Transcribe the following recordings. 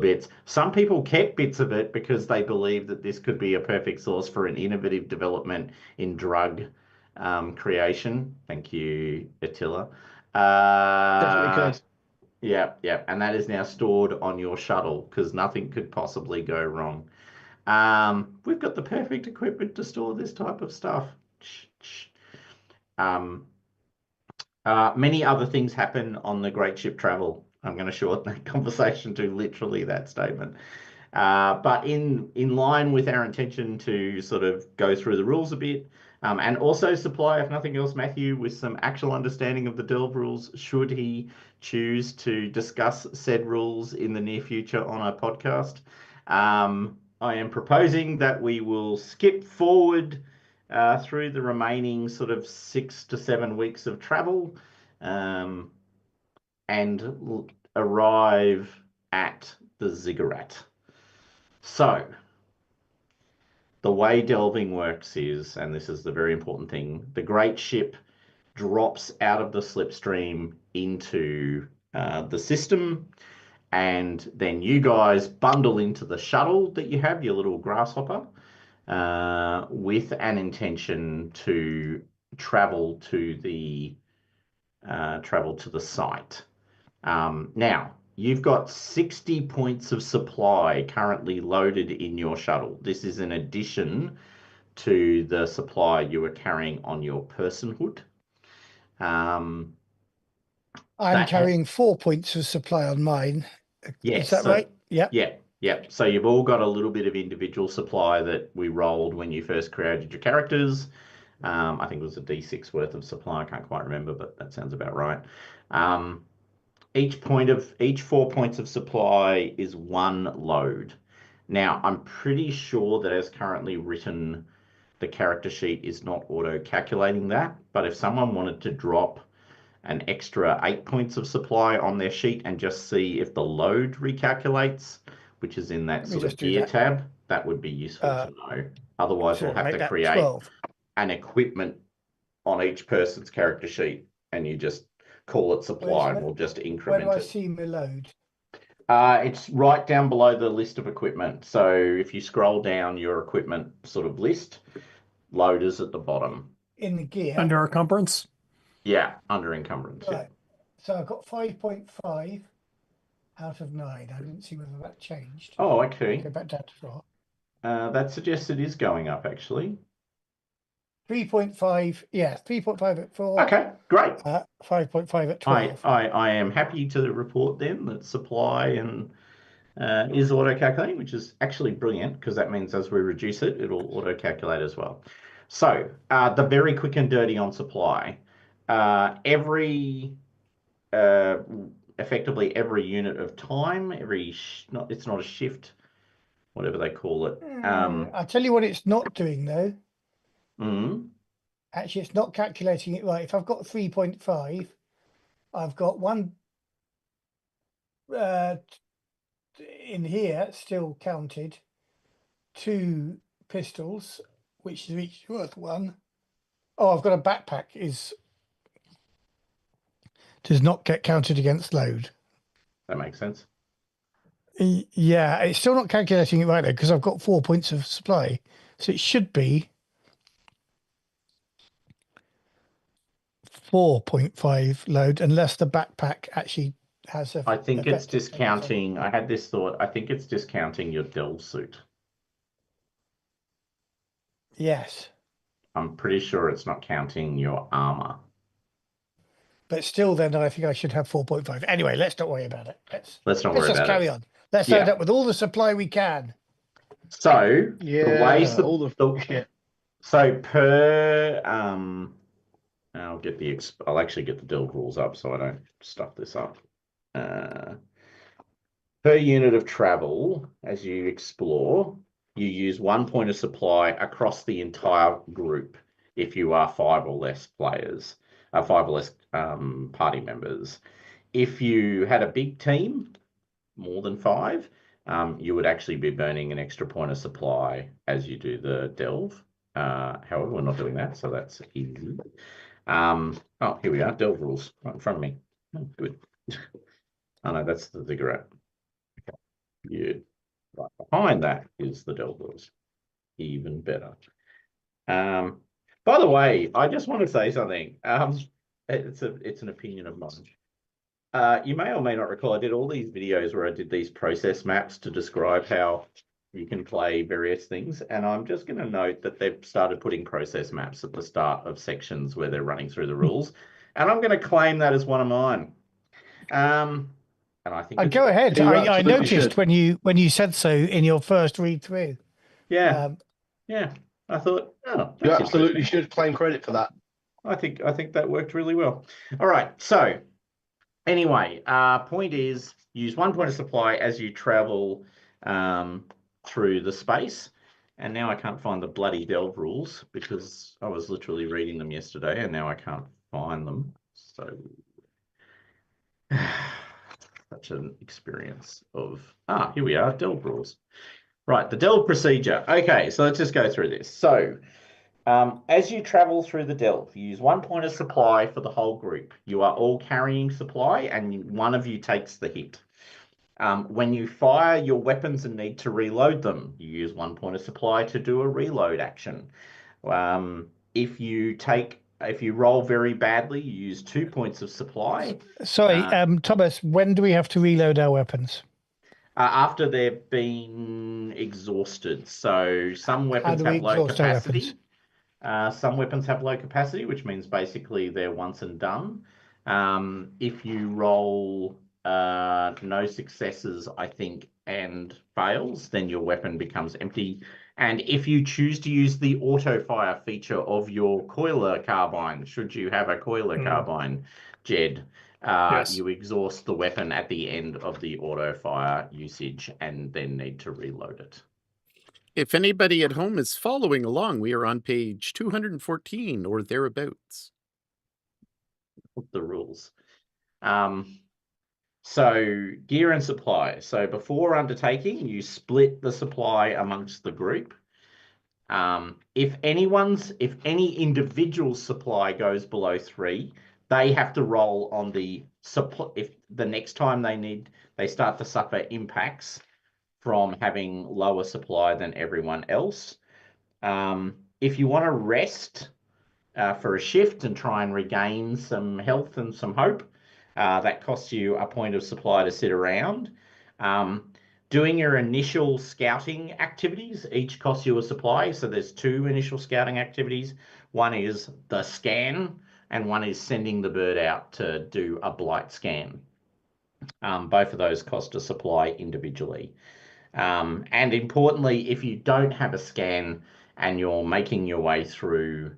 bits. Some people kept bits of it because they believed that this could be a perfect source for an innovative development in drug creation. Thank you, Attila. Definitely could. Yeah, yeah, and that is now stored on your shuttle because nothing could possibly go wrong. We've got the perfect equipment to store this type of stuff. Um, Many other things happen on the Great Ship Travel. I'm going to shorten that conversation to literally that statement. But in line with our intention to sort of go through the rules a bit, and also supply, if nothing else, Matthew with some actual understanding of the Delve rules, should he choose to discuss said rules in the near future on our podcast. I am proposing that we will skip forward through the remaining sort of 6 to 7 weeks of travel and arrive at the ziggurat. So, the way delving works is, and this is the very important thing, the great ship drops out of the slipstream into the system, and then you guys bundle into the shuttle that you have, your little grasshopper, with an intention to travel to the site. Now, you've got 60 points of supply currently loaded in your shuttle. This is in addition to the supply you are carrying on your personhood. I'm carrying 4 points of supply on mine. Yes, is that right? Yeah. Yeah, yeah. So you've all got a little bit of individual supply that we rolled when you first created your characters. I think it was a D6 worth of supply. I can't quite remember, but that sounds about right. Each 4 points of supply is one load. Now, I'm pretty sure that as currently written, the character sheet is not auto-calculating that, but if someone wanted to drop an extra 8 points of supply on their sheet and just see if the load recalculates, which is in that sort of gear tab, that would be useful to know. Otherwise, we'll have to create 12. an equipment on each person's character sheet, and you just call it supply, and we'll just increment it. Where do I see my load? It's right down below the list of equipment. So if you scroll down your equipment sort of list, load is at the bottom. In the gear? Under encumbrance? Yeah, under encumbrance. Right. Yeah. So I've got 5.5 out of 9. I didn't see whether that changed. Oh, okay. Go back down to 4. That suggests it is going up, actually. 3.5, yeah, 3.5 at 4. Okay, great. 5.5 at 12. I am happy to report then that supply and is auto-calculating, which is actually brilliant because that means as we reduce it, it'll auto-calculate as well. So the very quick and dirty on supply. Effectively every unit of time, it's not a shift, whatever they call it. I'll tell you what it's not doing though. Actually, it's not calculating it right. If I've got 3.5, I've got one in here still counted, 2 pistols, which is each worth 1. Oh, I've got a backpack does not get counted against load. That makes sense. Yeah, it's still not calculating it right though because I've got 4 points of supply, so it should be 4.5 load unless the backpack actually has a. I think it's discounting. I had this thought. I think it's discounting your Delve suit. Yes. I'm pretty sure it's not counting your armor. But still, then I think I should have 4.5. Anyway, let's not worry about it. Let's just carry on. Let's load up with all the supply we can. So so per I'll actually get the Delve rules up so I don't stuff this up. Per unit of travel, as you explore, you use 1 point of supply across the entire group if you are 5 or less players, 5 or less party members. If you had a big team, more than 5, you would actually be burning an extra point of supply as you do the Delve. However, we're not doing that, so that's easy. Oh, here we are, Delve rules right in front of me. Oh, good. Oh no, that's the ziggurat. Okay. Right behind that is the delve rules. Even better. By the way, I just want to say something. It's an opinion of mine. You may or may not recall, I did all these videos where I did these process maps to describe how you can play various things. And I'm just going to note that they've started putting process maps at the start of sections where they're running through the rules. And I'm going to claim that as one of mine. And I think go ahead. You I absolutely noticed should. when you said so in your first read through. yeah, yeah. I thought, oh, You that's absolutely interesting. should claim credit for that. I think that worked really well. All right, so anyway, point is use 1 point of supply as you travel through the space. And now I can't find the bloody delve rules because I was literally reading them yesterday and now I can't find them. So such an experience of here we are, delve rules. Right, the delve procedure. Okay, so let's just go through this. So as you travel through the delve, you use 1 point of supply for the whole group. You are all carrying supply and one of you takes the hit. When you fire your weapons and need to reload them, you use 1 point of supply to do a reload action. If you roll very badly, you use 2 points of supply. Sorry, Thomas, when do we have to reload our weapons? After they've been exhausted. So some weapons do we have low exhaust our capacity. Some weapons have low capacity, which means basically they're once and done. If you roll no successes, I think, and fails, then your weapon becomes empty. And if you choose to use the auto fire feature of your coiler carbine, should you have a coiler carbine, Jed, Yes. you exhaust the weapon at the end of the auto fire usage and then need to reload it. If anybody at home is following along, we are on page 214 or thereabouts. The rules. So gear and supply. So before undertaking, you split the supply amongst the group. If any individual supply goes below 3, they have to roll on the supply. If the next time they start to suffer impacts from having lower supply than everyone else. If you want to rest for a shift and try and regain some health and some hope, that costs you a point of supply to sit around. Doing your initial scouting activities each costs you a supply. So there's 2 initial scouting activities. One is the scan, and one is sending the bird out to do a blight scan. Both of those cost a supply individually. And importantly, if you don't have a scan and you're making your way through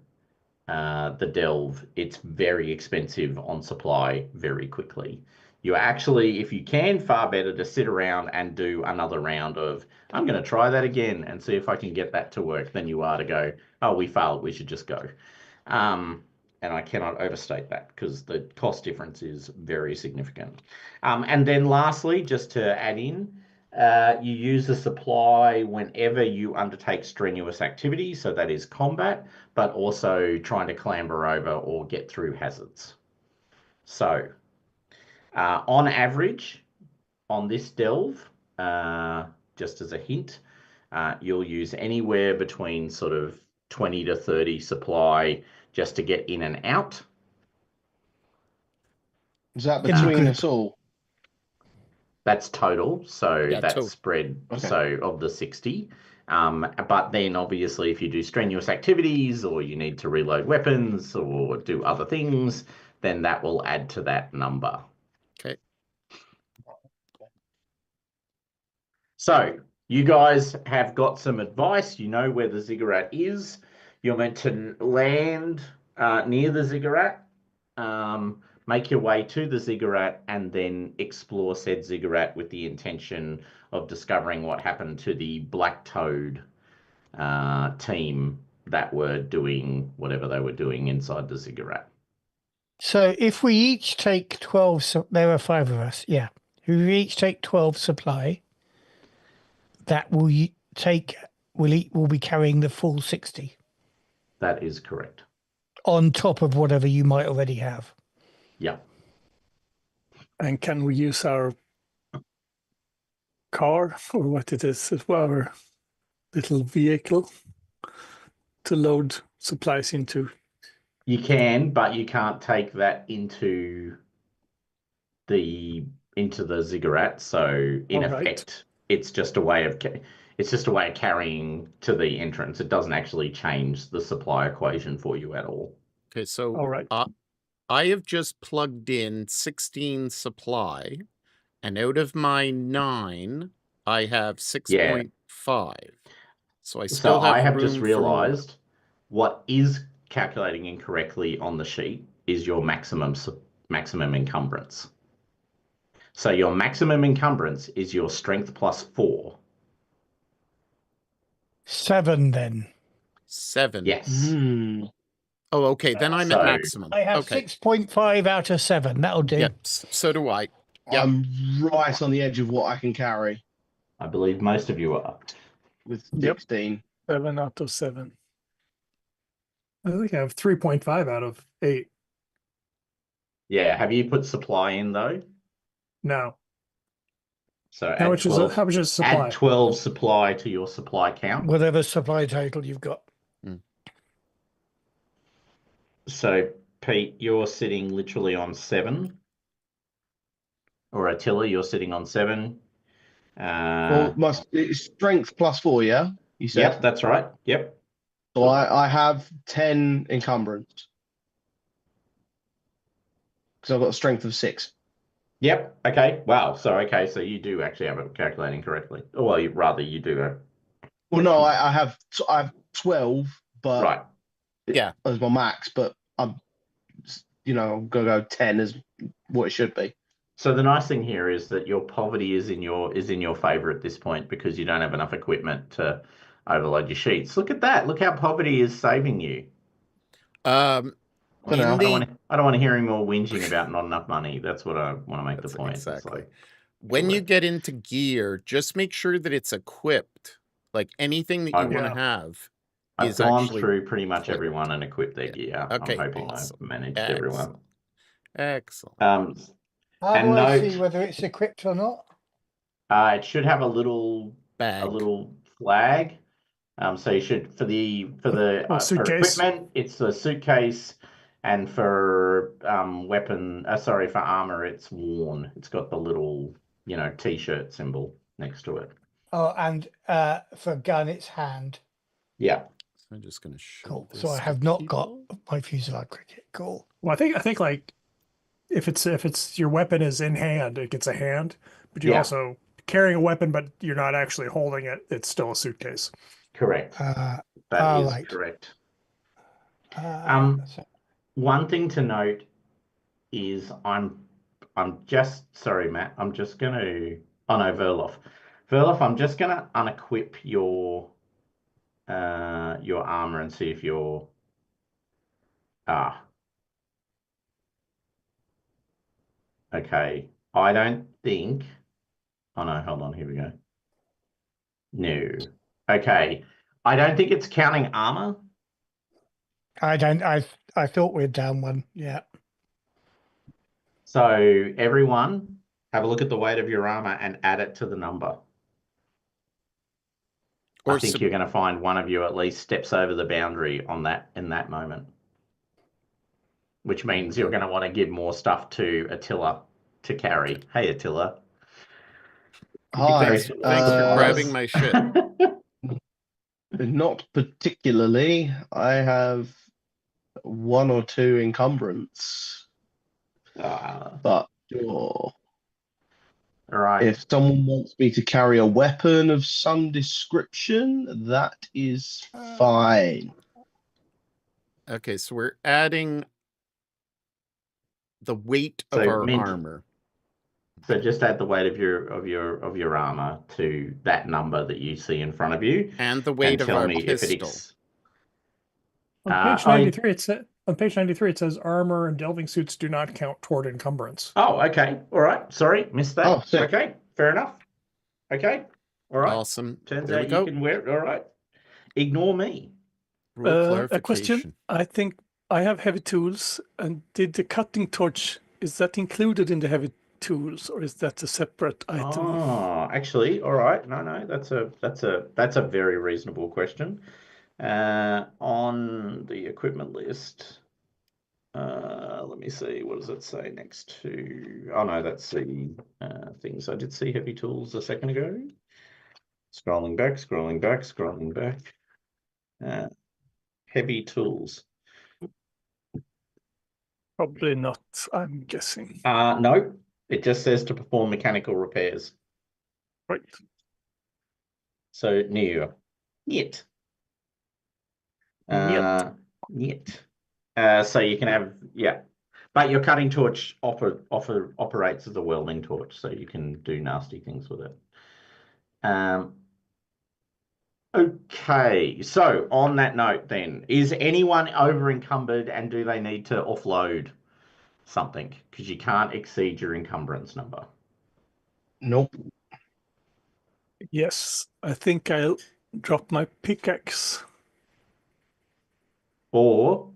the delve, it's very expensive on supply very quickly. You actually, if you can, far better to sit around and do another round of, I'm going to try that again and see if I can get that to work, than you are to go, oh, we failed, we should just go. And I cannot overstate that because the cost difference is very significant. And then lastly, just to add in, you use the supply whenever you undertake strenuous activities, so that is combat, but also trying to clamber over or get through hazards. So, on average, on this delve, just as a hint, you'll use anywhere between sort of 20 to 30 supply just to get in and out. Is that between us all? That's total. So Yeah, that's total. spread. Okay. So of the 60. But then obviously if you do strenuous activities or you need to reload weapons or do other things, then that will add to that number. Okay. So you guys have got some advice. You know where the ziggurat is. You're meant to land near the ziggurat, make your way to the ziggurat, and then explore said ziggurat with the intention of discovering what happened to the Black Toad team that were doing whatever they were doing inside the ziggurat. So if we each take 12, there are 5 of us, yeah. If we each take 12 supply, that will we'll be carrying the full 60 That is correct. on top of whatever you might already have. Yeah. And can we use our car or what it is, our little vehicle to load supplies into? You can, but you can't take that into the ziggurat. So in All right. effect, it's just a way of carrying to the entrance. It doesn't actually change the supply equation for you at all. Okay, so All right. I have just plugged in 16 supply, and out of my 9, I have 6.5. So I still I have room just for more. realized what is calculating incorrectly on the sheet is your maximum encumbrance. So your maximum encumbrance is your strength plus 4. 7 then. 7. Yes. Hmm. Oh, okay. Then I'm So- at maximum. I have Okay. 6.5 out of 7. That'll do. Yep. So do I. Yep. I'm right on the edge of what I can carry I believe most of you are. with Yep. 16. 7 out of 7. I think I have 3.5 out of 8. Yeah. Have you put supply in though? No. So How much is supply? add 12 supply to your supply count. Whatever supply total you've got. So Pete, you're sitting literally on 7. Or Attila, you're sitting on 7. Well, it's strength plus 4, yeah? You said? Yep, that's right. Yep. So I have 10 encumbrance. Because I've got a strength of 6. Yep. Okay. Wow. So you do actually have it calculating correctly. Or well, you do have. Well, no, I have 12, but Right. Yeah. as my max, but I'm gonna go 10 as what it should be. So the nice thing here is that your poverty is in your favor at this point because you don't have enough equipment to overload your sheets. Look at that. Look how poverty is saving you. For now. I don't want to hear any more whinging about not enough money. That's what I want to make the point. It's Exactly. like, when you correct. get into gear, just make sure that it's equipped. Like anything that you want to have. I've is gone actually through pretty much equipped. everyone and equipped their gear. Okay, I'm hoping awesome. I've managed everyone. Excellent. How And do I note- see whether it's equipped or not? It should have a little Bag. flag. So you should for for suitcase. equipment, it's a suitcase, and for for armor, it's worn. It's got the little T-shirt symbol next to it. Oh, and for gun, it's hand. Yeah. So I'm just going to show Cool. this So I to have not got people. my Fuselage cricket. Cool. Well, I think like if it's your weapon is in hand, it gets a hand, but you Yeah. also carrying a weapon, but you're not actually holding it. It's still a suitcase. Correct. That is right. correct. So- One thing to note is I'm just sorry, Matt. I'm just going to Verlof. Verlof, I'm just going to unequip your armor and see if you're okay. I don't think. Oh no, hold on. Here we go. No. Okay. I don't think it's counting armor. I don't. I thought we'd down one. Yeah. So everyone, have a look at the weight of your armor and add it to the number. I think you're going to find one of you at least steps over the boundary on that in that moment, which means you're going to want to give more stuff to Attila to carry. Hey, Attila. Hi. Thanks for grabbing my shit. Not particularly. I have 1 or 2 encumbrance. But sure. All right. If someone wants me to carry a weapon of some description, that is fine. Okay, so we're adding the weight of So our Mint- armor. So just add the weight of your armor to that number that you see in front of you, And the weight and of tell our me if pistol. it's. On page 93, on page 93 it says armor and delving suits do not count toward encumbrance. Oh, okay. All right. Sorry, missed that. Oh, sick. Okay, fair enough. Okay. All right. Awesome. Turns There we out go. you can wear it. All right. Ignore me. Rule A clarification. question. I think I have heavy tools, and did the cutting torch, is that included in the heavy tools, or is that a separate item? Oh, actually, all right. No, that's a very reasonable question. On the equipment list, let me see. What does it say next to? Oh no, that's the things. I did see heavy tools a second ago. Scrolling back, scrolling back, scrolling back. Heavy tools. Probably not, I'm guessing. No, it just says to perform mechanical repairs. Right. So new. Niet. Niet. So you can have, yeah. But your cutting torch operates as a welding torch, so you can do nasty things with it. Okay, so on that note then, is anyone over encumbered and do they need to offload something? Because you can't exceed your encumbrance number. Nope. Yes, I think I'll drop my pickaxe. Or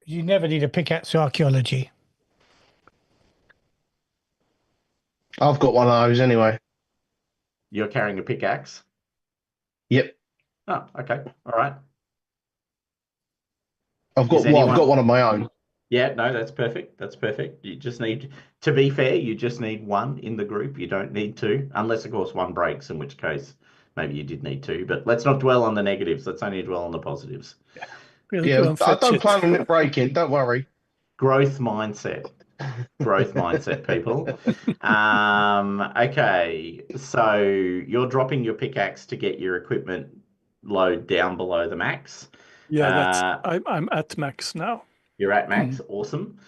You never need a pickaxe for archaeology. I've got one of those anyway. you're carrying a pickaxe. Yep. Oh, okay. All right. I've got one of my own. Yeah, no, that's perfect. That's perfect. You just need, to be fair, you just need one in the group. You don't need two, unless, of course, one breaks, in which case maybe you did need two. But let's not dwell on the negatives. Let's only dwell on the positives. Yeah, I don't plan on it breaking. Don't worry. Growth mindset. Growth mindset, people. Okay, so you're dropping your pickaxe to get your equipment load down below the max. Yeah, I'm at max now. You're at max. Awesome.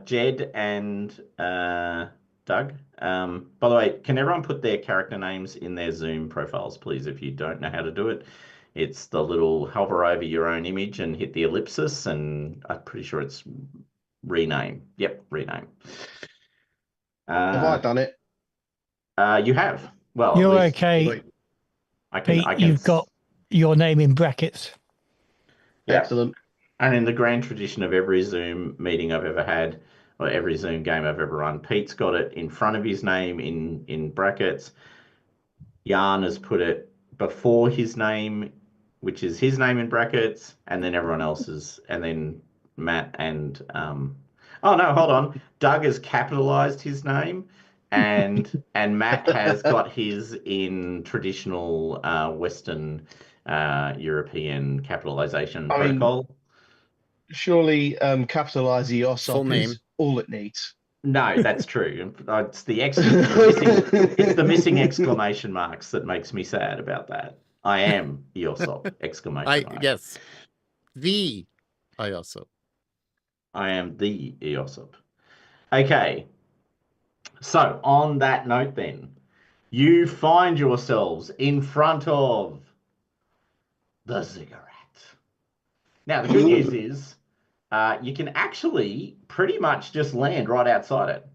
Jed and Doug. By the way, can everyone put their character names in their Zoom profiles, please, if you don't know how to do it? It's the little hover over your own image and hit the ellipsis, and I'm pretty sure it's rename. Yep, rename. Have I done it? You have. Well, You're at least okay, Pete, you've got your name in brackets. Yeah. Excellent. And in the grand tradition of every Zoom meeting I've ever had, or every Zoom game I've ever run, Pete's got it in front of his name in brackets. Jan has put it before his name, which is his name in brackets, and then everyone else's, and then Matt and oh no, hold on. Doug has capitalized his name, and Matt has got his in traditional Western European capitalization protocol. Surely capitalize the Full name. is all it needs. No, that's true. It's the missing exclamation marks that makes me sad about that. I am Eosop! Exclamation mark. Yes. The Iosop. I am the Eosop. Okay. So on that note then, you find yourselves in front of the ziggurat. Now, the good news is you can actually pretty much just land right outside it.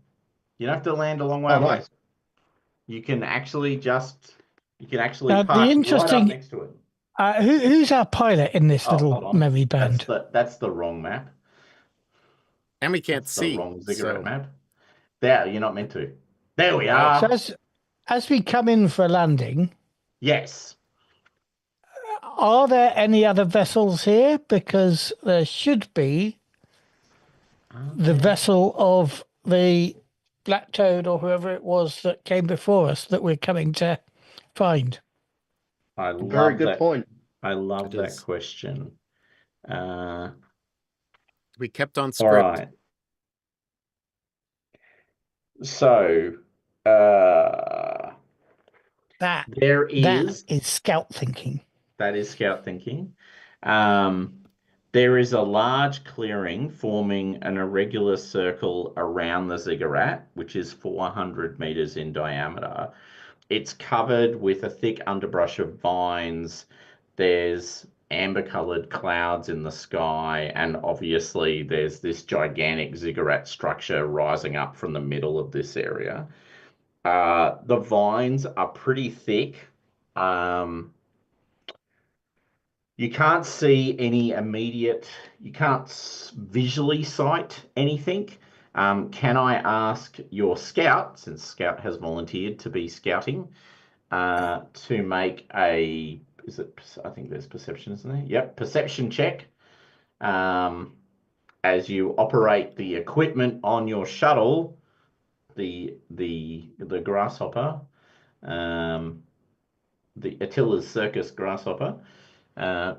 You don't have to land a long way away. Nice. You can actually park the right up next to it. Who's our pilot in this Hold little on. merry band? That's the wrong map. And we can't That's see. the wrong ziggurat map. There, you're not meant to. There we are. So as we come in for a landing, Yes. are there any other vessels here? Because there should be the vessel of the Black Toad or whoever it was that came before us that we're coming to find. Very good point. I love that question. We kept on All script. right. So, That is scout thinking. That is scout thinking. There is a large clearing forming an irregular circle around the ziggurat, which is 400 meters in diameter. It's covered with a thick underbrush of vines. There's amber-colored clouds in the sky, and obviously there's this gigantic ziggurat structure rising up from the middle of this area. The vines are pretty thick. You can't see any you can't visually sight anything. Can I ask your scout, since scout has volunteered to be scouting, to make a, I think there's perception, isn't there? Yep, perception check. As you operate the equipment on your shuttle, the grasshopper, the Attila's circus grasshopper,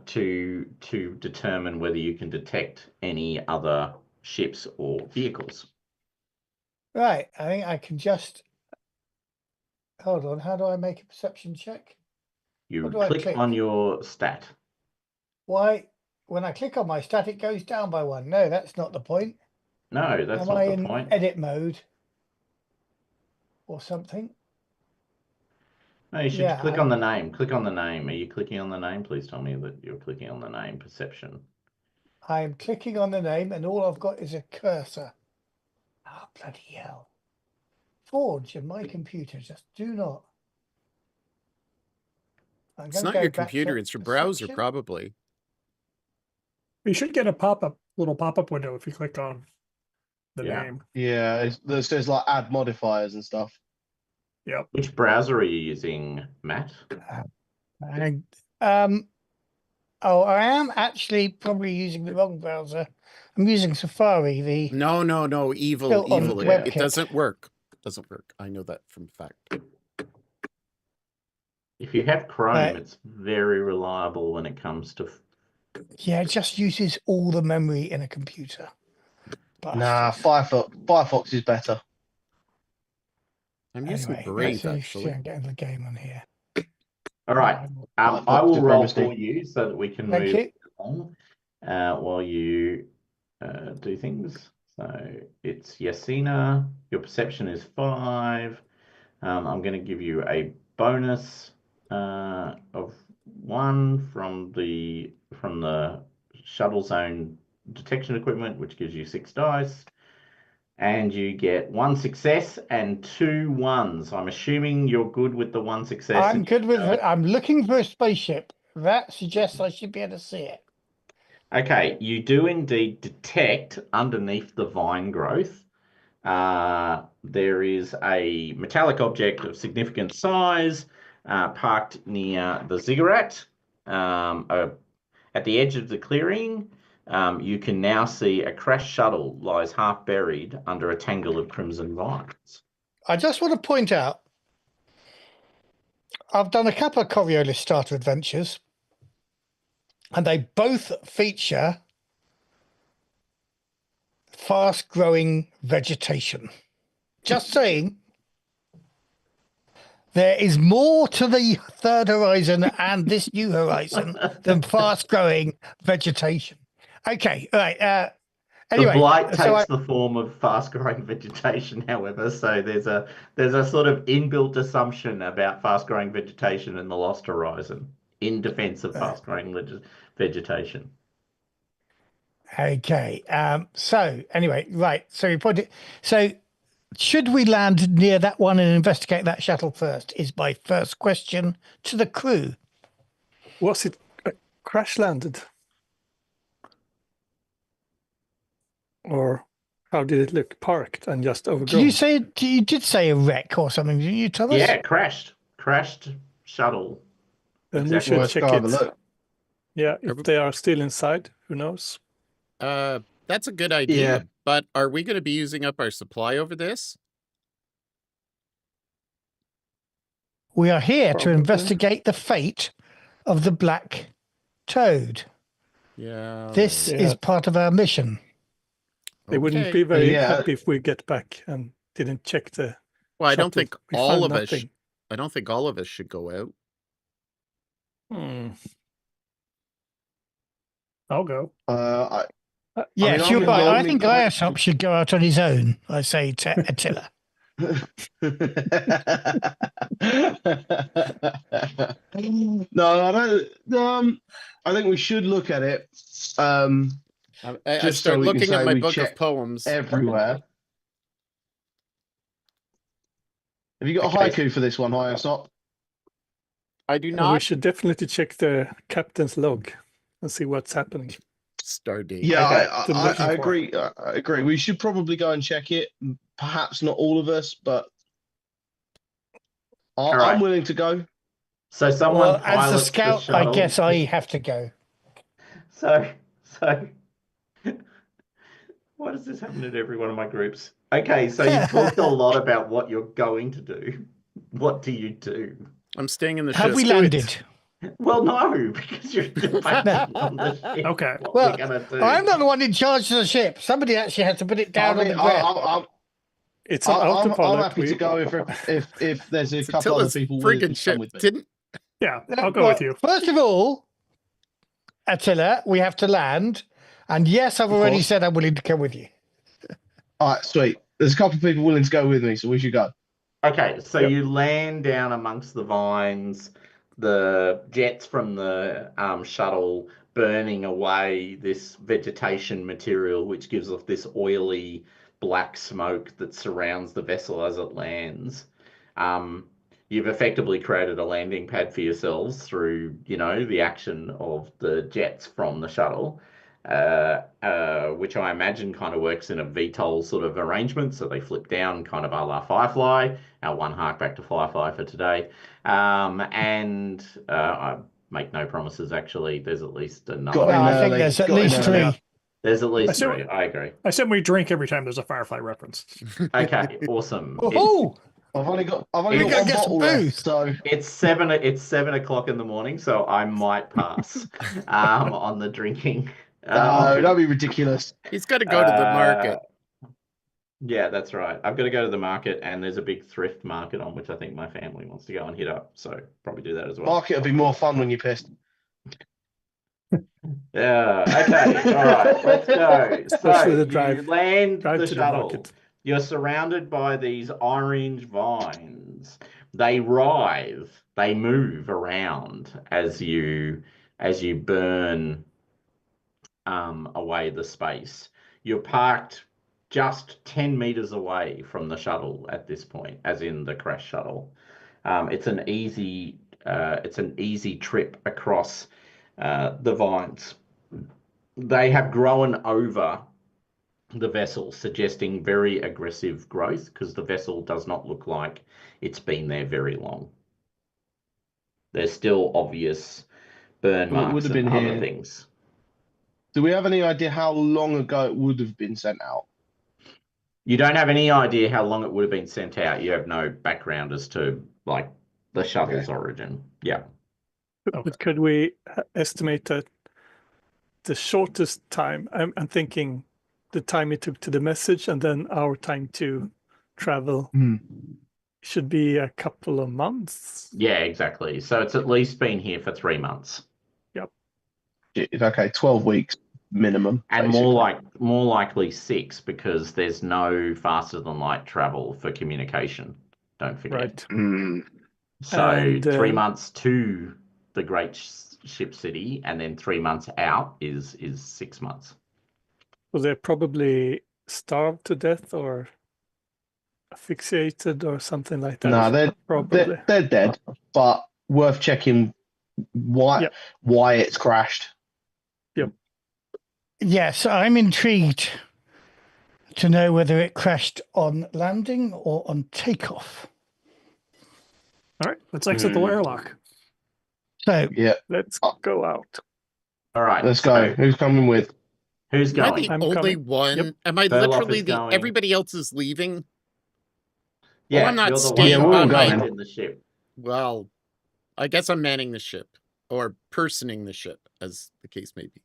to determine whether you can detect any other ships or vehicles. Right. I think I can just hold on. How do I make a perception check? You What do I click click? on your stat. Why? When I click on my stat, it goes down by 1. No, that's not the point. No, that's Am not I the in point. edit mode or something? No, you should Yeah, click on the name. Click on the name. Are you clicking on the name? Please tell me that you're clicking on the name. Perception. I'm clicking on the name, and all I've got is a cursor. Oh, bloody hell. Forge and my computer just do not. I'm It's going to not go your back computer, to it's your browser, perception. probably. You should get a little pop-up window if you click on the name. Yeah, there's like add modifiers and stuff. Yep. Which browser are you using, Matt? And, oh, I am actually probably using the wrong browser. I'm using Safari. No, evil, Built on evil. It WebKit. doesn't work. It doesn't work. I know that from fact. If you have Chrome, Right. it's very reliable when it comes to. Yeah, it just uses all the memory in a computer. Nah, Bastards. Firefox is better. I'm using Anyway, Brave, let's see actually. if I'm getting the game on here. All right. I will roll for you so that we can Thank move you. along while you do things. So it's Yasina. Your perception is 5. I'm going to give you a bonus of 1 from the shuttle zone detection equipment, which gives you 6 dice. And you get 1 success and 2 1s. I'm assuming you're good with the 1 success. I'm good with it. I'm looking for a spaceship. That suggests I should be able to see it. Okay, you do indeed detect underneath the vine growth. There is a metallic object of significant size parked near the ziggurat. At the edge of the clearing, you can now see a crashed shuttle lies half buried under a tangle of crimson vines. I just want to point out, I've done a couple of Coriolis starter adventures, and they both feature fast-growing vegetation. Just saying, there is more to the third horizon and this new horizon than fast-growing vegetation. Okay, right. Anyway, the blight takes the form of fast-growing vegetation, however, so there's a sort of inbuilt assumption about fast-growing vegetation in the Lost Horizon in defense of fast-growing vegetation. Okay. So anyway, right. So you put it. So should we land near that one and investigate that shuttle first? Is my first question to the crew. Was it crash landed? Or how did it look? Parked and just overgrown? You did say a wreck or something, didn't you, Thomas? Yeah, crashed shuttle. Then Exactly. we should check it. Look. Yeah, if they are still inside, who knows? That's a good idea. Yeah. But are we going to be using up our supply over this? We are here Probably. to investigate the fate of the Black Toad. Yeah. This is part of our mission. They wouldn't be very happy if we get back and didn't check the. Well, I don't shuttle. think We all found of us. nothing. I don't think all of us should go out. I'll go. Yes, you're right. I think Iosop should go out on his own, I say to Attila. No, I don't. I think we should look at it. I start looking at my book of poems everywhere. Have you got a haiku for this one, Iosop? I do not. We should definitely check the captain's log and see what's happening. start date. Yeah, Okay. I agree. I agree. We should probably go and check it. Perhaps not all of us, but I'm right. willing to go. So someone Well, as the pilots scout, the shuttle. I guess I have to go. So why does this happen in every one of my groups? Okay, so you talked a lot about what you're going to do. What do you do? I'm staying in the ship. Have we landed? Well, no, because you're debating on the ship. Okay. What Well, we're gonna do. I'm not the one in charge of the ship. Somebody actually has to put it down on the ground. It's on I'm autopilot. happy to go if there's a couple Attila's other people willing friggin' to ship come with me. didn't. Yeah, I'll go with you. First of all, Attila, we have to land. And yes, I've Of already course. said I'm willing to come with you. All right, sweet. There's a couple of people willing to go with me, so we should go. Okay, so Yep. you land down amongst the vines, the jets from the shuttle burning away this vegetation material, which gives off this oily black smoke that surrounds the vessel as it lands. You've effectively created a landing pad for yourselves through, the action of the jets from the shuttle, which I imagine kind of works in a VTOL sort of arrangement. So they flip down kind of a la Firefly, our one hark back to Firefly for today. I make no promises, actually. There's at least another. Got No, in I think early, there's at got in least early. three. There's at least I see- three. I agree. I said we drink every time there's a Firefly reference. Okay, awesome. Oh, I've only got we one gotta get some bottle booze. left, so It's 7 o'clock in the morning, so I might pass on the drinking. no, don't be ridiculous. He's got to go to the market. Yeah, that's right. I've got to go to the market, and there's a big thrift market on which I think my family wants to go and hit up. So probably do that as well. Market will be more fun when you're pissed. Yeah. Okay. All right. Let's go. Especially So the drive- you land drive the to the shuttle. market. You're surrounded by these orange vines. They writhe. They move around as you burn away the space. You're parked just 10 meters away from the shuttle at this point, as in the crash shuttle. It's an easy trip across the vines. They have grown over the vessel, suggesting very aggressive growth because the vessel does not look like it's been there very long. There's still obvious burn Well, it marks would have and been other here. things. Do we have any idea how long ago it would have been sent out? You don't have any idea how long it would have been sent out. You have no background as to like the shuttle's origin. Yeah. But could we estimate that the shortest time? I'm thinking the time it took to the message and then our time to travel should be a couple of months. Yeah, exactly. So it's at least been here for 3 months. Okay, 12 weeks minimum. And basically. more likely 6 because there's no faster than light travel for communication. Don't forget. Right. So And, 3 months to the great ship city, and then 3 months out is 6 months. So they're probably starved to death or asphyxiated or something like that. No, probably. they're dead, but worth checking why it's crashed. Yes, I'm intrigued to know whether it crashed on landing or on takeoff. All right, let's exit the airlock. So, Yeah, Let's go out. All right. let's go. Who's coming with? Who's Am I going? the I'm only coming. one? Yep. Am I Burloff literally is the? going. Everybody else is leaving. Yeah, I'm not you're the staying one by who my- landed in the ship. Well, I guess I'm manning the ship or personing the ship, as the case may be.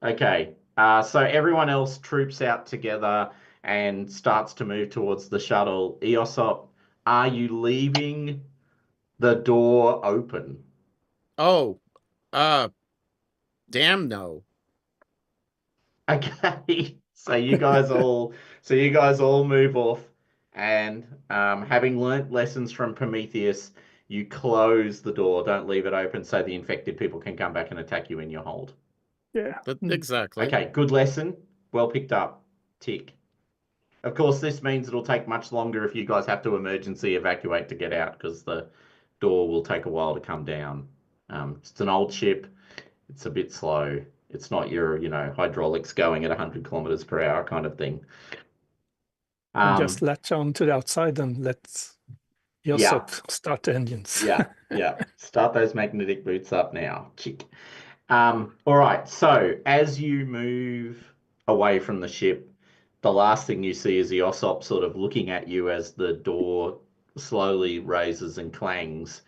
Okay. So everyone else troops out together and starts to move towards the shuttle. Eosop, are you leaving the door open? Oh, damn no. Okay. So you guys all move off, and having learnt lessons from Prometheus, you close the door. Don't leave it open so the infected people can come back and attack you in your hold. Yeah. But exactly. Okay, good lesson. Well picked up. Tick. Of course, this means it'll take much longer if you guys have to emergency evacuate to get out because the door will take a while to come down. It's an old ship. It's a bit slow. It's not your, hydraulics going at 100 kilometers per hour kind of thing. Just latch on to the outside and let Yosop start the engines. Yeah. Start those magnetic boots up now. Chick. All right. So as you move away from the ship, the last thing you see is Yosop sort of looking at you as the door slowly raises and clangs.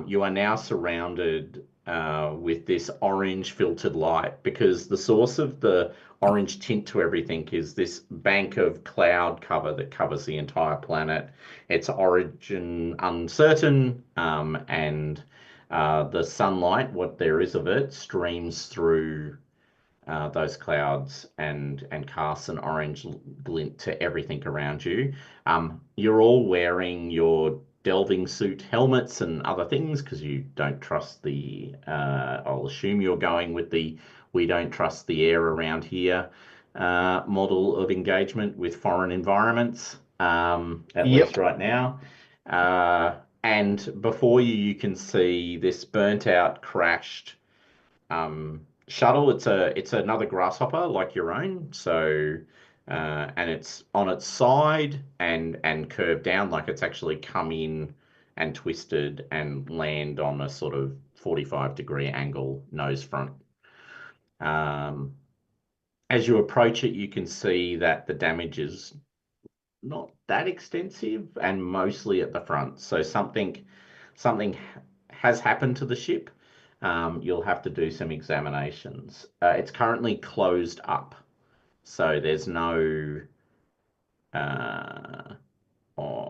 You are now surrounded with this orange filtered light, because the source of the orange tint to everything is this bank of cloud cover that covers the entire planet. Its origin uncertain, and the sunlight, what there is of it, streams through those clouds and casts an orange glint to everything around you. You're all wearing your delving suit helmets and other things because you don't trust I'll assume you're going with the "we don't trust the air around here" model of engagement with foreign environments, at least right now. And before you can see this burnt out, crashed shuttle. It's another grasshopper like your own. So, and it's on its side and curved down, like it's actually come in and twisted and land on a sort of 45-degree angle nose front. As you approach it, you can see that the damage is not that extensive and mostly at the front. So something has happened to the ship. You'll have to do some examinations. It's currently closed up, so there's no...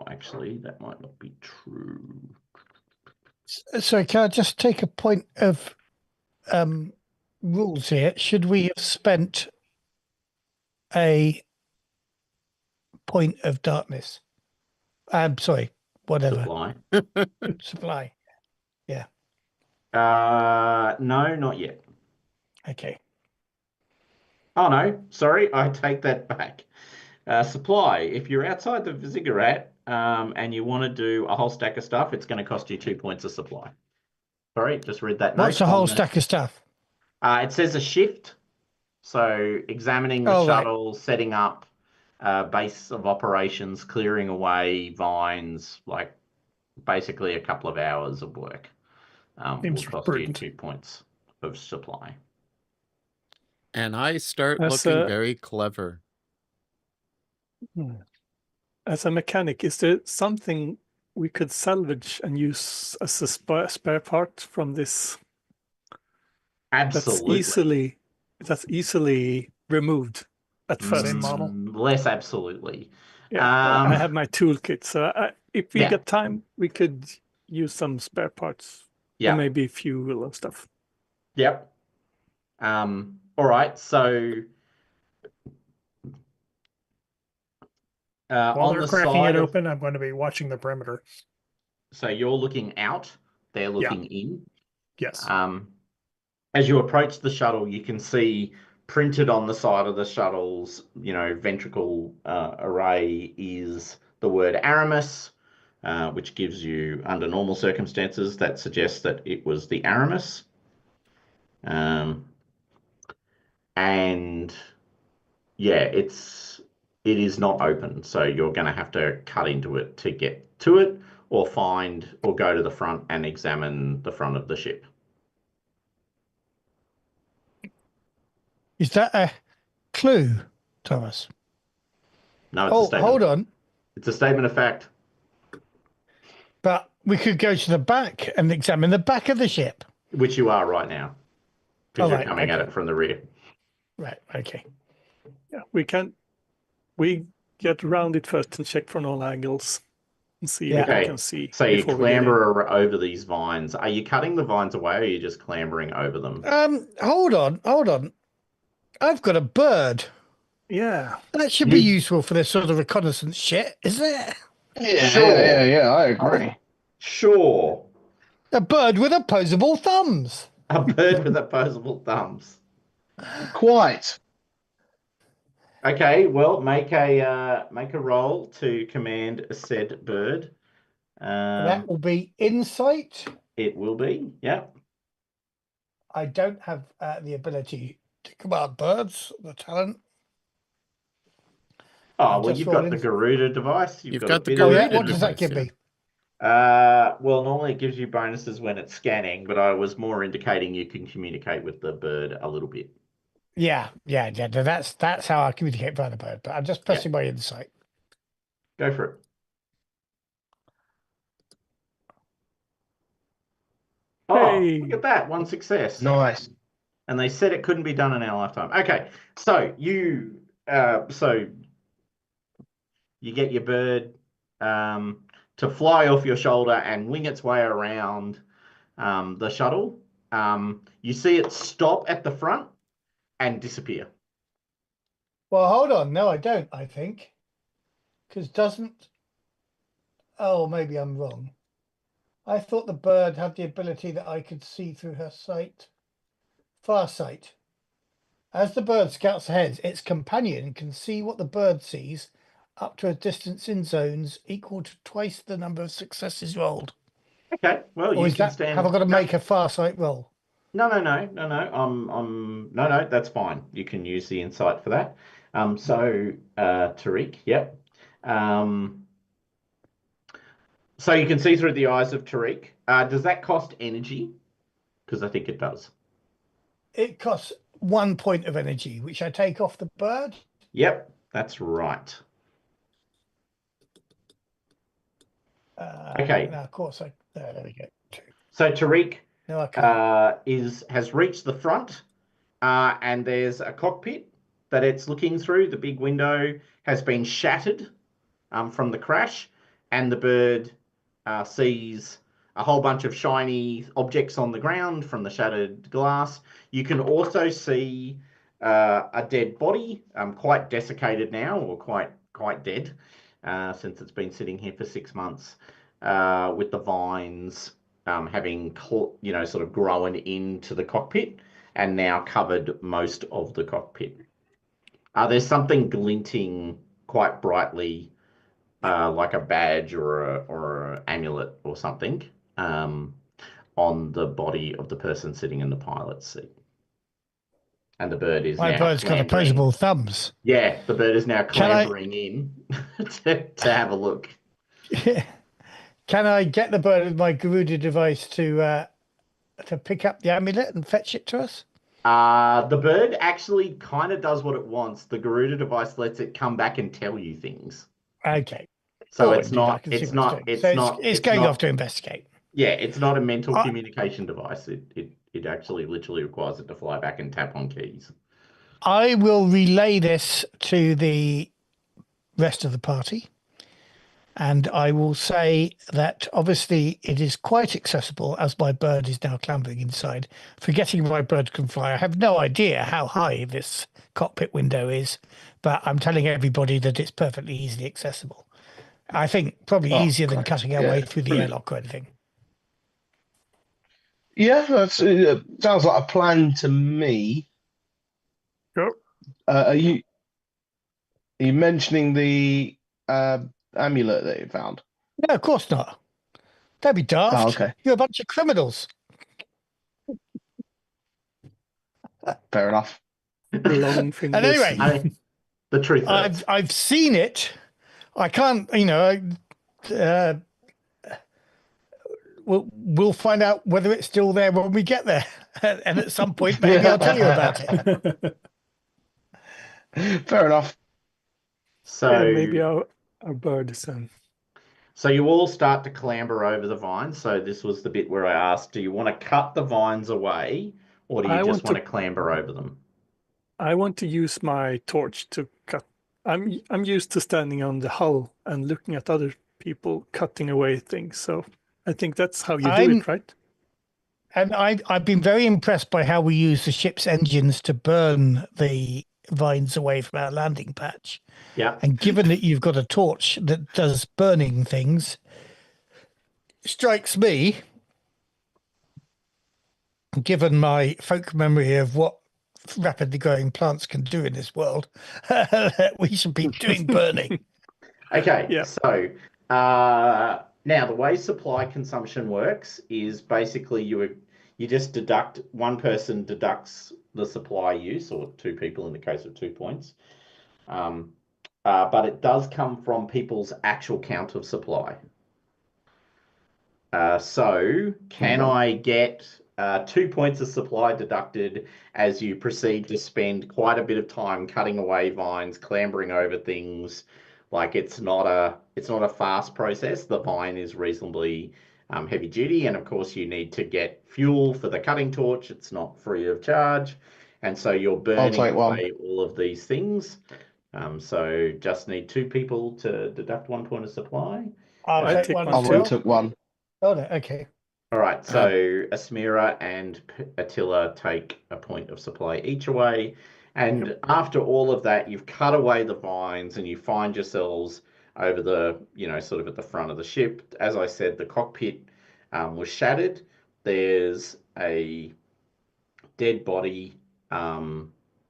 actually, that might not be true. So can I just take a point of rules here? Should we have spent a point of darkness? I'm sorry, whatever. Supply. Yeah. No, not yet. Okay. Oh, no, sorry, I take that back. Supply. If you're outside the ziggurat and you want to do a whole stack of stuff, it's going to cost you 2 points of supply. Sorry, just read that note. What's a whole stack of stuff? It says a shift. So examining the shuttle, right. Setting up base of operations, clearing away vines, like basically a couple of hours of work will cost you 2 points of supply. And I start looking very clever. As a mechanic, is there something we could salvage and use as a spare part from this? Absolutely. That's easily removed at first. Model. Less absolutely. Yeah, I have my toolkit, so if we get time, we could use some spare parts. Yeah. Or maybe fuel and stuff. Yep. All right, so while they're cracking it open, I'm going to be watching the perimeter. So you're looking out, they're looking in. Yes. As you approach the shuttle, you can see printed on the side of the shuttle's, ventricle array is the word Aramis, which gives you, under normal circumstances, that suggests that it was the Aramis. And yeah, it is not open, so you're going to have to cut into it to get to it, or go to the front and examine the front of the ship. Is that a clue, Thomas? No, it's a statement. Hold on. It's a statement of fact. But we could go to the back and examine the back of the ship. Which you are right now. Because you're coming at it from the rear. Right, okay. Yeah, we get around it first and check from all angles and see what we can see. So you clamber over these vines. Are you cutting the vines away, or are you just clambering over them? Hold on. I've got a bird. Yeah. That should be useful for this sort of reconnaissance shit, isn't it? Yeah, sure. Yeah, I agree. Sure. A bird with opposable thumbs. A bird with opposable thumbs. Quite. Okay, well, make a roll to command said bird. That will be insight. It will be, yeah. I don't have the ability to command birds, the talent. Oh, well, you've got the Garuda device. You've got the Oh, Garuda yeah? What does that device, give me? Well, normally it gives you bonuses when it's scanning, but I was more indicating you can communicate with the bird a little bit. Yeah. That's how I communicate via the bird, but I'm just pressing my insight. Go for it. Oh, Hey. look at that. One success. Nice. And they said it couldn't be done in our lifetime. Okay, so you get your bird to fly off your shoulder and wing its way around the shuttle. You see it stop at the front and disappear. Well, hold on. No, I don't, I think. Because doesn't... Oh, maybe I'm wrong. I thought the bird had the ability that I could see through her sight. Far sight. As the bird scouts ahead, its companion can see what the bird sees up to a distance in zones equal to twice the number of successes rolled. Okay, well, Or you can stand... have I got to make a far sight roll? No. No, that's fine. You can use the insight for that. Tariq, yep. So you can see through the eyes of Tariq. Does that cost energy? Because I think it does. It costs 1 point of energy, which I take off the bird. Yep, that's right. Okay. Now, of course, there we go. So Tariq No, I can't. has reached the front, and there's a cockpit that it's looking through. The big window has been shattered from the crash, and the bird sees a whole bunch of shiny objects on the ground from the shattered glass. You can also see a dead body, quite desiccated now, or quite dead, since it's been sitting here for 6 months, with the vines having sort of grown into the cockpit and now covered most of the cockpit. There's something glinting quite brightly, like a badge or an amulet or something, on the body of the person sitting in the pilot's seat. And the bird is My now bird's got opposable thumbs. Yeah, the bird is now clambering in to have a look. Can I get the bird with my Garuda device to pick up the amulet and fetch it to us? The bird actually kind of does what it wants. The Garuda device lets it come back and tell you things. Okay. So it's going off to investigate. Yeah, it's not a mental communication device. It actually literally requires it to fly back and tap on keys. I will relay this to the rest of the party. And I will say that obviously it is quite accessible as my bird is now clambering inside. Forgetting my bird can fly, I have no idea how high this cockpit window is, but I'm telling everybody that it's perfectly easily accessible. I think probably easier than cutting our way through the airlock or anything. Yeah, that sounds like a plan to me. Sure. Are you mentioning the amulet that you found? No, of course not. Don't be daft. Oh, okay. You're a bunch of criminals. Fair enough. Long fingers. And anyway, the truth is, I've seen it. I can't, we'll find out whether it's still there when we get there. And at some point, maybe I'll tell you about it. Fair enough. So yeah, maybe our bird is So you all start to clamber over the vines. So this was the bit where I asked, do you want to cut the vines away, or do you just want to clamber over them? I want to use my torch to cut. I'm used to standing on the hull and looking at other people cutting away things. So I think that's how you do it, right? And I've been very impressed by how we use the ship's engines to burn the vines away from our landing patch. Yeah. And given that you've got a torch that does burning things, strikes me, given my folk memory of what rapidly growing plants can do in this world, we should be doing burning. Okay. Yeah. So now the way supply consumption works is basically you just one person deducts the supply use, or 2 people in the case of 2 points. But it does come from people's actual count of supply. So can I get 2 points of supply deducted as you proceed to spend quite a bit of time cutting away vines, clambering over things? Like it's not a fast process. The vine is reasonably heavy duty, and of course you need to get fuel for the cutting torch. It's not free of charge, and so you're burning away all of these things. So just need 2 people to deduct 1 point of supply. I'll take one. I've already took one. Oh, no, okay. All right, so Asmira and Attila take a point of supply each away. And after all of that, you've cut away the vines and you find yourselves over the, sort of at the front of the ship. As I said, the cockpit was shattered. There's a dead body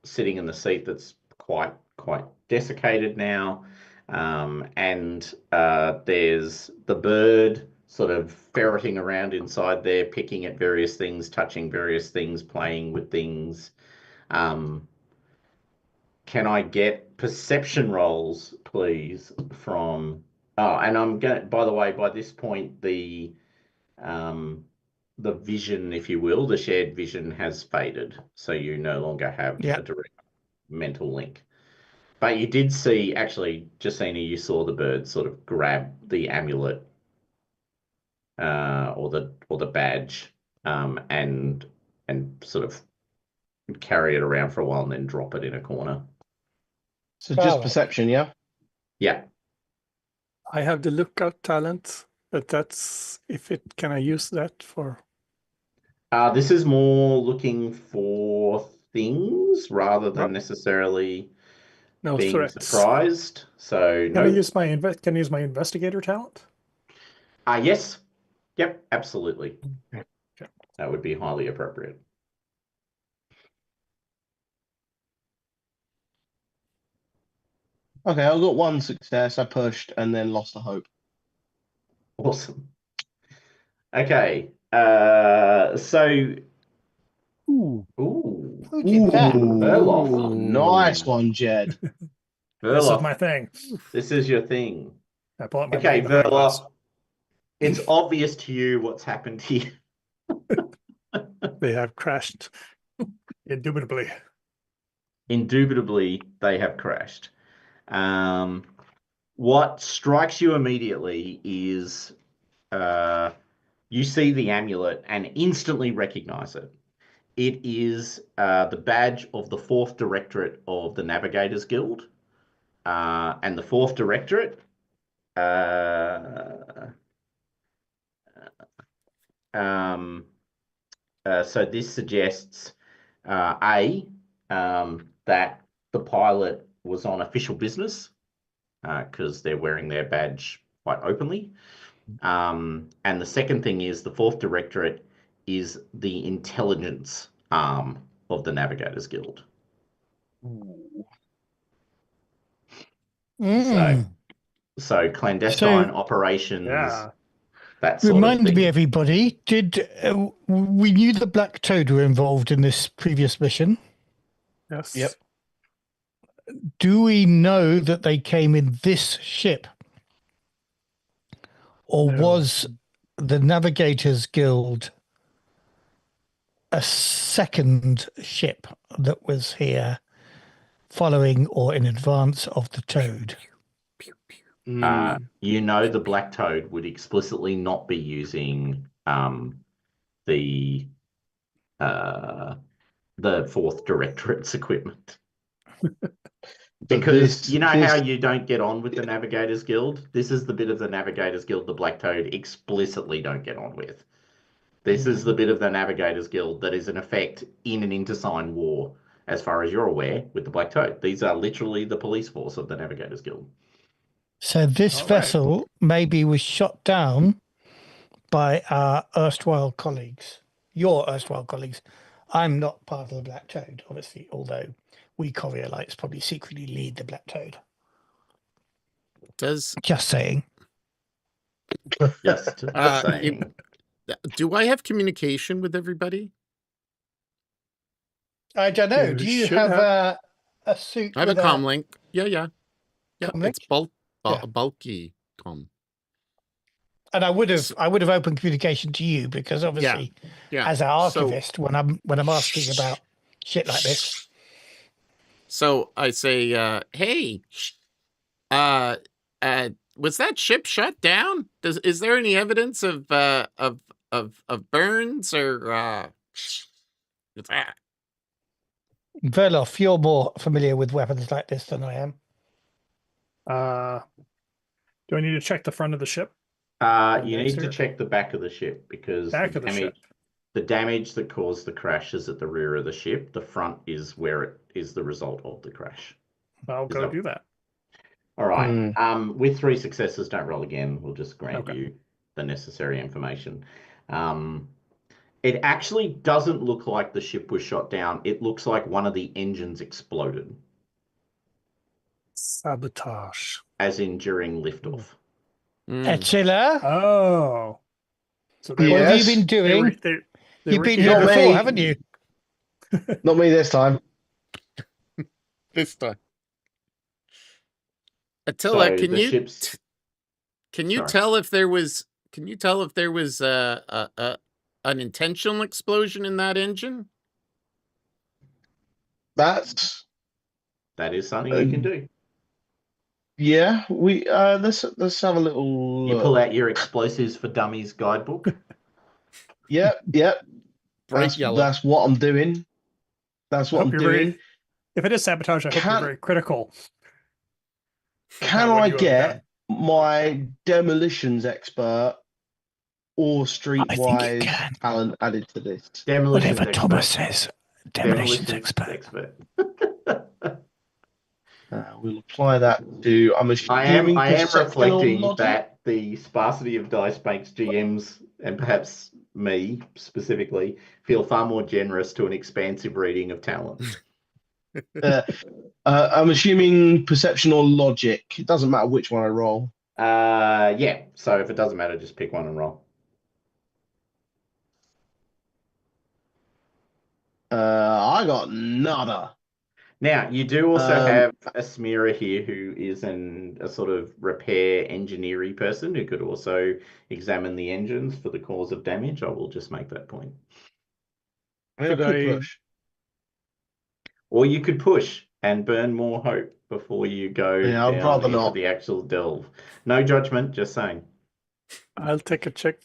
sitting in the seat that's quite desiccated now. And there's the bird sort of ferreting around inside there, picking at various things, touching various things, playing with things. Can I get perception rolls, please, from... Oh, and I'm going to, by the way, by this point, the vision, if you will, the shared vision has faded. So you no longer have a direct mental link. But you did see, actually, Jacina, you saw the bird sort of grab the amulet or the badge and sort of carry it around for a while and then drop it in a corner. So just perception, yeah? Yeah. I have the lookout talent, but can I use that for? This is more looking for things rather than necessarily being threats. Surprised. So can I use my investigator talent? Yes. Yep, absolutely. Okay. That would be highly appropriate. Okay, I got 1 success. I pushed and then lost the hope. Awesome. Okay. So. Ooh. Who did that? Verloff. Nice one, Jed. This is my thing. This is your thing. I pull up my okay, Verloff. It's obvious to you what's happened here. They have crashed. Indubitably. Indubitably, they have crashed. What strikes you immediately is you see the amulet and instantly recognize it. It is the badge of the 4th Directorate of the Navigators Guild. And the 4th Directorate so this suggests that the pilot was on official business because they're wearing their badge quite openly. And the second thing is the 4th Directorate is the intelligence arm of the Navigators Guild. So clandestine operations. Yeah. That sort Remind of thing. me, everybody, we knew the Black Toad were involved in this previous mission? Yes. Yep. Do we know that they came in this ship? Or was the Navigators Guild a second ship that was here following or in advance of the Toad? You know the Black Toad would explicitly not be using the 4th Directorate's equipment. Because you know how you don't get on with the Navigators Guild? This is the bit of the Navigators Guild the Black Toad explicitly don't get on with. This is the bit of the Navigators Guild that is in effect in an intersign war, as far as you're aware, with the Black Toad. These are literally the police force of the Navigators Guild. So this vessel maybe was shot down by our erstwhile colleagues, your erstwhile colleagues. I'm not part of the Black Toad, obviously, although we Coriolites probably secretly lead the Black Toad. Just saying. Just saying. Do I have communication with everybody? I don't know. You Do you should have have. a suit? I have a with comm link. Yeah. Comm It's link? Yeah. bulky comm. And I would have opened communication to you because obviously, Yeah. as an archivist, when I'm asking about shit like this, So I say, hey, was that ship shut down? Is there any evidence of burns or Verloff, you're more familiar with weapons like this than I am. Do I need to check the front of the ship? You need to check the back of the ship because the damage that caused the crash is at the rear of the ship. The front is where it is the result of the crash. I'll go do that. All right. With 3 successes, don't roll again. We'll just grant you the necessary information. It actually doesn't look like the ship was shot down. It looks like one of the engines exploded. Sabotage. As in during liftoff. Attila? Oh. So what have you been doing? You've been here before, haven't you? Not me this time. This time. Attila, So can you tell if there was an intentional explosion in that engine? That is something you can do. Yeah, we let's have a little. You pull out your Explosives for Dummies guidebook. Yep. Bright yellow. That's what I'm doing. That's what I'm doing. If it is sabotage, I hope you're very critical. Can I get my demolitions expert or streetwise talent added to this? Whatever Thomas says. Demolitions expert. We'll apply that to. I am reflecting that the sparsity of Dice Bank's GMs and perhaps me specifically feel far more generous to an expansive reading of talent. I'm assuming perception or logic. It doesn't matter which one I roll. Yeah. So if it doesn't matter, just pick one and roll. I got nada. Now, you do also have a Smearer here who is a sort of repair engineering person who could also examine the engines for the cause of damage. I will just make that point. I could push. Or you could push and burn more hope before you go I'd rather into not. the actual delve. No judgment, just saying. I'll take a check.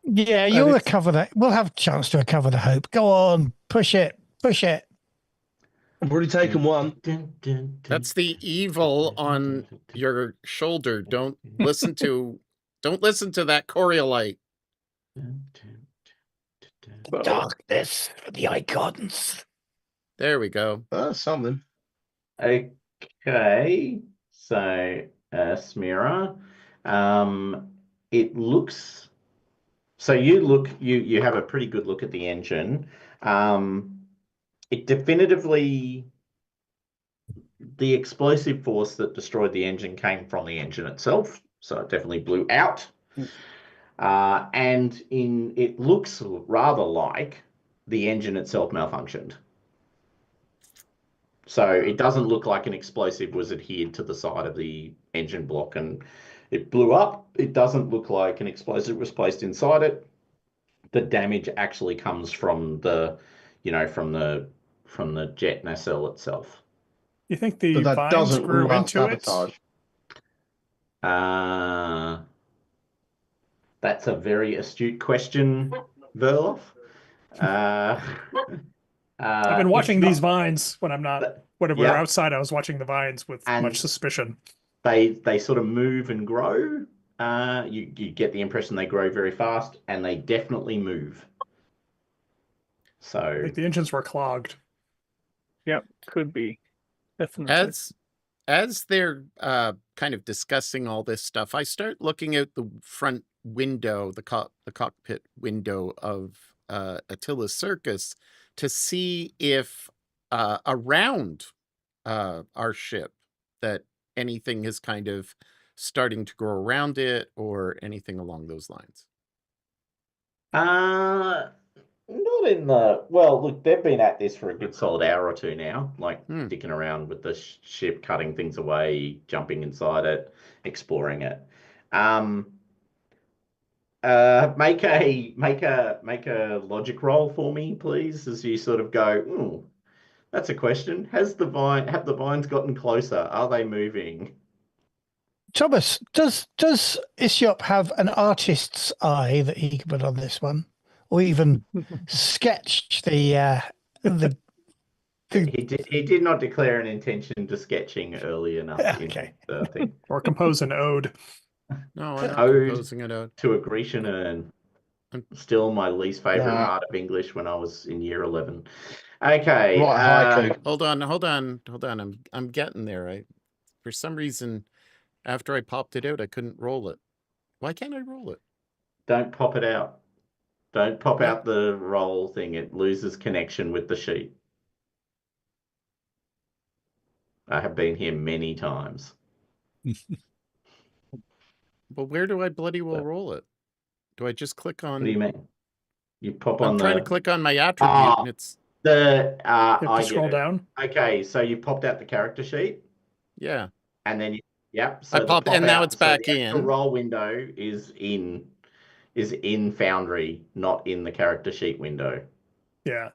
Yeah, you'll recover that. We'll have a chance to recover the hope. Go on, push it. I've already taken one. That's the evil on your shoulder. Don't listen to that Coriolite. Darkness for the icons. There we go. Something. Okay, so Smearer, it looks. So you have a pretty good look at the engine. It definitively, the explosive force that destroyed the engine came from the engine itself, so it definitely blew out. And it looks rather like the engine itself malfunctioned. So it doesn't look like an explosive was adhered to the side of the engine block and it blew up. It doesn't look like an explosive was placed inside it. The damage actually comes from the jet nacelle itself. You think the vines grew into sabotage. That's a very astute question, Verloff. I've been watching these vines when I'm not. When we're outside, I was watching the vines with much suspicion. They sort of move and grow. You get the impression they grow very fast, and they definitely move. So I think the engines were clogged. Yep, could be. Definitely. As they're kind of discussing all this stuff, I start looking out the front window, the cockpit window of Attila's Circus, to see if around our ship that anything has kind of starting to grow around it or anything along those lines? Not in the... Well, look, they've been at this for a good solid hour or two now, like dicking around with the ship, cutting things away, jumping inside it, exploring it. Make a logic roll for me, please, as you sort of go, that's a question. Have the vines gotten closer? Are they moving? Thomas, does Isiop have an artist's eye that he can put on this one, or even sketch the? He did not declare an intention to sketching early enough. Okay. In the thing. Or compose an ode. No, I'm not Ode composing it out. to a Grecian urn. Still my least favorite part of English when I was in year 11. Okay. Right, haiku. Hold on. I'm getting there. For some reason, after I popped it out, I couldn't roll it. Why can't I roll it? Don't pop it out. Don't pop out the roll thing. It loses connection with the sheet. I have been here many times. But where do I bloody well roll it? Do I just click on? What do you mean? You pop I'm on trying to click on my attribute and it's You have to scroll down. Okay, so you popped out the character sheet. Yeah. And then I popped and now it's back in. The roll window is in Foundry, not in the character sheet window. Yeah.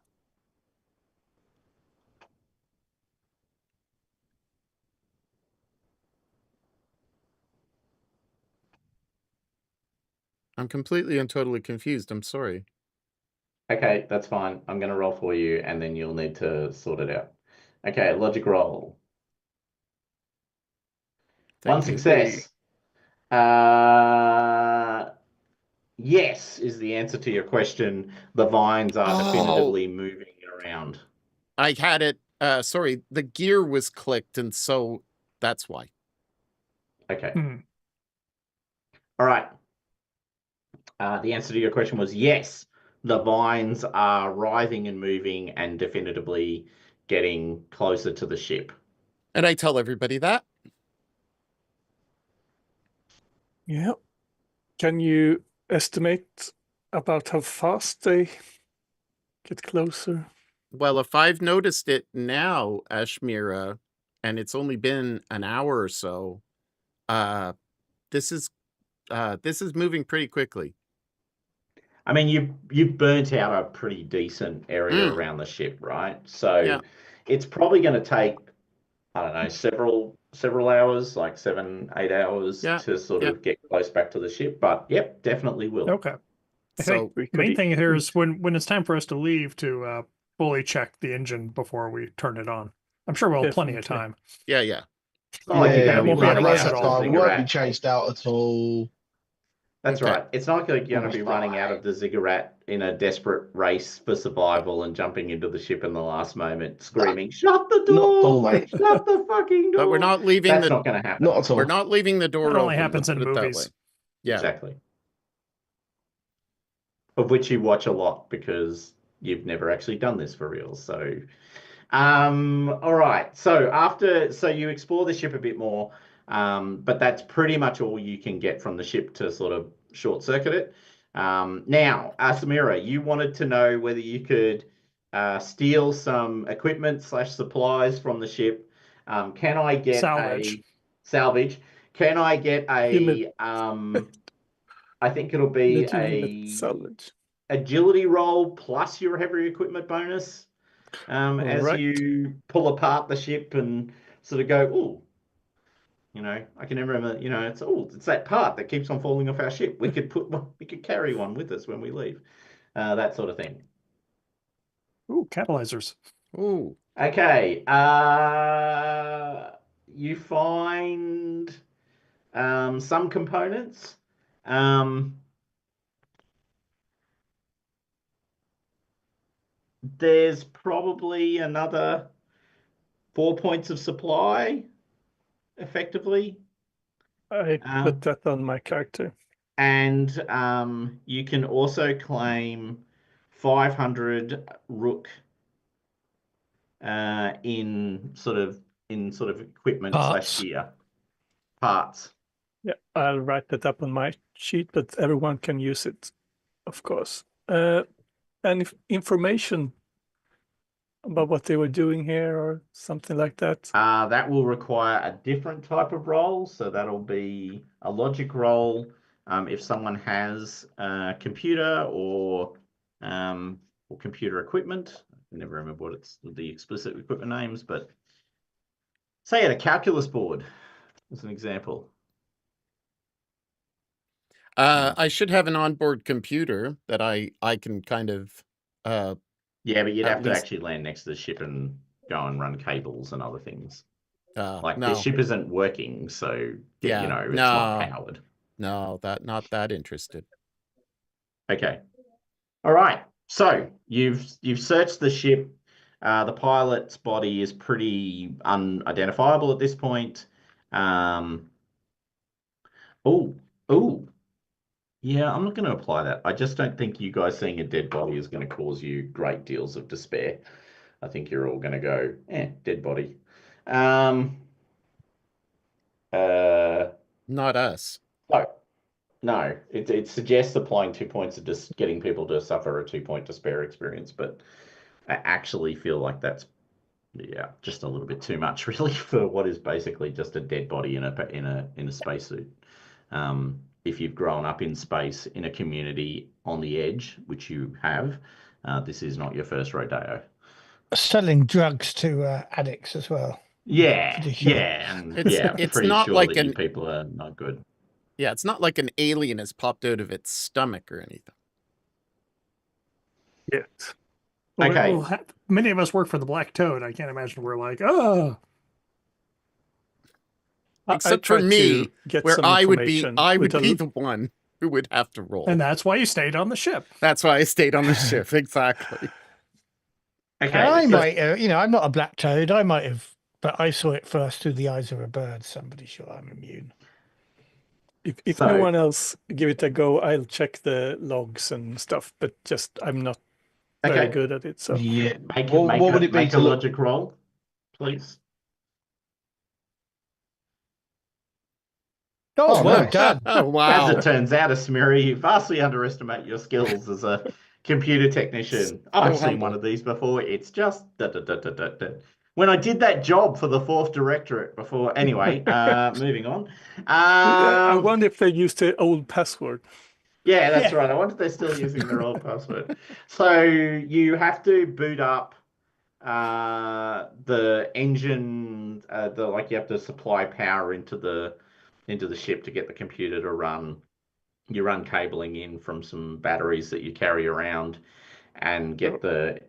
I'm completely and totally confused. I'm sorry. Okay, that's fine. I'm going to roll for you, and then you'll need to sort it out. Okay, logic roll. One success. Yes is the answer to your question. The vines are definitively moving around. I had it. Sorry, the gear was clicked, and so that's why. Okay. All right. The answer to your question was yes. The vines are writhing and moving and definitively getting closer to the ship. And I tell everybody that. Yeah. Can you estimate about how fast they get closer? Well, if I've noticed it now, Ashmira, and it's only been an hour or so, this is moving pretty quickly. I mean, you've burnt out a pretty decent area around the ship, right? So it's probably going to take, I don't know, several hours, like 7-8 hours to sort of get close back to the ship. But yep, definitely will. Okay. I think the main thing here is when it's time for us to leave to fully check the engine before we turn it on. I'm sure we'll have plenty of time. Yeah. It's not like you're going to be running out of the We won't be chased out at all. That's right. It's not like you're going to be running out of the ziggurat in a desperate race for survival and jumping into the ship in the last moment, screaming, "Shut the door! Shut the fucking door!" But we're not leaving. That's not going to happen. Not at all. We're not leaving the door It open. only happens in movies. Yeah, exactly. Of which you watch a lot because you've never actually done this for real. So, all right. So you explore the ship a bit more. But that's pretty much all you can get from the ship to sort of short circuit it. Now, Samira, you wanted to know whether you could steal some equipment / supplies from the ship. Can I get salvage? Can I get a I think it'll be a salvage agility roll plus your heavy equipment bonus as you pull apart the ship and sort of go, ooh. You know, I can remember, it's that part that keeps on falling off our ship. We could carry one with us when we leave. That sort of thing. Ooh, catalyzers. Ooh. Okay. You find some components. There's probably another 4 points of supply. Effectively, I put that on my character. And you can also claim 500 rook in sort of equipment / gear parts. Yeah, I'll write that up on my sheet, but everyone can use it, of course. And if information about what they were doing here or something like that. That will require a different type of role. So that'll be a logic role. If someone has a computer or computer equipment, I never remember what it's the explicit equipment names, but say at a calculus board as an example. I should have an onboard computer that I can kind of. Yeah, but you'd At have to least- actually land next to the ship and go and run cables and other things. Like no, the ship isn't working, so Yeah, you know it's no. not powered. no, not that interested. Okay. All right. So you've searched the ship. The pilot's body is pretty unidentifiable at this point. Oh, yeah, I'm not going to apply that. I just don't think you guys seeing a dead body is going to cause you great deals of despair. I think you're all going to go, dead body. Not us. No, it suggests applying 2 points of just getting people to suffer a 2-point despair experience, but I actually feel like that's just a little bit too much really for what is basically just a dead body in a spacesuit. If you've grown up in space in a community on the edge, which you have, this is not your first rodeo. Selling drugs to addicts as well. Yeah, Pretty sure. and It's pretty not sure like that you an- people are not good. Yeah, it's not like an alien has popped out of its stomach or anything. Yet. Okay. Many of us work for the Black Toad. I can't imagine we're like, oh. Except for me, where I would be the the one who would have to roll. And that's why you stayed on the ship. That's why I stayed on the ship. Exactly. Okay. I so- might, I'm not a black toad. I might have, but I saw it first through the eyes of a bird. Somebody sure I'm immune. If So- no one else give it a go, I'll check the logs and stuff, but just I'm not very Okay. good at it. So Yeah. Make What would it be make to a look? logic roll, please? Oh, well nice. done. Oh, wow. As it turns out, Asmiri, you vastly underestimate your skills as a computer technician. I've seen humble. one of these before. It's just when I did that job for the 4th Directorate before. Anyway, moving on. I wonder if they used the old password. Yeah, that's Yeah. right. I wonder if they're still using their old password. So you have to boot up the engine. You have to supply power into the ship to get the computer to run. You run cabling in from some batteries that you carry around and get the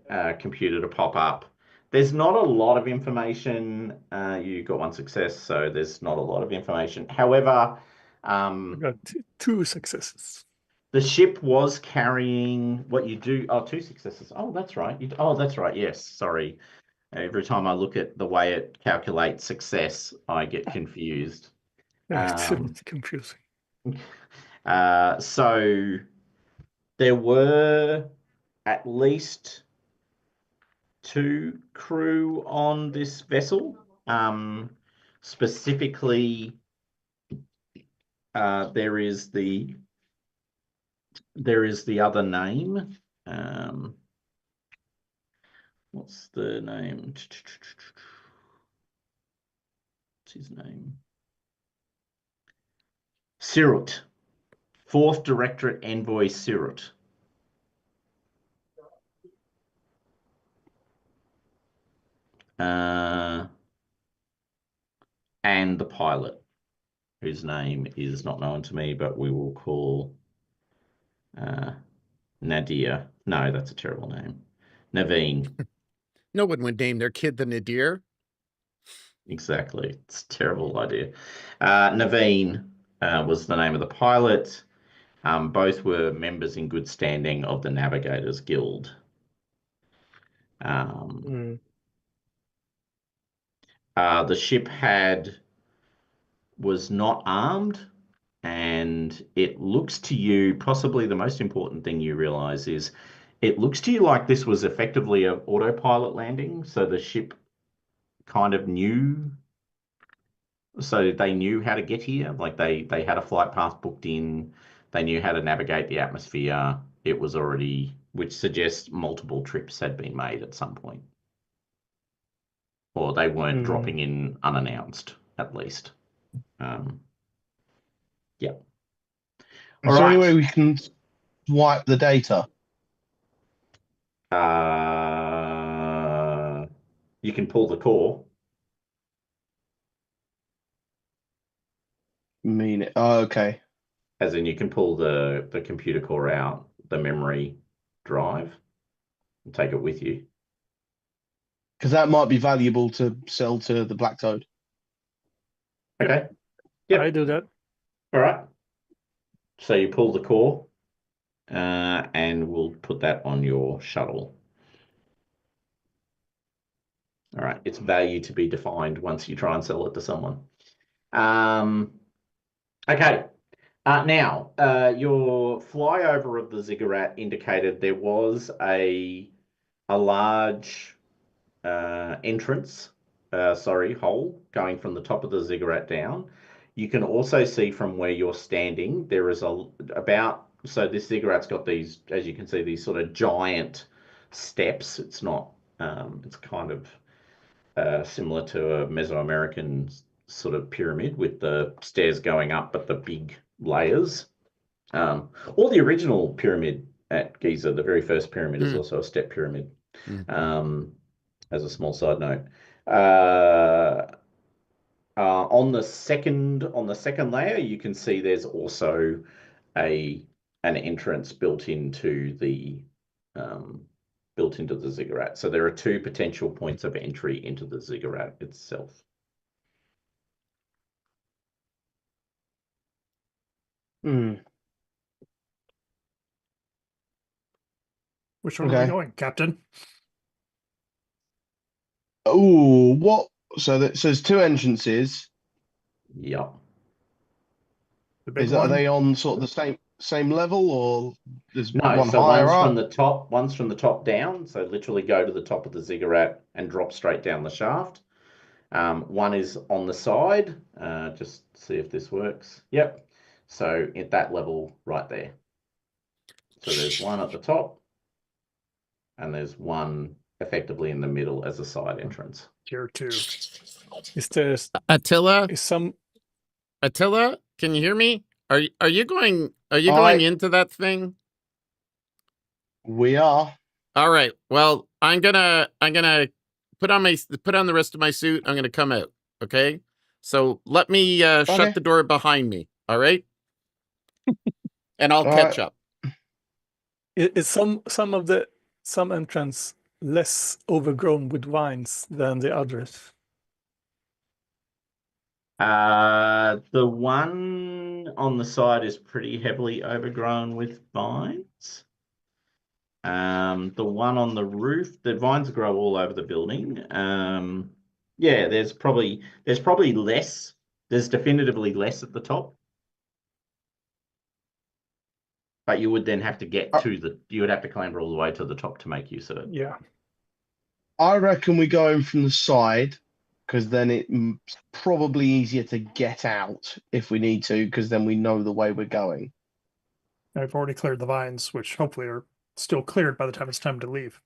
computer to pop up. There's not a lot of information. You got 1 success, so there's not a lot of information. However, I got 2 successes. the ship was carrying what you do. Oh, 2 successes. Oh, that's right. That's right. Yes. Sorry. Every time I look at the way it calculates success, I get confused. It's a bit confusing. So there were at least 2 crew on this vessel. Specifically, there is the other name. What's the name? What's his name? Sirut. 4th Directorate Envoy Sirut. And the pilot, whose name is not known to me, but we will call Nadir. No, that's a terrible name. Naveen. No one would name their kid the Nadir. Exactly. It's a terrible idea. Naveen was the name of the pilot. Both were members in good standing of the Navigators Guild. The ship was not armed, and it looks to you, possibly the most important thing you realize is it looks to you like this was effectively an autopilot landing, so the ship kind of knew So they knew how to get here. Like they had a flight path booked in. They knew how to navigate the atmosphere. It was already, which suggests multiple trips had been made at some point. Or they weren't dropping in unannounced, at least. Yeah. Is there any way we can wipe the data? You can pull the core. Oh, okay. As in, you can pull the computer core out, the memory drive, and take it with you. Because that might be valuable to sell to the Black Toad. Okay. Yep. I do that. All right. So you pull the core, and we'll put that on your shuttle. All right. It's value to be defined once you try and sell it to someone. Okay. Now, your flyover of the ziggurat indicated there was a large hole going from the top of the ziggurat down. You can also see from where you're standing, there is so this ziggurat's got these, as you can see, these sort of giant steps. It's not, it's kind of similar to a Mesoamerican sort of pyramid with the stairs going up, but the big layers. Or the original pyramid at Giza, the very first pyramid, is also a step pyramid. As a small side note, on the second layer, you can see there's also an entrance built into the ziggurat. So there are two potential points of entry into the ziggurat itself. Which one are we going, Captain? Oh, what? So there's two entrances. Yep. Are they on sort of the same level, or there's no? One so higher one's up? from the top, one's from the top down. So literally go to the top of the ziggurat and drop straight down the shaft. One is on the side. Just see if this works. Yep. So at that level right there. So there's one at the top, and there's one effectively in the middle as a side entrance. Tier 2. Is there Attila? Attila, can you hear me? Are you going into that thing? We are. All right. Well, I'm gonna put on the rest of my suit. I'm gonna come out. Okay. So let me shut the door behind me. All right. And I'll catch up. Is some entrance less overgrown with vines than the others? The one on the side is pretty heavily overgrown with vines. The one on the roof, the vines grow all over the building. Yeah, there's probably less. There's definitively less at the top. But you would then have to get you would have to clamber all the way to the top to make use of it. Yeah. I reckon we go in from the side, because then it's probably easier to get out if we need to, because then we know the way we're going. I've already cleared the vines, which hopefully are still cleared by the time it's time to leave.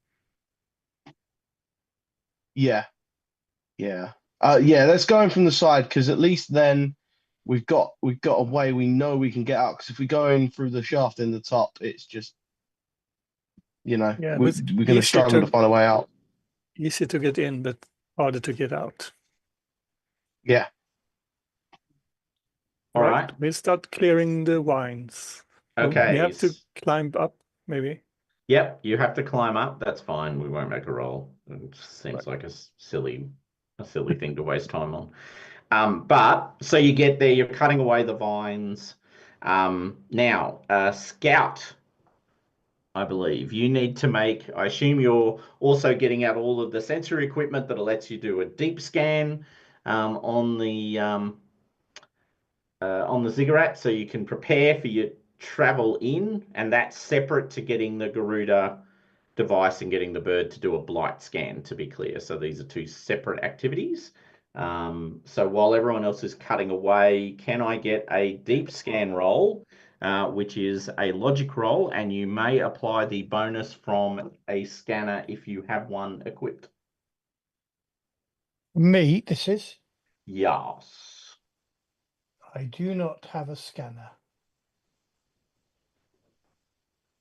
Yeah. Let's go in from the side, because at least then we've got a way we know we can get out. Because if we go in through the shaft in the top, it's just, we're going to struggle to find a way out. Easy to get in, but harder to get out. Yeah. All right. We'll start clearing the vines. Okay. We have to climb up, maybe. Yep, you have to climb up. That's fine. We won't make a roll. It seems like a silly thing to waste time on. But so you get there, you're cutting away the vines. Now, Scout, I believe you need to make. I assume you're also getting out all of the sensory equipment that lets you do a deep scan on the ziggurat, so you can prepare for your travel in, and that's separate to getting the Garuda device and getting the bird to do a blight scan, to be clear. So these are two separate activities. So while everyone else is cutting away, can I get a deep scan roll, which is a logic roll, and you may apply the bonus from a scanner if you have one equipped. Me, this is. Yes. I do not have a scanner.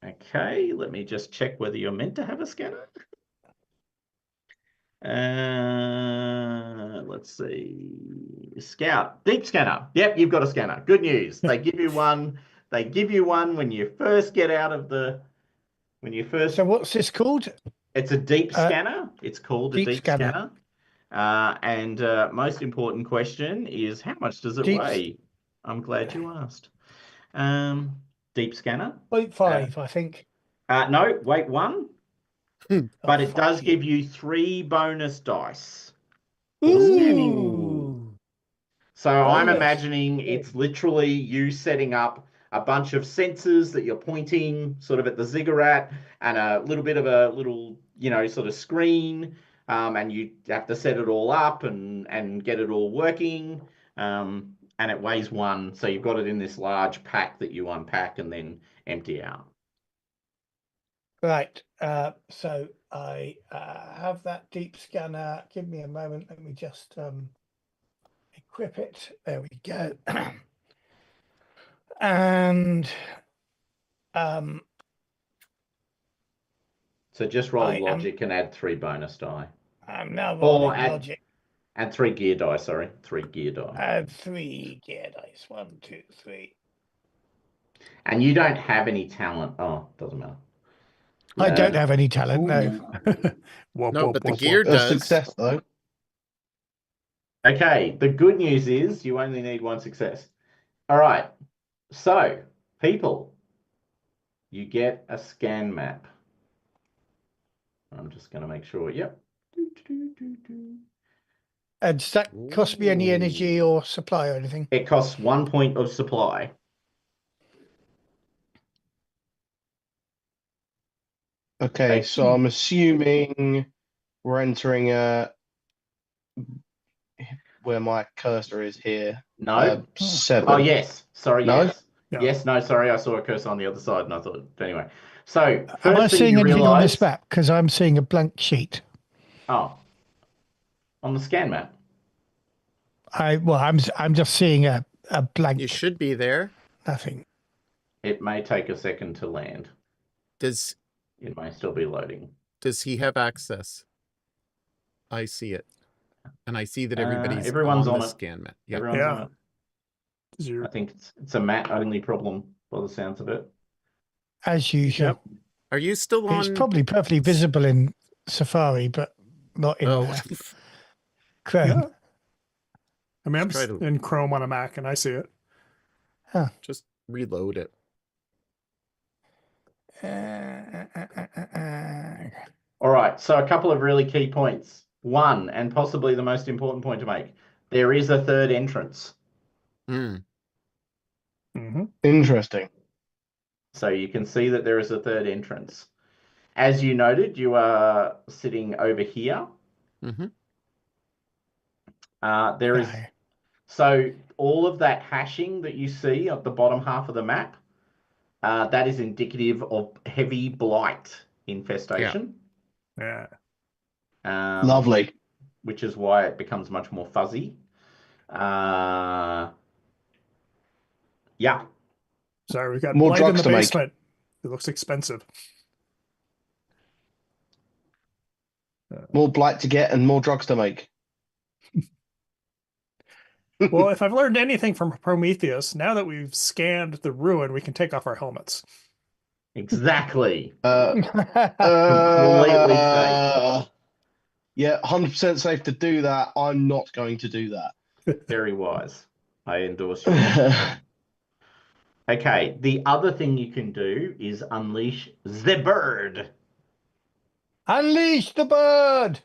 Okay, let me just check whether you're meant to have a scanner. Let's see. Scout, deep scanner. Yep, you've got a scanner. Good news. They give you one. They give you one when you first get out of the. When you first. So what's this called? It's a deep scanner. It's called a deep scanner. And most important question is, how much does it weigh? I'm glad you asked. Deep scanner. 0.5, I think. No, weight 1. But it does give you 3 bonus dice for scanning. So I'm imagining it's literally you setting up a bunch of sensors that you're pointing sort of at the ziggurat and a little bit of a little, sort of screen. And you have to set it all up and get it all working. And it weighs 1. So you've got it in this large pack that you unpack and then empty out. Right. So I have that deep scanner. Give me a moment. Let me just equip it. There we go. And so just roll logic and add 3 bonus die. I'm now rolling logic. Add 3 gear die, sorry. 3 gear die. Add 3 gear dice. 1, 2, 3. And you don't have any talent. Oh, doesn't matter. I don't have any talent, no. No, but the gear does. Success, though. Okay, the good news is you only need 1 success. All right, so people, you get a scan map. I'm just going to make sure, yep. And does that cost me any energy or supply or anything? It costs 1 point of supply. Okay, so I'm assuming we're entering where my cursor is here. No. 7. Oh, yes. Sorry, No? yes. Yeah. Yes, no, sorry. I saw a cursor on the other side and I thought, anyway. So, first am I thing seeing you anything realize, on this map? Because I'm seeing a blank sheet. Oh, on the scan map. I'm just seeing a blank. You should be there. Nothing. It may take a second to land. It may still be loading. Does he have access? I see it. And I see that everybody's everyone's on on the it. scan map. Yep. Everyone's on it. I I think it's a Matt only problem by the sounds of it. As usual. Yep. Are you still on? It's probably perfectly visible in Safari, but not in Chrome. Yeah. I mean, I'm in Chrome on a Mac and I see it. Huh. Just reload it. All right, so a couple of really key points. 1, and possibly the most important point to make, there is a 3rd entrance. Interesting. So you can see that there is a 3rd entrance. As you noted, you are sitting over here. There is, so all of that hashing that you see at the bottom half of the map, that is indicative of heavy blight infestation. Yeah. Lovely. Which is why it becomes much more fuzzy. Yeah. Sorry, we've got more blight in drugs the to basement. It looks expensive. More blight to get and more drugs to make. Well, if I've learned anything from Prometheus, now that we've scanned the ruin, we can take off our helmets. Exactly. Completely safe. Yeah, 100% safe to do that. I'm not going to do that. Very wise. I endorse you. Okay, the other thing you can do is unleash the bird. Unleash the bird!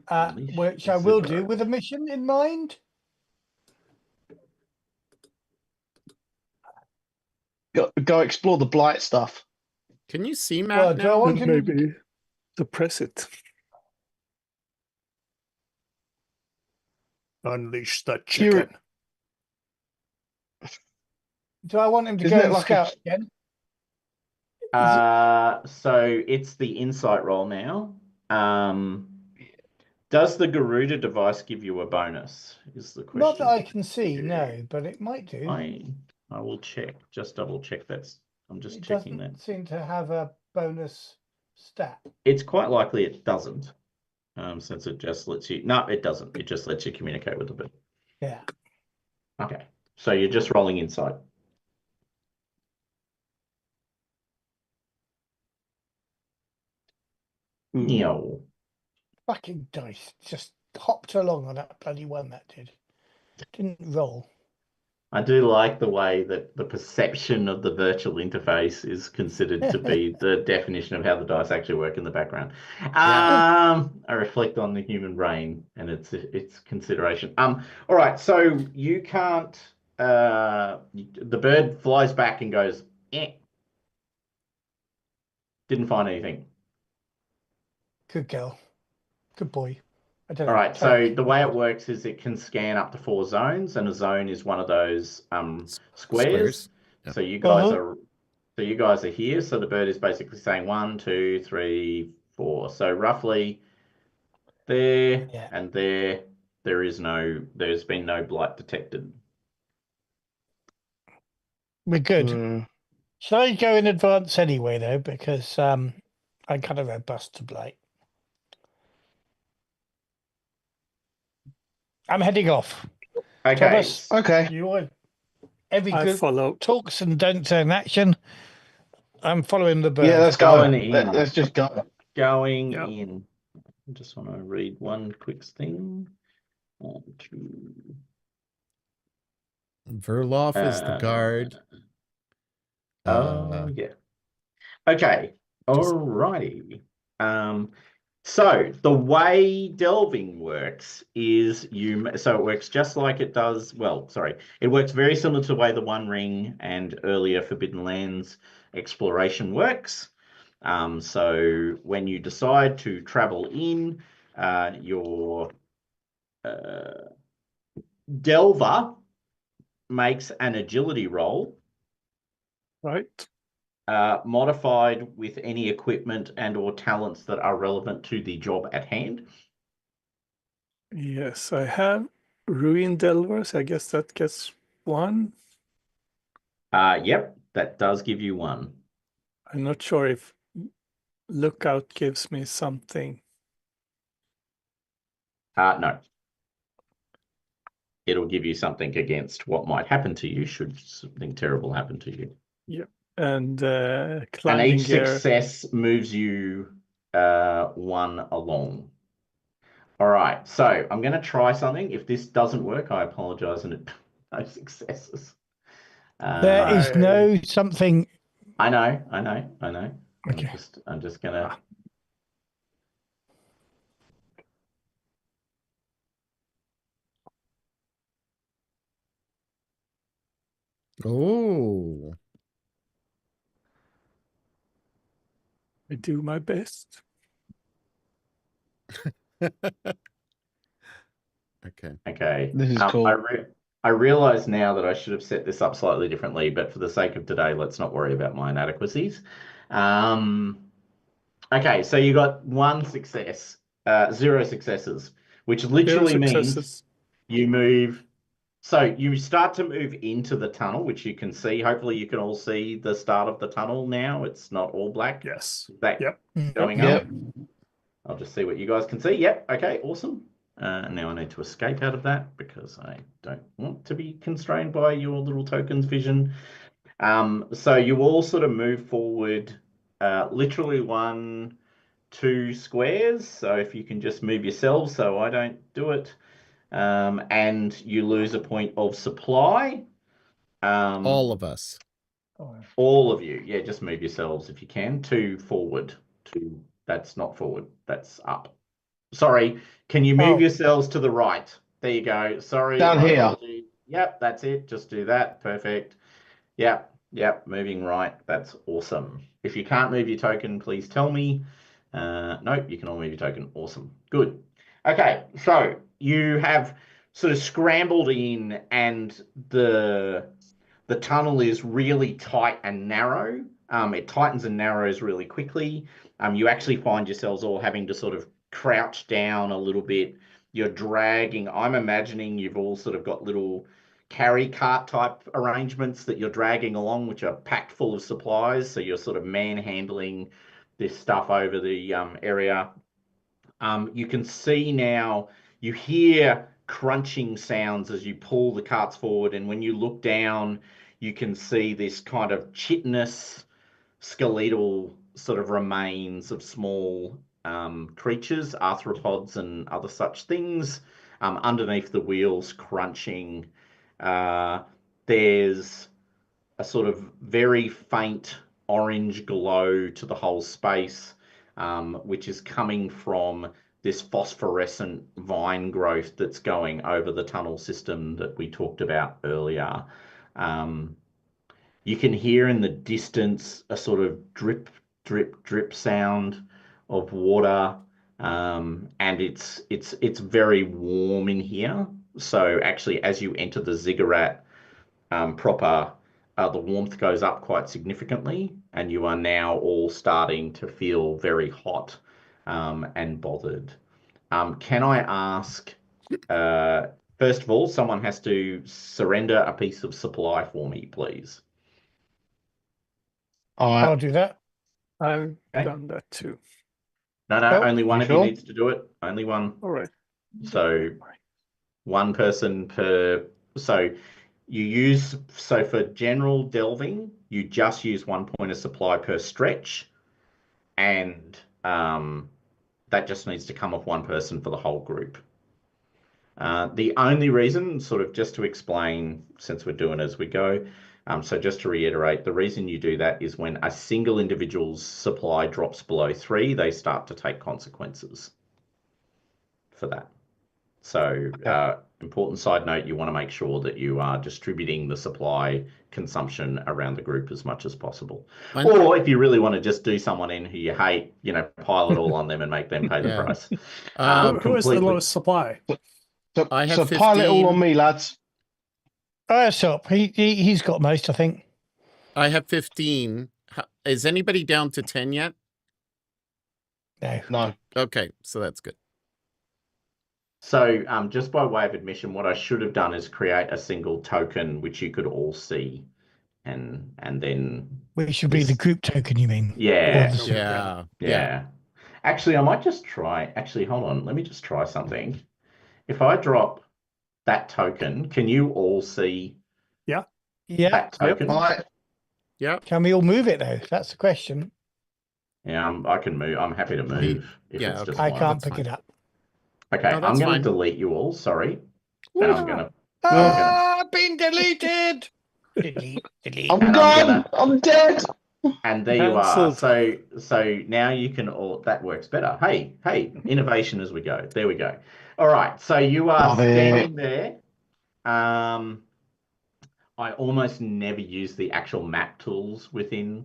Unleash Which I the will bird. do with a mission in mind. Go explore the blight stuff. Can you see Matt do I now? want to maybe suppress it? Unleash the chicken. Do I want him to Isn't go it and like scout again? So it's the insight roll now. Does the Garuda device give you a bonus? Is the question. Not that I can see, no, but it might do. I will check. Just double check. I'm just It checking doesn't that. seem to have a bonus stat. It's quite likely it doesn't. Since it just lets you. No, it doesn't. It just lets you communicate with the bird. Yeah. Okay. So you're just rolling insight. No. Fucking dice just hopped along on that bloody one that did. Didn't roll. I do like the way that the perception of the virtual interface is considered to be the definition of how the dice actually work in the background. I reflect on the human brain and its consideration. All right, so you can't. The bird flies back and goes, eh. Didn't find anything. Good girl. Good boy. I don't All know. right, so the way it works is it can scan up to 4 zones, and a zone is one of those squares. Yep. So you guys are here. So the bird is basically saying 1, 2, 3, 4. So roughly there and there. There's been no blight detected. We're good. Shall I go in advance anyway, though, because I'm kind of robust to blight. I'm heading off. Okay. Thomas, okay. You are every I good follow. talks and don't turn action. I'm following the bird. Yeah, let's go. Going in. Let's just go. Going in. I just want to read one quick thing. 1, 2. Verloff is the guard. Yeah. Okay. Alrighty. So the way delving works is so it works just like it does. Well, sorry, it works very similar to the way the One Ring and earlier Forbidden Lands exploration works. So when you decide to travel in, your delver makes an agility roll. Right. Modified with any equipment and or talents that are relevant to the job at hand. Yes, I have Ruin Delvers. I guess that gets 1. Yep, that does give you 1. I'm not sure if Lookout gives me something. No. It'll give you something against what might happen to you should something terrible happen to you. Yep. And And climbing each gear. success moves you 1 along. All right, so I'm going to try something. If this doesn't work, I apologize, and no successes. There is no something. I know. Okay. I'm just gonna. Oh. I do my best. Okay. This is cool. I realize now that I should have set this up slightly differently, but for the sake of today, let's not worry about my inadequacies. Okay, so you got 1 success, 0 successes, which literally means you move. So you start to move into the tunnel, which you can see. Hopefully, you can all see the start of the tunnel now. It's not all black. Yes. Yep. Going up. I'll just see what you guys can see. Yep. Okay. Awesome. Now I need to escape out of that because I don't want to be constrained by your little token's vision. So you all sort of move forward, literally 1, 2 squares. So if you can just move yourselves so I don't do it. And you lose a point of supply. All of us. All of you. Yeah, just move yourselves if you can. 2 forward. 2. That's not forward. That's up. Sorry. Can you move yourselves to the right? There you go. Sorry. Down here. Yep, that's it. Just do that. Perfect. Yep. Moving right. That's awesome. If you can't move your token, please tell me. Nope, you can all move your token. Awesome. Good. Okay, so you have sort of scrambled in, and the tunnel is really tight and narrow. It tightens and narrows really quickly. You actually find yourselves all having to sort of crouch down a little bit. You're dragging. I'm imagining you've all sort of got little carry cart type arrangements that you're dragging along, which are packed full of supplies. So you're sort of manhandling this stuff over the area. You can see now, you hear crunching sounds as you pull the carts forward, and when you look down, you can see this kind of chitinous, skeletal sort of remains of small creatures, arthropods and other such things, underneath the wheels crunching. There's a sort of very faint orange glow to the whole space, which is coming from this phosphorescent vine growth that's going over the tunnel system that we talked about earlier. You can hear in the distance a sort of drip, drip, drip sound of water, and it's very warm in here. So actually, as you enter the ziggurat proper, the warmth goes up quite significantly, and you are now all starting to feel very hot and bothered. Can I ask, first of all, someone has to surrender a piece of supply for me, please. I'll do that. I've done that too. No, only one of you needs to do it. Only one. All right. So one person per. So you use, so for general delving, you just use 1 point of supply per stretch, and that just needs to come off one person for the whole group. The only reason, sort of just to explain, since we're doing as we go, so just to reiterate, the reason you do that is when a single individual's supply drops below 3, they start to take consequences for that. So important side note, you want to make sure that you are distributing the supply consumption around the group as much as possible. Or if you really want to just do someone in who you hate, pile it all on them and make them pay the price. Who has the lowest supply? So, I have pile it all on me, lads. Stop. He's got most, I think. I have 15. Is anybody down to 10 yet? No. Okay, so that's good. So just by way of admission, what I should have done is create a single token which you could all see, and then which should be the group token, you mean? Yeah. Actually, I might just try. Actually, hold on. Let me just try something. If I drop that token, can you all see? Yeah. That token. Yeah. Can we all move it though? That's the question. Yeah, I can move. I'm happy to move. I can't pick it up. Okay, I'm going to delete you all. Sorry. And I'm going to. Been deleted. delete. I'm gone. I'm dead. And there you are. So now you can all. That works better. Hey, innovation as we go. There we go. All right. So you are standing there. I almost never use the actual map tools within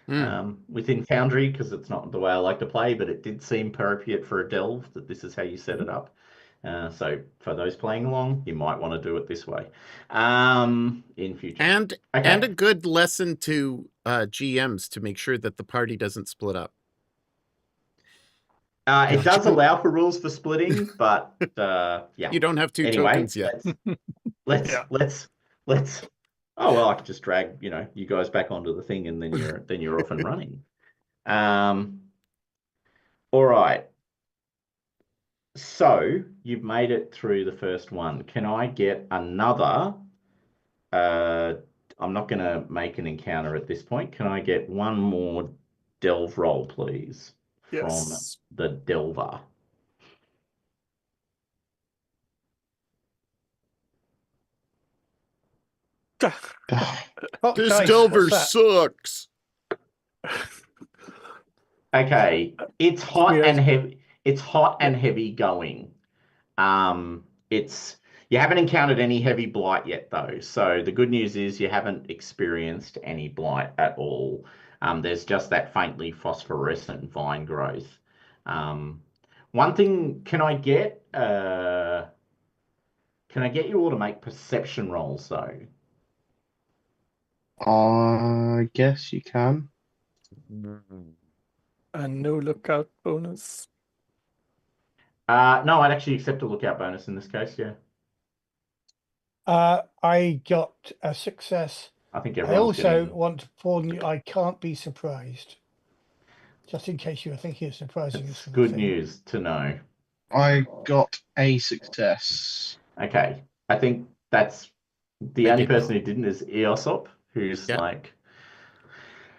Foundry because it's not the way I like to play, but it did seem appropriate for a delve that this is how you set it up. So for those playing along, you might want to do it this way in future. And a good lesson to GMs to make sure that the party doesn't split up. It does allow for rules for splitting, but yeah. You don't have two tokens yet. Let's. Oh well, I could just drag you guys back onto the thing, and then you're off and running. All right. So you've made it through the first one. Can I get another? I'm not going to make an encounter at this point. Can I get one more delve roll, please, from the delver? This delver sucks. Okay, it's hot and heavy. It's hot and heavy going. You haven't encountered any heavy blight yet, though. So the good news is you haven't experienced any blight at all. There's just that faintly phosphorescent vine growth. One thing, can I get Can I get you all to make perception rolls, though? I guess you can. And no lookout bonus. No, I'd actually accept a lookout bonus in this case, yeah. I got a success. I think I everyone's also getting... want to warn you, I can't be surprised. Just in case you were thinking of surprising us. It's good news to know. I got a success. Okay. I think that's the only person who didn't is Eosop, who's like...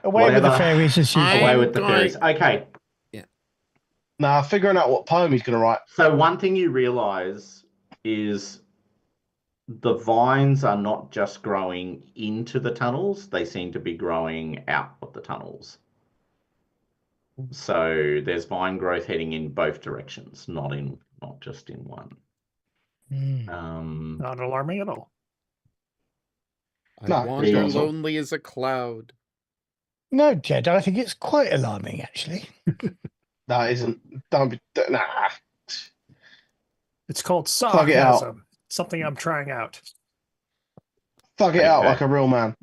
Away with the fairies as usual. Away with the fairies. Okay. Yeah. Now, figuring out what poem he's going to write. So one thing you realise is the vines are not just growing into the tunnels, they seem to be growing out of the tunnels. So there's vine growth heading in both directions, not just in one. Not alarming at all. I wander lonely as a cloud. No, Jed, I think it's quite alarming, actually. That isn't. Don't be. Nah. It's called sarcasm. Something I'm trying out. Thug it out like a real man.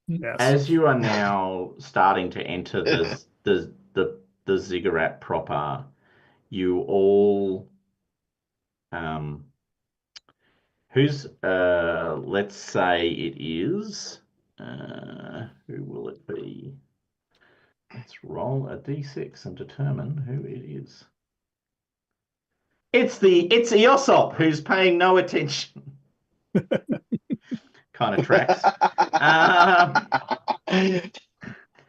Yes. As you are now starting to enter the ziggurat proper, you all who's let's say it is who will it be? Let's roll a d6 and determine who it is. It's Eosop, who's paying no attention. Kind of tracks. Of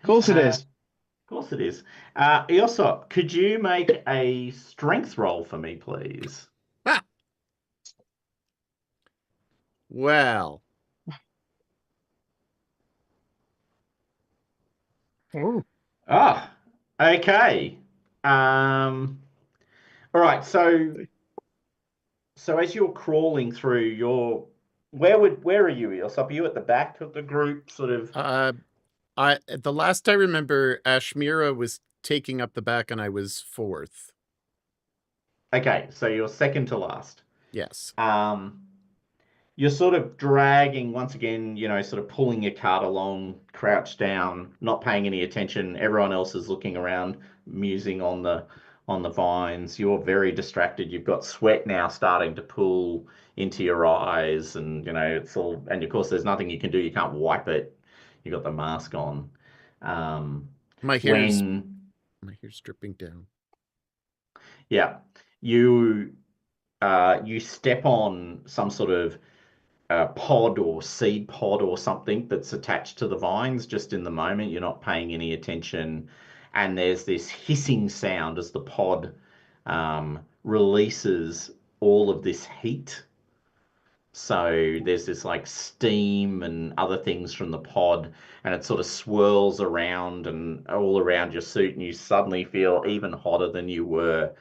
course it is. Of course it is. Eosop, could you make a strength roll for me, please? Well. Ooh. Okay. All right. So as you're crawling through, where are you, Eosop? Are you at the back of the group, sort of? The last I remember, Ashmira was taking up the back, and I was fourth. Okay, so you're second to last. Yes. You're sort of dragging once again, sort of pulling your cart along, crouched down, not paying any attention. Everyone else is looking around, musing on the vines. You're very distracted. You've got sweat now starting to pool into your eyes, and it's all. And of course, there's nothing you can do. You can't wipe it. You got the mask on. My hair's dripping down. Yeah, you step on some sort of pod or seed pod or something that's attached to the vines just in the moment. You're not paying any attention, and there's this hissing sound as the pod releases all of this heat. So there's this like steam and other things from the pod, and it sort of swirls around and all around your suit, and you suddenly feel even hotter than you were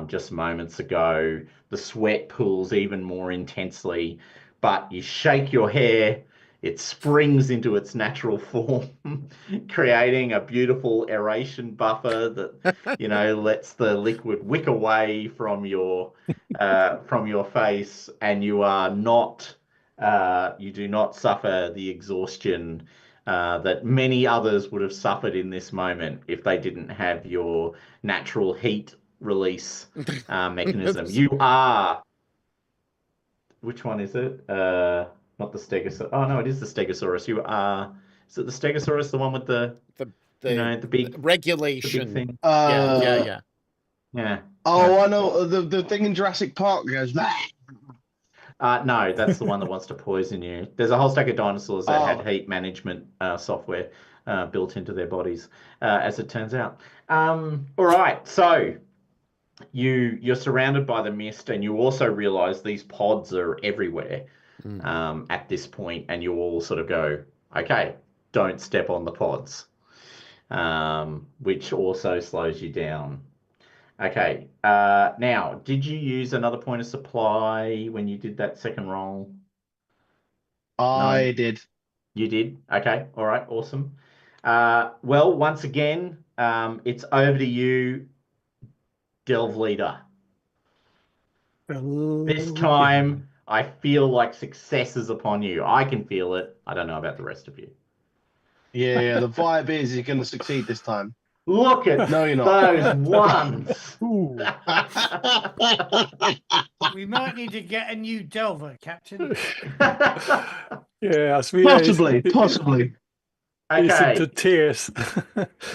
just moments ago. The sweat pools even more intensely, but you shake your hair, it springs into its natural form, creating a beautiful aeration buffer that lets the liquid wick away from your face, and you are not you do not suffer the exhaustion that many others would have suffered in this moment if they didn't have your natural heat release mechanism. You are... Which one is it? Not the Stegosaurus. Oh, no, it is the Stegosaurus. You are... Is it the Stegosaurus, the one with the big... regulation. The big thing? Yeah. Oh, I know. The thing in Jurassic Park goes... No, that's the one that wants to poison you. There's a whole stack of dinosaurs that had heat management software built into their bodies, as it turns out. All right, so you're surrounded by the mist, and you also realize these pods are everywhere at this point, and you all sort of go, okay, don't step on the pods, which also slows you down. Okay, now, did you use another point of supply when you did that second roll? I did. You did? Okay, all right, awesome. Well, once again, it's over to you, Delve Leader. This time, I feel like success is upon you. I can feel it. I don't know about the rest of you. Yeah, the vibe is you're going to succeed this time. Look at No, you're not. those ones. Ooh. We might need to get a new Delver, Captain. Yeah, Possibly. He's Okay. into tears.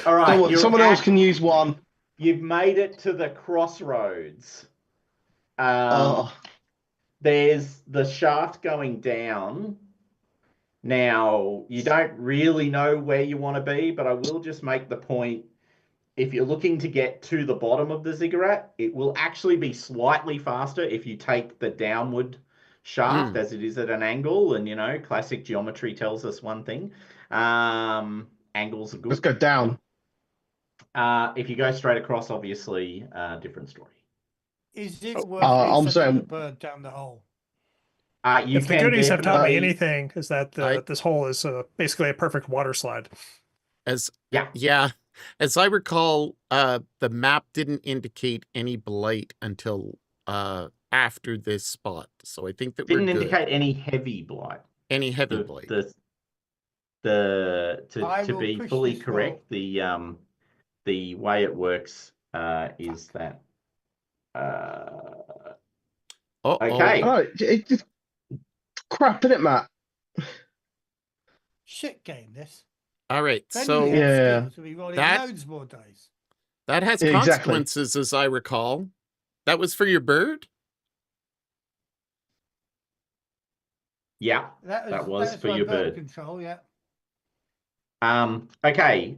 All right. Someone else can use one. You've made it to the crossroads. Oh, There's the shaft going down. Now, you don't really know where you want to be, but I will just make the point, if you're looking to get to the bottom of the ziggurat, it will actually be slightly faster if you take the downward shaft as it is at an angle. And, you know, classic geometry tells us one thing. Angles are good. let's go down. If you go straight across, obviously, different story. Is it worth I'm me saying- sending the bird down the hole? If the goodies have taught me definitely- anything, is that this hole is basically a perfect water slide. As I recall, the map didn't indicate any blight until after this spot. So I think that Didn't we're good. indicate any heavy blight. Any heavy blight. To will be push fully this correct, the way it works is that okay. Oh, it's just crap, isn't it, Matt? Shit game, this. All right, Then so we have Yeah. skills, we'll be rolling that- loads more dice. that has Exactly. consequences, as I recall. That was for your bird? Yeah, That was for my your bird bird. control, yeah. Okay.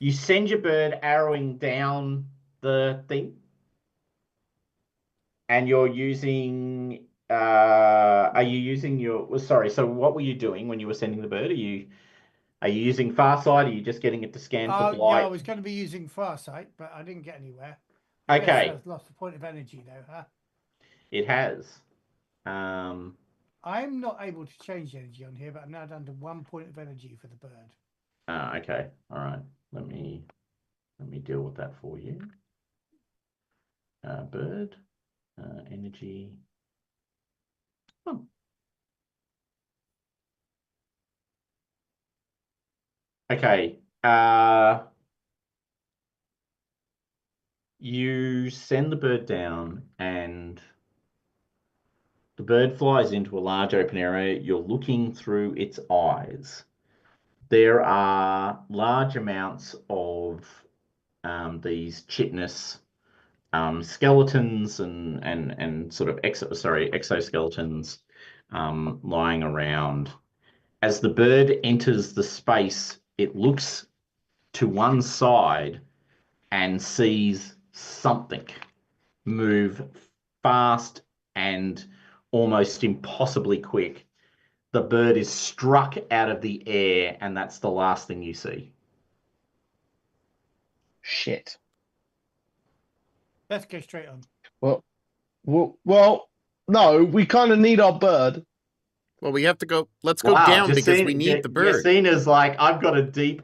You send your bird arrowing down the thing, and you're using. Are you using your? Well, sorry. So, what were you doing when you were sending the bird? Are you using Farsight? Are you just getting it to scan for blight? Yeah, I was going to be using Farsight, but I didn't get anywhere. Okay. Yes, I've lost a point of energy though, huh? It has. I'm not able to change energy on here, but I'm now down to 1 point of energy for the bird. Okay. All right. Let me deal with that for you. Bird, energy. Oh. Okay. You send the bird down, and the bird flies into a large open area. You're looking through its eyes. There are large amounts of these chitinous skeletons and sort of exoskeletons lying around. As the bird enters the space, it looks to one side and sees something move fast and almost impossibly quick. The bird is struck out of the air, and that's the last thing you see. Shit. Let's go straight on. Well, no, we kind of need our bird. Well, we have to go. Let's go down because we need the bird. Yasina's like, I've got a deep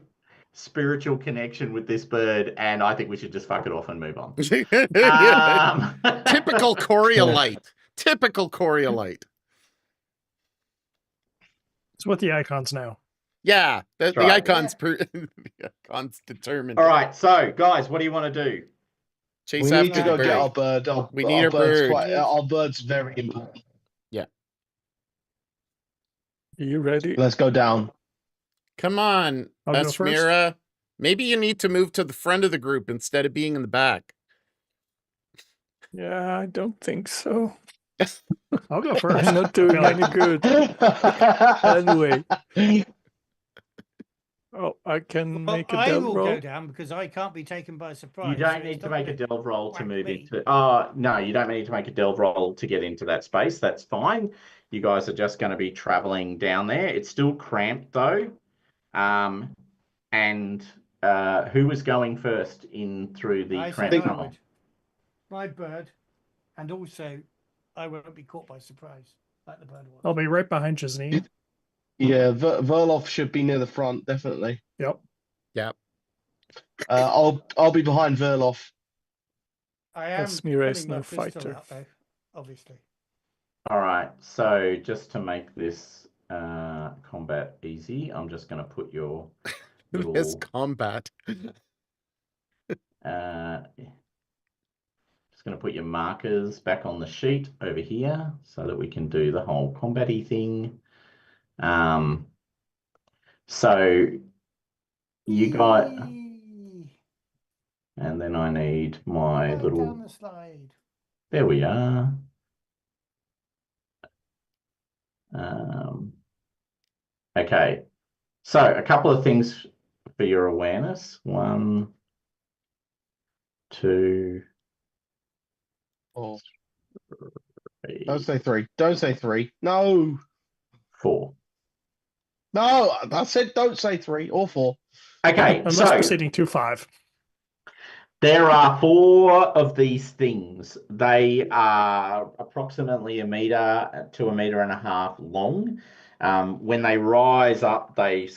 spiritual connection with this bird, and I think we should just fuck it off and move on. Typical Coriolite. Typical Coriolite. It's what the icons know. Yeah, the right. icons. The icons determined. All right, so guys, what do you want to do? Chase We after need to the go bird. get our bird. We need our bird. Our bird's very important. Yeah. Are you ready? Let's go down. Come on, I'll go first. Ashmira. Maybe you need to move to the front of the group instead of being in the back. Yeah, I don't think so. I'll go first. I'm not doing any good. Anyway. Oh, I can make a I delve will roll. go down because I can't be taken by surprise. You don't so need it's to not make a gonna delve roll to whack move me. into. No, you don't need to make a delve roll to get into that space. That's fine. You guys are just going to be traveling down there. It's still cramped though. And who was going first in through the I cramped said I tunnel? would. My bird, and also I won't be caught by surprise like the bird was. I'll be right behind Jasnine. Yeah, Verlof should be near the front, definitely. Yep. Yep. I'll be behind Verlof. I am Asmira is pulling my no pistol fighter. out, though, obviously. All right, so just to make this combat easy, I'm just going to put your This little combat. just going to put your markers back on the sheet over here so that we can do the whole combat-y thing. So you got, and then I need my little, down the slide. there we are. Okay, so a couple of things for your awareness. 1, 2, Oh, 3, don't say 3. Don't say 3. No. 4. No, I said don't say 3 or 4. Okay, Unless so proceeding to 5. there are 4 of these things. They are approximately 1 meter to 1.5 meters long. When they rise up, they're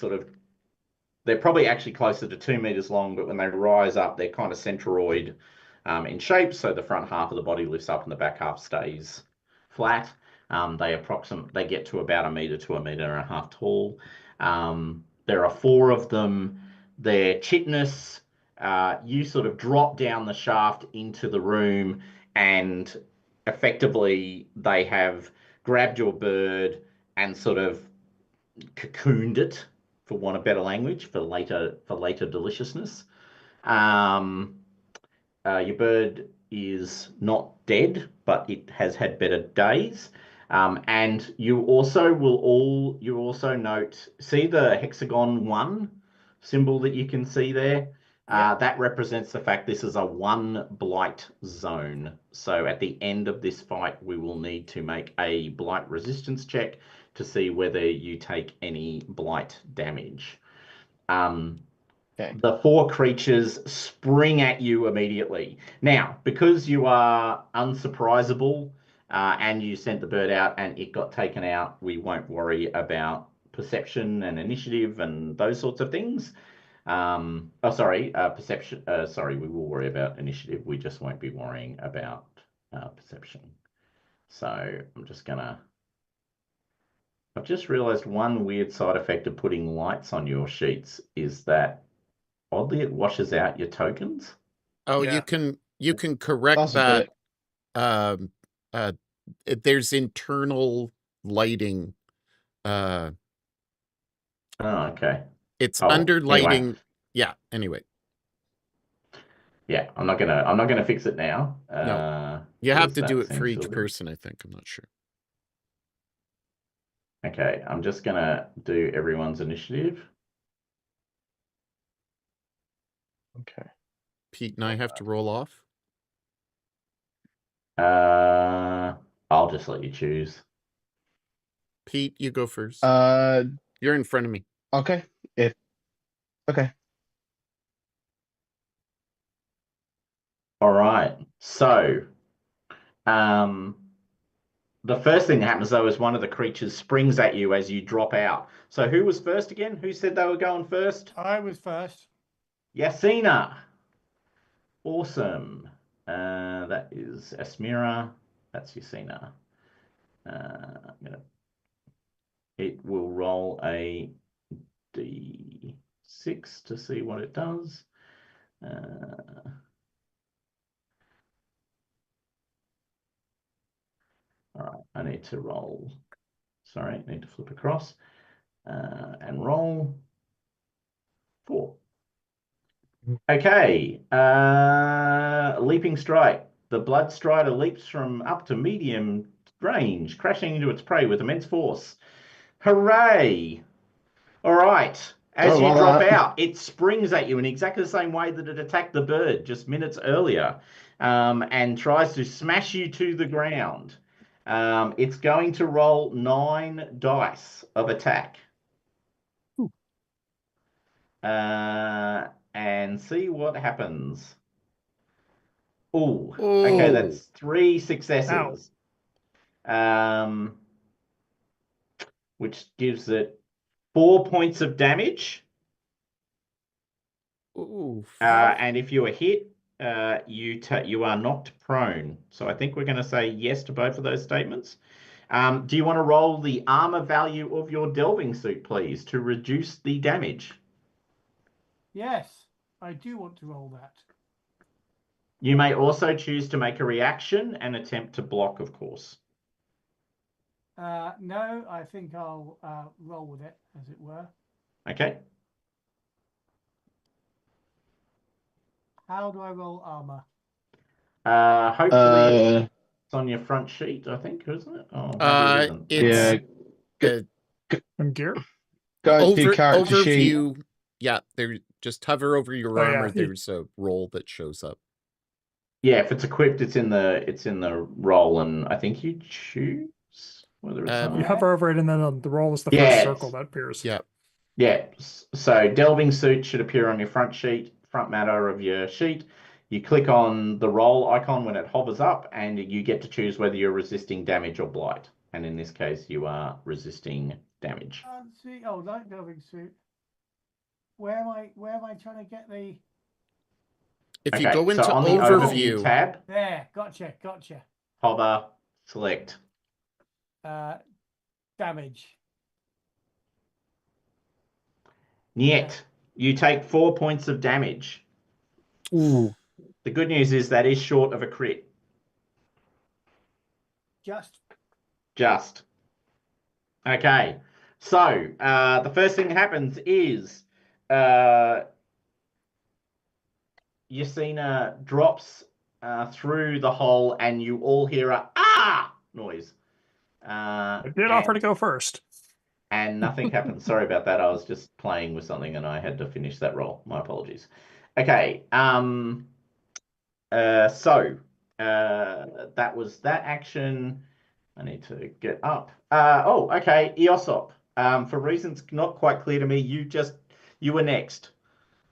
probably actually closer to 2 meters long, but when they rise up, they're kind of centroid in shape. So the front half of the body lifts up and the back half stays flat. They get to about 1 meter to 1.5 meters tall. There are 4 of them. They're chitinous. You sort of drop down the shaft into the room, and effectively they have grabbed your bird and sort of cocooned it, for want of better language, for later deliciousness. Your bird is not dead, but it has had better days. And you also note, see the hexagon 1 symbol that you can see there? That represents the fact this is a 1 blight zone. So at the end of this fight, we will need to make a blight resistance check to see whether you take any blight damage. Okay. The 4 creatures spring at you immediately. Now, because you are unsurprisable and you sent the bird out and it got taken out, we won't worry about perception and initiative and those sorts of things. Perception. We will worry about initiative. We just won't be worrying about perception. So I've just realized one weird side effect of putting lights on your sheets is that oddly it washes out your tokens. Oh, Yeah. you can correct That's that. There's internal lighting. Oh, okay. It's Oh, under anyway. lighting. Yeah. Anyway, Yeah, I'm not gonna fix it now. No. you have to because do that it for seems each silly. person. I think. I'm not sure. Okay, I'm just gonna do everyone's initiative. Okay. Pete and I have to roll off. I'll just let you choose. Pete, you go first. You're in front of me. Okay. Okay. All right. So, the first thing that happens though is one of the creatures springs at you as you drop out. So who was first again? Who said they were going first? I was first. Yasina. Awesome. That is Asmira. That's Yasina. It will roll a d6 to see what it does. All right, I need to roll. Sorry, I need to flip across and roll 4. Okay, leaping strike. The blood strider leaps from up to medium range, crashing into its prey with immense force. Hooray! All right. As you drop out, it springs at you in exactly the same way that it attacked the bird just minutes earlier, and tries to smash you to the ground. It's going to roll 9 dice of attack. And see what happens. Ooh, okay, that's 3 successes. Which gives it 4 points of damage. Ooh. And if you are hit, you are knocked prone. So I think we're going to say yes to both of those statements. Do you want to roll the armor value of your delving suit, please, to reduce the damage? Yes, I do want to roll that. You may also choose to make a reaction and attempt to block, of course. No, I think I'll roll with it, as it were. Okay. How do I roll armor? Hopefully it's on your front sheet, I think, isn't it? Oh, maybe it isn't. It's from gear. Go to your character sheet. Overview. Yeah, there. Just hover over your armor. Yeah. There's a roll that shows up. Yeah, if it's equipped, it's in the roll, and I think you choose whether it's you hover over it, and then the roll is the first circle that appears. Yeah. Yeah. So delving suit should appear on your front sheet, front matter of your sheet. You click on the roll icon when it hovers up, and you get to choose whether you're resisting damage or blight. And in this case, you are resisting damage. Light delving suit. Where am I trying to get the? If you go into on the overview tab. There, gotcha. Hover, select. Damage. Niet. You take 4 points of damage. Ooh. The good news is that is short of a crit. Just. Okay. So, the first thing that happens is Yasina drops through the hole, and you all hear a "ah" noise. I did offer to go first. And nothing happens. Sorry about that. I was just playing with something and I had to finish that roll. My apologies. Okay. So that was that action. I need to get up. Okay. Eosop. For reasons not quite clear to me, you were next.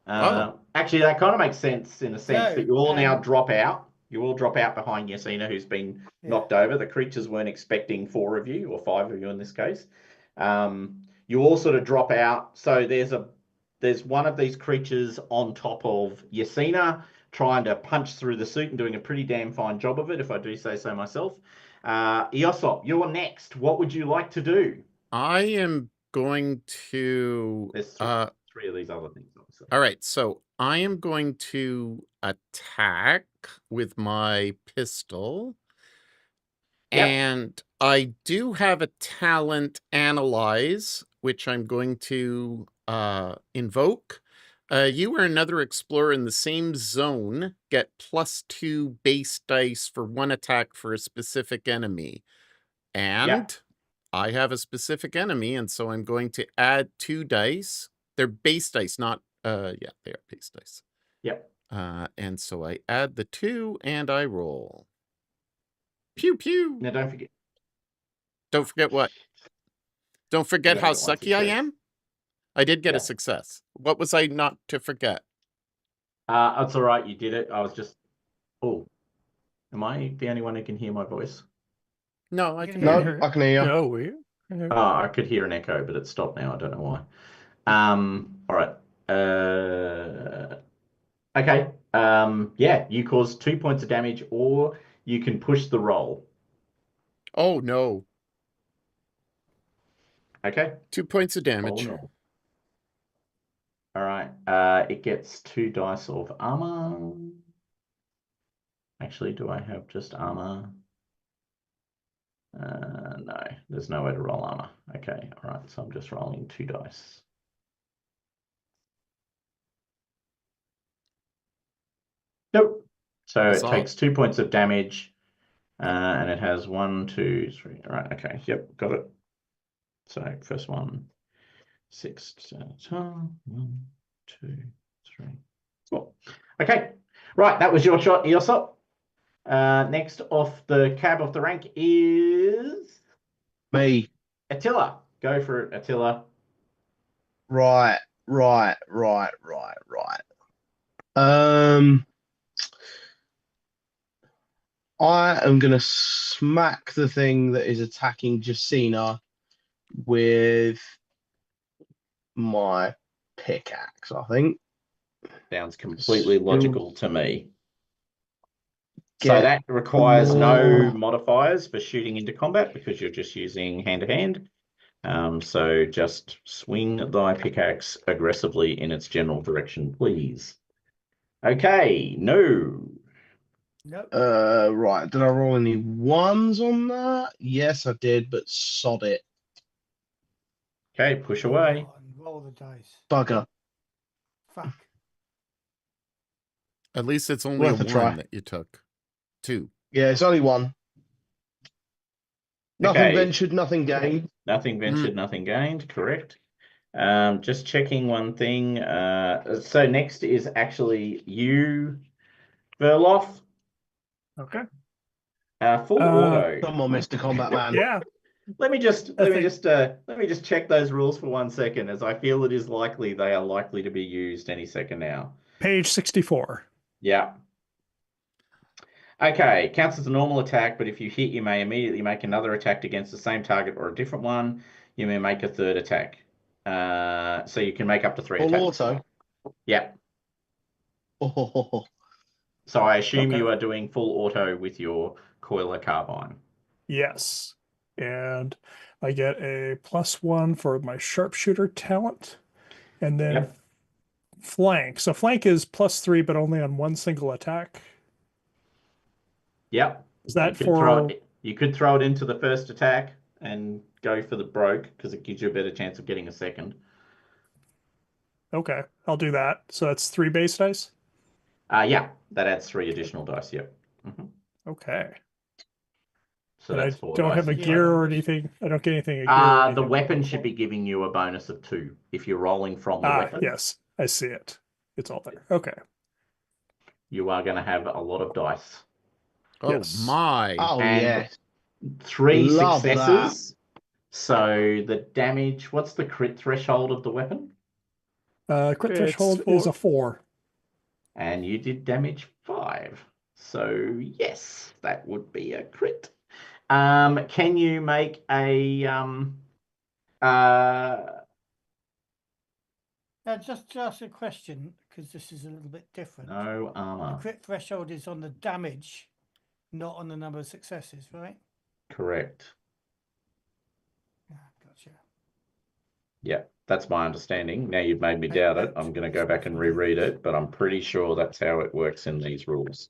Actually, that kind of makes sense in a sense that you all now drop out. You all drop out behind Yasina, who's been knocked over. The creatures weren't expecting 4 of you, or 5 of you in this case. You all sort of drop out. So there's one of these creatures on top of Yasina, trying to punch through the suit and doing a pretty damn fine job of it, if I do say so myself. Eosop, you're next. What would you like to do? I am going to... There's 3 of these other things, obviously. All right, so I am going to attack with my pistol. Yep. And I do have a talent, Analyze, which I'm going to invoke. You or another explorer in the same zone get +2 base dice for 1 attack for a specific enemy. And I have a specific enemy, and so I'm going to add 2 dice. They're base dice, not... they are base dice. Yep. And so I add the 2, and I roll. Pew, pew. Now, don't forget. Don't forget what? Don't forget how sucky I am? I did get a success. What was I not to forget? That's all right. You did it. I was just... Oh. Am I the only one who can hear my voice? No, I can hear you. I can hear you. No, we... I could hear an echo, but it stopped now. I don't know why. All right. Okay. You cause 2 points of damage, or you can push the roll. Oh, no. Okay. 2 points of damage. Oh, no. All right. It gets 2 dice of armor. Actually, do I have just armor? No, there's no way to roll armor. Okay. All right. So I'm just rolling 2 dice. Nope. So it takes 2 points of damage, and it has 1, 2, 3. All right. Okay. Yep. Got it. So first one, 6, 1, 2, 3, 4. Okay. Right. That was your shot, Eosop. Next off the cab of the rank is me. Attila. Go for it, Attila. Right. I am going to smack the thing that is attacking Yasina with my pickaxe, I think. Sounds completely logical to me. So that requires no more. modifiers for shooting into combat because you're just using hand-to-hand. So just swing thy pickaxe aggressively in its general direction, please. Okay, no. Nope. Right. Did I roll any ones on that? Yes, I did, but sod it. Okay, push away. Roll the dice. Bugger. Fuck. At least it's only Worth a try. one that you took. 2. Yeah, it's only one. Nothing Okay. ventured, nothing gained. Nothing ventured, nothing gained. Correct. Just checking one thing. So next is actually you, Verloff. Okay. Full auto. Come on, Mr. Combat Man. Yeah. Let me just check those rules for 1 second, as I feel it is likely they are likely to be used any second now. Page 64. Yeah. Okay, counts as a normal attack, but if you hit, you may immediately make another attack against the same target or a different one. You may make a third attack. So you can make up to 3 Full attacks. auto. Yeah. Oh. So I assume Okay. you are doing full auto with your coiler carbine. Yes. And I get a +1 for my sharpshooter talent. And then flank. So flank is +3, but only on one single attack. Yep. Is that you could throw it into the first attack and go for the broke because it gives you a better chance of getting a second. Okay, I'll do that. So that's 3 base dice? Yeah, that adds 3 additional dice, yep. Okay. So and that's I 4 don't dice. have a gear or anything. I don't get anything. The weapon should be giving you a bonus of 2 if you're rolling from the weapon. Yes, I see it. It's all there. Okay. You are going to have a lot of dice. Oh Yes. my. Oh, And yes. 3 Love successes. So the damage, what's the crit threshold of the weapon? Crit threshold is a 4. And you did damage 5. So yes, that would be a crit. Can you make a just to ask a question, because this is a little bit different. No armor. The crit threshold is on the damage, not on the number of successes, right? Correct. Gotcha. Yeah, that's my understanding. Now you've made me doubt it. I'm going to go back and reread it, but I'm pretty sure that's how it works in these rules.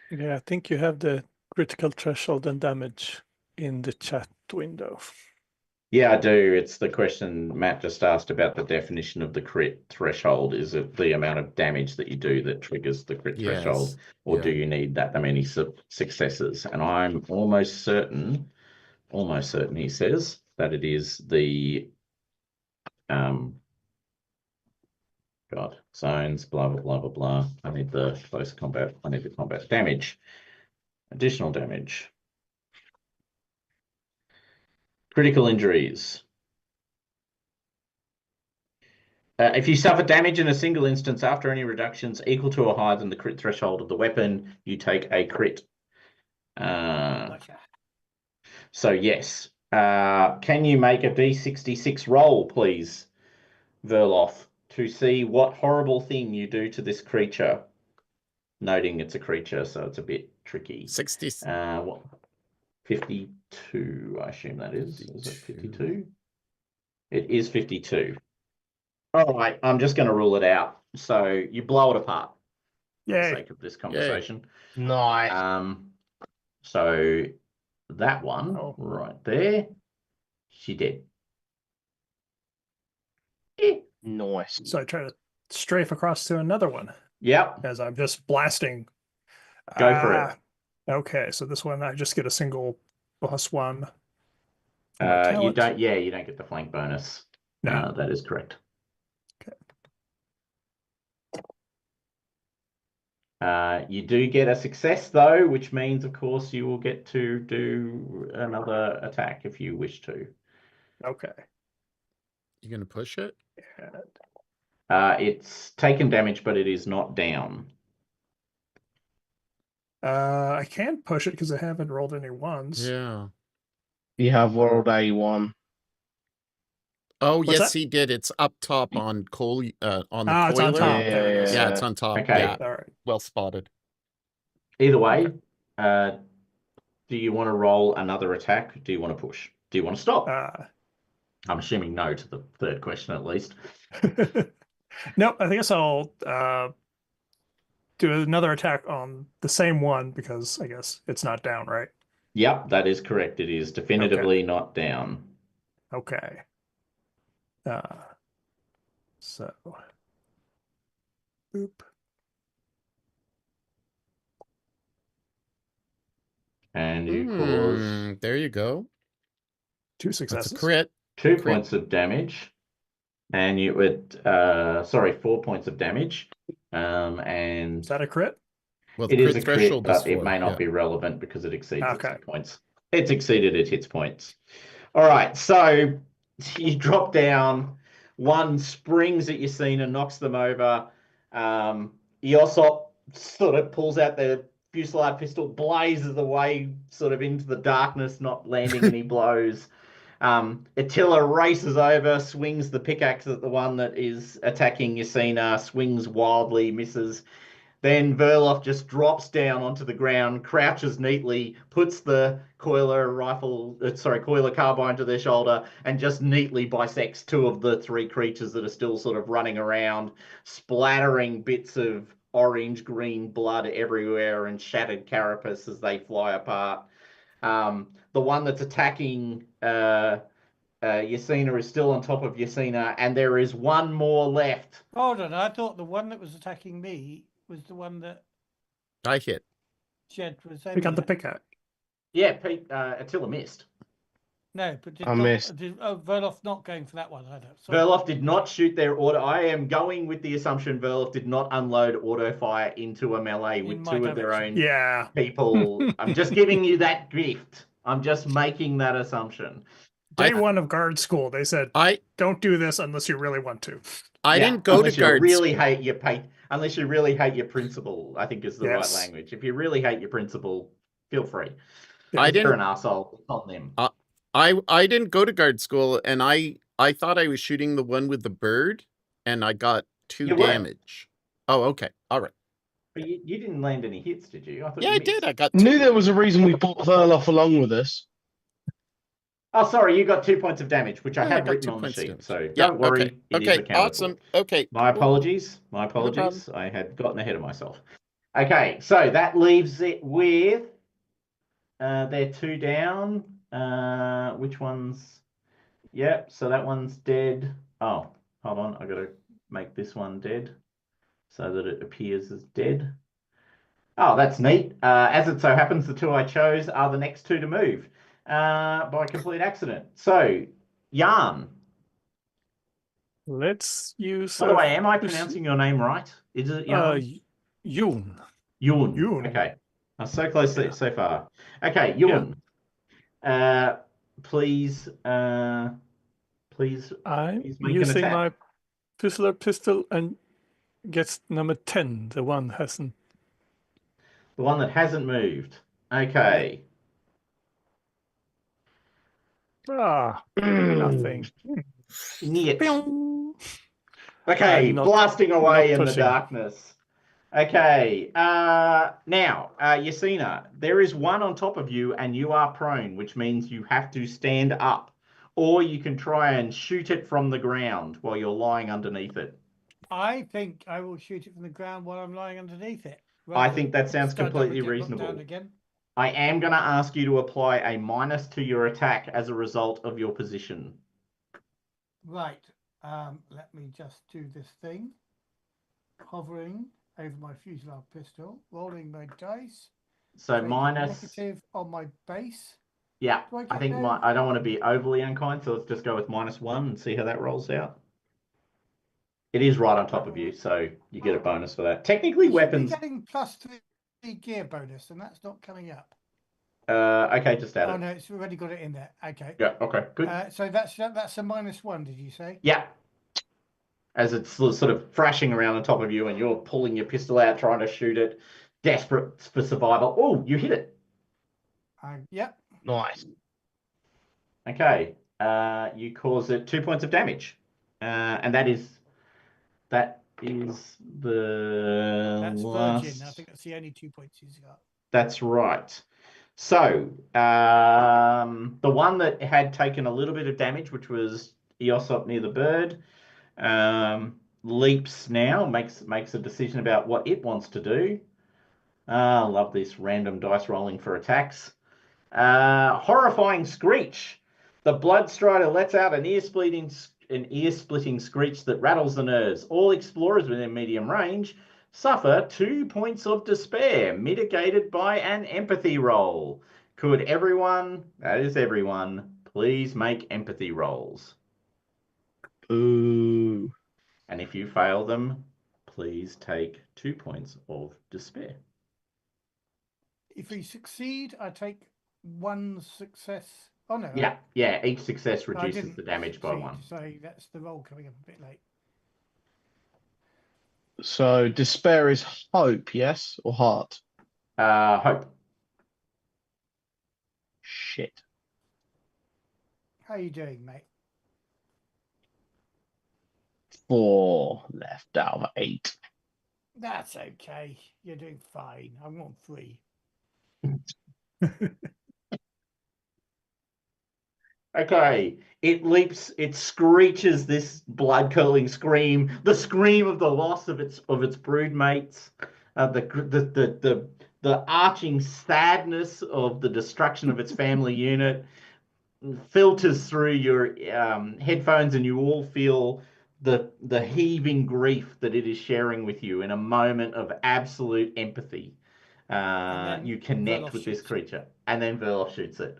Yeah, I think you have the critical threshold and damage in the chat window. Yeah, I do. It's the question Matt just asked about the definition of the crit threshold. Is it the amount of damage that you do that triggers the crit threshold, or do you need that many successes? And I'm almost certain, he says, that it is the zones, blah, blah, blah, blah, blah. I need the close combat. I need the combat damage. Additional damage. Critical injuries. If you suffer damage in a single instance after any reductions equal to or higher than the crit threshold of the weapon, you take a crit. Gotcha. So yes. Can you make a D66 roll, please, Verloff, to see what horrible thing you do to this creature? Noting it's a creature, so it's a bit tricky. 60. 52, I assume that is. Is it 52? It is 52. All right, I'm just going to rule it out. So you blow it apart for the sake of this conversation. Nice. So that one right there, she did. Nice. So I try to strafe across to another one. Yep. As I'm just blasting. Go for it. Okay, so this one I just get a single +1. You don't. Yeah, you don't get the flank bonus. No, that is correct. Okay. You do get a success though, which means, of course, you will get to do another attack if you wish to. Okay. You gonna push it? It's taken damage, but it is not down. I can push it because I haven't rolled any ones. Yeah. You have rolled A1. Oh, What's yes, that? he did. It's up top on on the it's on coiler. top. Yeah, There it is. Yeah, it's on top. Okay. Yeah. All right. Well spotted. Either way, do you want to roll another attack? Do you want to push? Do you want to stop? I'm assuming no to the third question at least. Nope, I guess I'll do another attack on the same one because I guess it's not down, right? Yep, that is correct. It is definitively not down. Okay. So, boop. And you cause... There you go. 2 successes. That's a crit. 2 points of damage. And you would... 4 points of damage. And... Is that a crit? Well, it is a crit, but it may not be relevant because it exceeds its hit points. It's exceeded its hit points. All right, so you drop down. One springs at Yasina, knocks them over. Yosop sort of pulls out the fusillade pistol, blazes away sort of into the darkness, not landing any blows. Attila races over, swings the pickaxe at the one that is attacking Yasina, swings wildly, misses. Then Verloff just drops down onto the ground, crouches neatly, puts the coiler carbine to their shoulder, and just neatly bisects 2 of the 3 creatures that are still sort of running around, splattering bits of orange-green blood everywhere and shattered carapace as they fly apart. The one that's attacking Yasina is still on top of Yasina, and there is one more left. Hold on, I thought the one that was attacking me was the one that I hit. Jed was We got the pickaxe. Yeah, Attila missed. No, but I missed. Verloff not going for that one either. Verloff did not shoot their auto. I am going with the assumption Verloff did not unload auto fire into a melee with 2 of their own people. I'm just giving you that gift. I'm just making that assumption. Day 1 of guard school, they said, don't do this unless you really want to. I didn't go to guard school. Unless you really hate your principal, I think is the right language. If you really hate your principal, feel free. If you're an arsehole, it's on them. I didn't go to guard school, and I thought I was shooting the one with the bird, and I got 2 damage. Oh, okay. All right. But you didn't land any hits, did you? I did. I got 2. Knew there was a reason we brought Verloff along with us. Oh, sorry, you got 2 points of damage, which I have written on the sheet. So don't worry. Okay, awesome. Okay. My apologies. No I had gotten ahead of myself. Okay, so that leaves it with they're 2 down. Which one's... Yep, so that one's dead. Oh, hold on. I got to make this one dead so that it appears as dead. Oh, that's neat. As it so happens, the 2 I chose are the next 2 to move. By complete accident. So, Jan. Let's use... By the way, am I pronouncing your name right? Is it Jan? Yoon. Yoon. Okay. I'm so close so far. Okay, Yoon. Please I'm using my fusillade pistol and gets number 10. The one hasn't. The one that hasn't moved. Okay. Nothing. Okay, blasting away in the darkness. Okay, now, Yasina, there is one on top of you and you are prone, which means you have to stand up. Or you can try and shoot it from the ground while you're lying underneath it. I think I will shoot it from the ground while I'm lying underneath it. I think that sounds completely reasonable. I am going to ask you to apply a minus to your attack as a result of your position. Right. Let me just do this thing. Hovering over my fusillade pistol, rolling my dice. So minus... Negative on my base. Yeah, I think I don't want to be overly unkind, so let's just go with -1 and see how that rolls out. It is right on top of you, so you get a bonus for that. Technically, weapons... You're getting +3 gear bonus, and that's not coming up. Okay, just add it. Oh no, it's already got it in there. Okay. Yeah. Okay. Good. So that's a -1. Did you say? Yeah. As it's sort of thrashing around on top of you, and you're pulling your pistol out, trying to shoot it, desperate for survival. Oh, you hit it. Yep. Nice. Okay. You cause it 2 points of damage, and that is the That's last... Virgin. I think that's the only 2 points he's got. That's right. So, the one that had taken a little bit of damage, which was Eosop near the bird, leaps now, makes a decision about what it wants to do. I love this random dice rolling for attacks. Horrifying screech. The blood strider lets out an ear-splitting screech that rattles the nerves. All explorers within medium range suffer 2 points of despair, mitigated by an empathy roll. Could everyone, that is everyone, please make empathy rolls? Ooh. And if you fail them, please take 2 points of despair. If we succeed, I take 1 success. Oh no. Yeah. Each success reduces the damage by 1. So that's the roll coming up a bit late. So despair is hope, yes, or heart? Hope. Shit. How are you doing, mate? 4 left out of 8. That's okay. You're doing fine. I'm on 3. Okay, it leaps, it screeches this blood-curdling scream, the scream of the loss of its broodmates, the arching sadness of the destruction of its family unit filters through your headphones, and you all feel the heaving grief that it is sharing with you in a moment of absolute empathy. You connect with this creature, and then Verloff shoots it.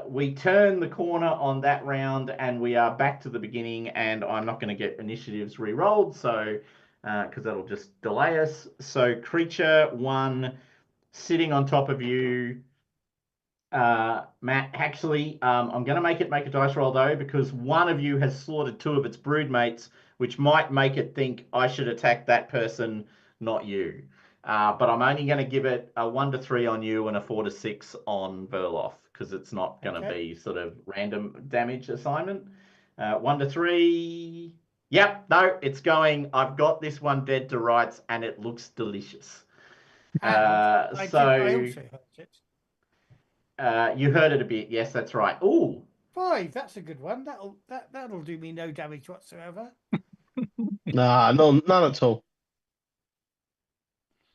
We turn the corner on that round, and we are back to the beginning, and I'm not going to get initiatives re-rolled, so because that'll just delay us. So creature 1 sitting on top of you, Matt. Actually, I'm going to make it make a dice roll though, because one of you has slaughtered 2 of its broodmates, which might make it think I should attack that person, not you. But I'm only going to give it a 1 to 3 on you and a 4 to 6 on Verloff, because it's not going to be sort of random damage assignment. 1 to 3. Yep, no, it's going. I've got this one dead to rights, and it looks delicious. I also heard it. You heard it a bit. Yes, that's right. Ooh. 5. That's a good one. That'll do me no damage whatsoever. Nah, none at all.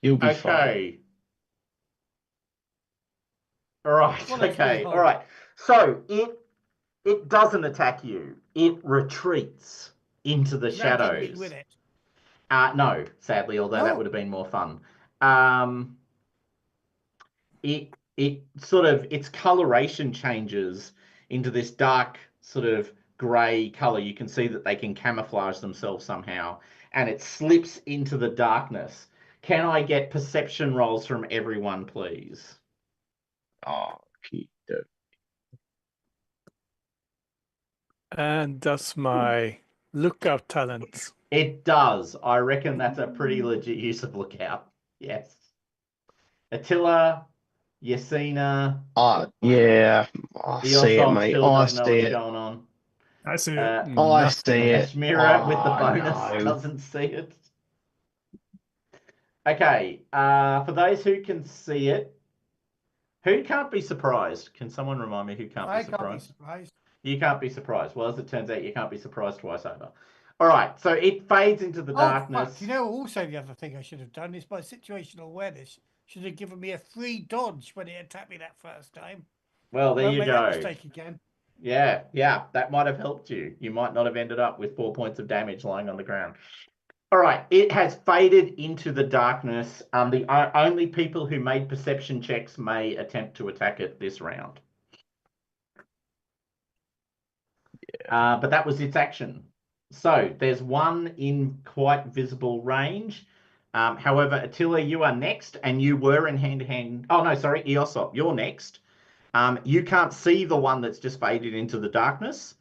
You'll be fine. All right. Okay. All right. So it doesn't attack you. It retreats into the shadows. With it. No, sadly, although that would have been more fun. It sort of, its coloration changes into this dark sort of grey color. You can see that they can camouflage themselves somehow, and it slips into the darkness. Can I get perception rolls from everyone, please? Oh, keep it. And that's my lookout talent. It does. I reckon that's a pretty legit use of lookout. Yes. Attila, Yasina. Yeah. I see it, mate. I see it. Going on. I see it. I see it. Ashmira with the bonus doesn't see it. Okay. For those who can see it, who can't be surprised? Can someone remind me who can't be surprised? I can't be surprised. You can't be surprised. Well, as it turns out, you can't be surprised twice over. All right, so it fades into the darkness. Fuck. You know, also the other thing I should have done is my situational awareness should have given me a free dodge when it attacked me that first time. Well, there you go. That mistake again. Yeah, that might have helped you. You might not have ended up with 4 points of damage lying on the ground. All right, it has faded into the darkness. The only people who made perception checks may attempt to attack it this round. Yeah. But that was its action. So there's one in quite visible range. However, Attila, you are next, and you were in hand-to-hand. Oh, no, sorry, Eosop, you're next. You can't see the one that's just faded into the darkness.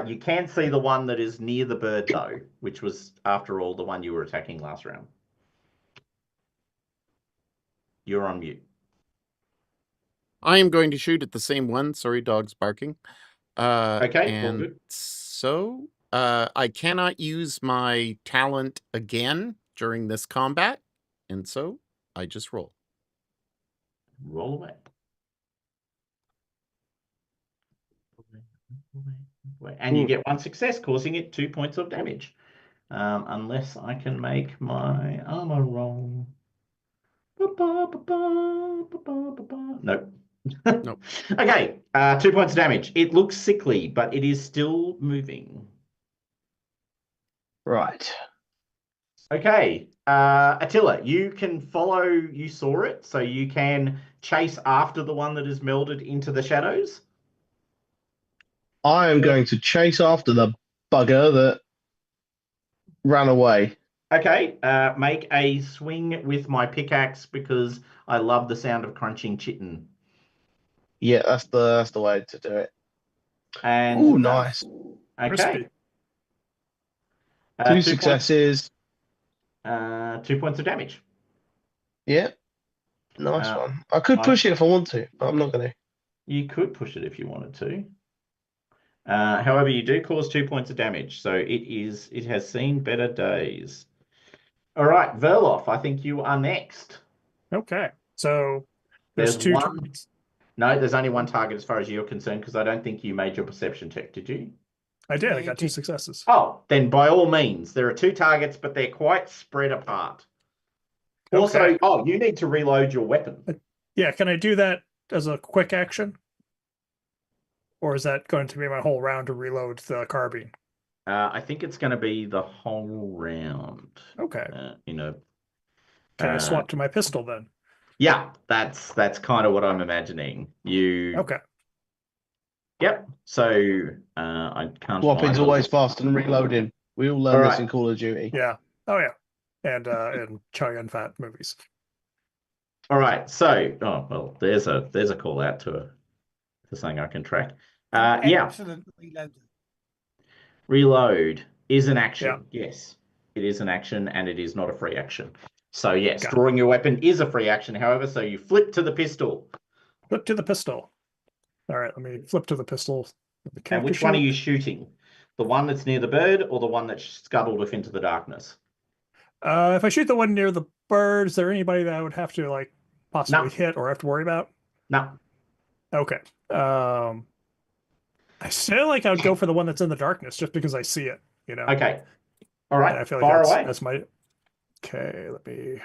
You can see the one that is near the bird, though, which was, after all, the one you were attacking last round. You're on mute. I am going to shoot at the same one. Sorry, dog's barking. Okay, and all good. So I cannot use my talent again during this combat, and so I just roll. Roll away. And you get 1 success, causing it 2 points of damage. Unless I can make my armor roll. Nope. Nope. Okay, 2 points of damage. It looks sickly, but it is still moving. Right. Okay, Attila, you can follow, you saw it, so you can chase after the one that is melded into the shadows. I am going to chase after the bugger that ran away. Okay, make a swing with my pickaxe because I love the sound of crunching chitin. Yeah, that's the way to do it. And ooh, nice. Okay. Crispy. 2 successes. 2 points of damage. Yeah. Nice one. I could push it if I want to, but I'm not going to. You could push it if you wanted to. However, you do cause 2 points of damage, so it has seen better days. All right, Verloff, I think you are next. Okay. So there's 2 targets. No, there's only 1 target as far as you're concerned, because I don't think you made your perception check, did you? I did. I got 2 successes. Oh, then by all means, there are 2 targets, but they're quite spread apart. Also, you need to reload your weapon. Yeah, can I do that as a quick action? Or is that going to be my whole round to reload the carbine? I think it's going to be the whole round. Okay. Can I swap to my pistol then? Yeah, that's kind of what I'm imagining. Okay. Yep. So I can't. Swapping's always faster than reloading. We all learn this in Call of Duty. Yeah. Oh yeah. And in Chow Yun-Fat movies. All right. So, there's a call out to something I can track. Yeah. Excellent reloader. Reload is an action. Yeah. Yes, it is an action, and it is not a free action. So yes, drawing your weapon is a free action. However, so you flip to the pistol. Flip to the pistol. All right, let me flip to the pistol. And which one are you shooting? The one that's near the bird, or the one that scuttled off into the darkness? If I shoot the one near the bird, is there anybody that I would have to possibly hit or have to worry about? No. Okay. I feel like I would go for the one that's in the darkness just because I see it. Okay. All right. And I feel fire like away. That's my. Okay. Let me.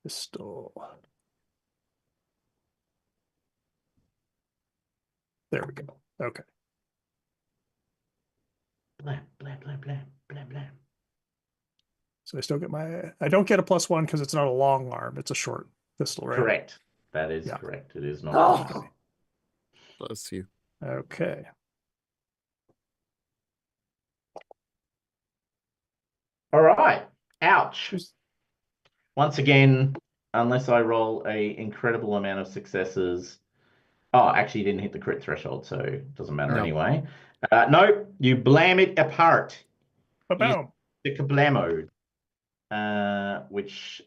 Pistol. There we go. Okay. Blam, blam, blam, blam, blam, blam. So I still get I don't get a +1 because it's not a long arm. It's a short pistol, right? Correct. That is correct. It is not. Oh. Bless you. Okay. All right. Ouch. Once again, unless I roll a incredible amount of successes. Oh, actually, you didn't hit the crit threshold, so it doesn't matter anyway. No, you blam it apart. Ba-boom. The kablamo. Which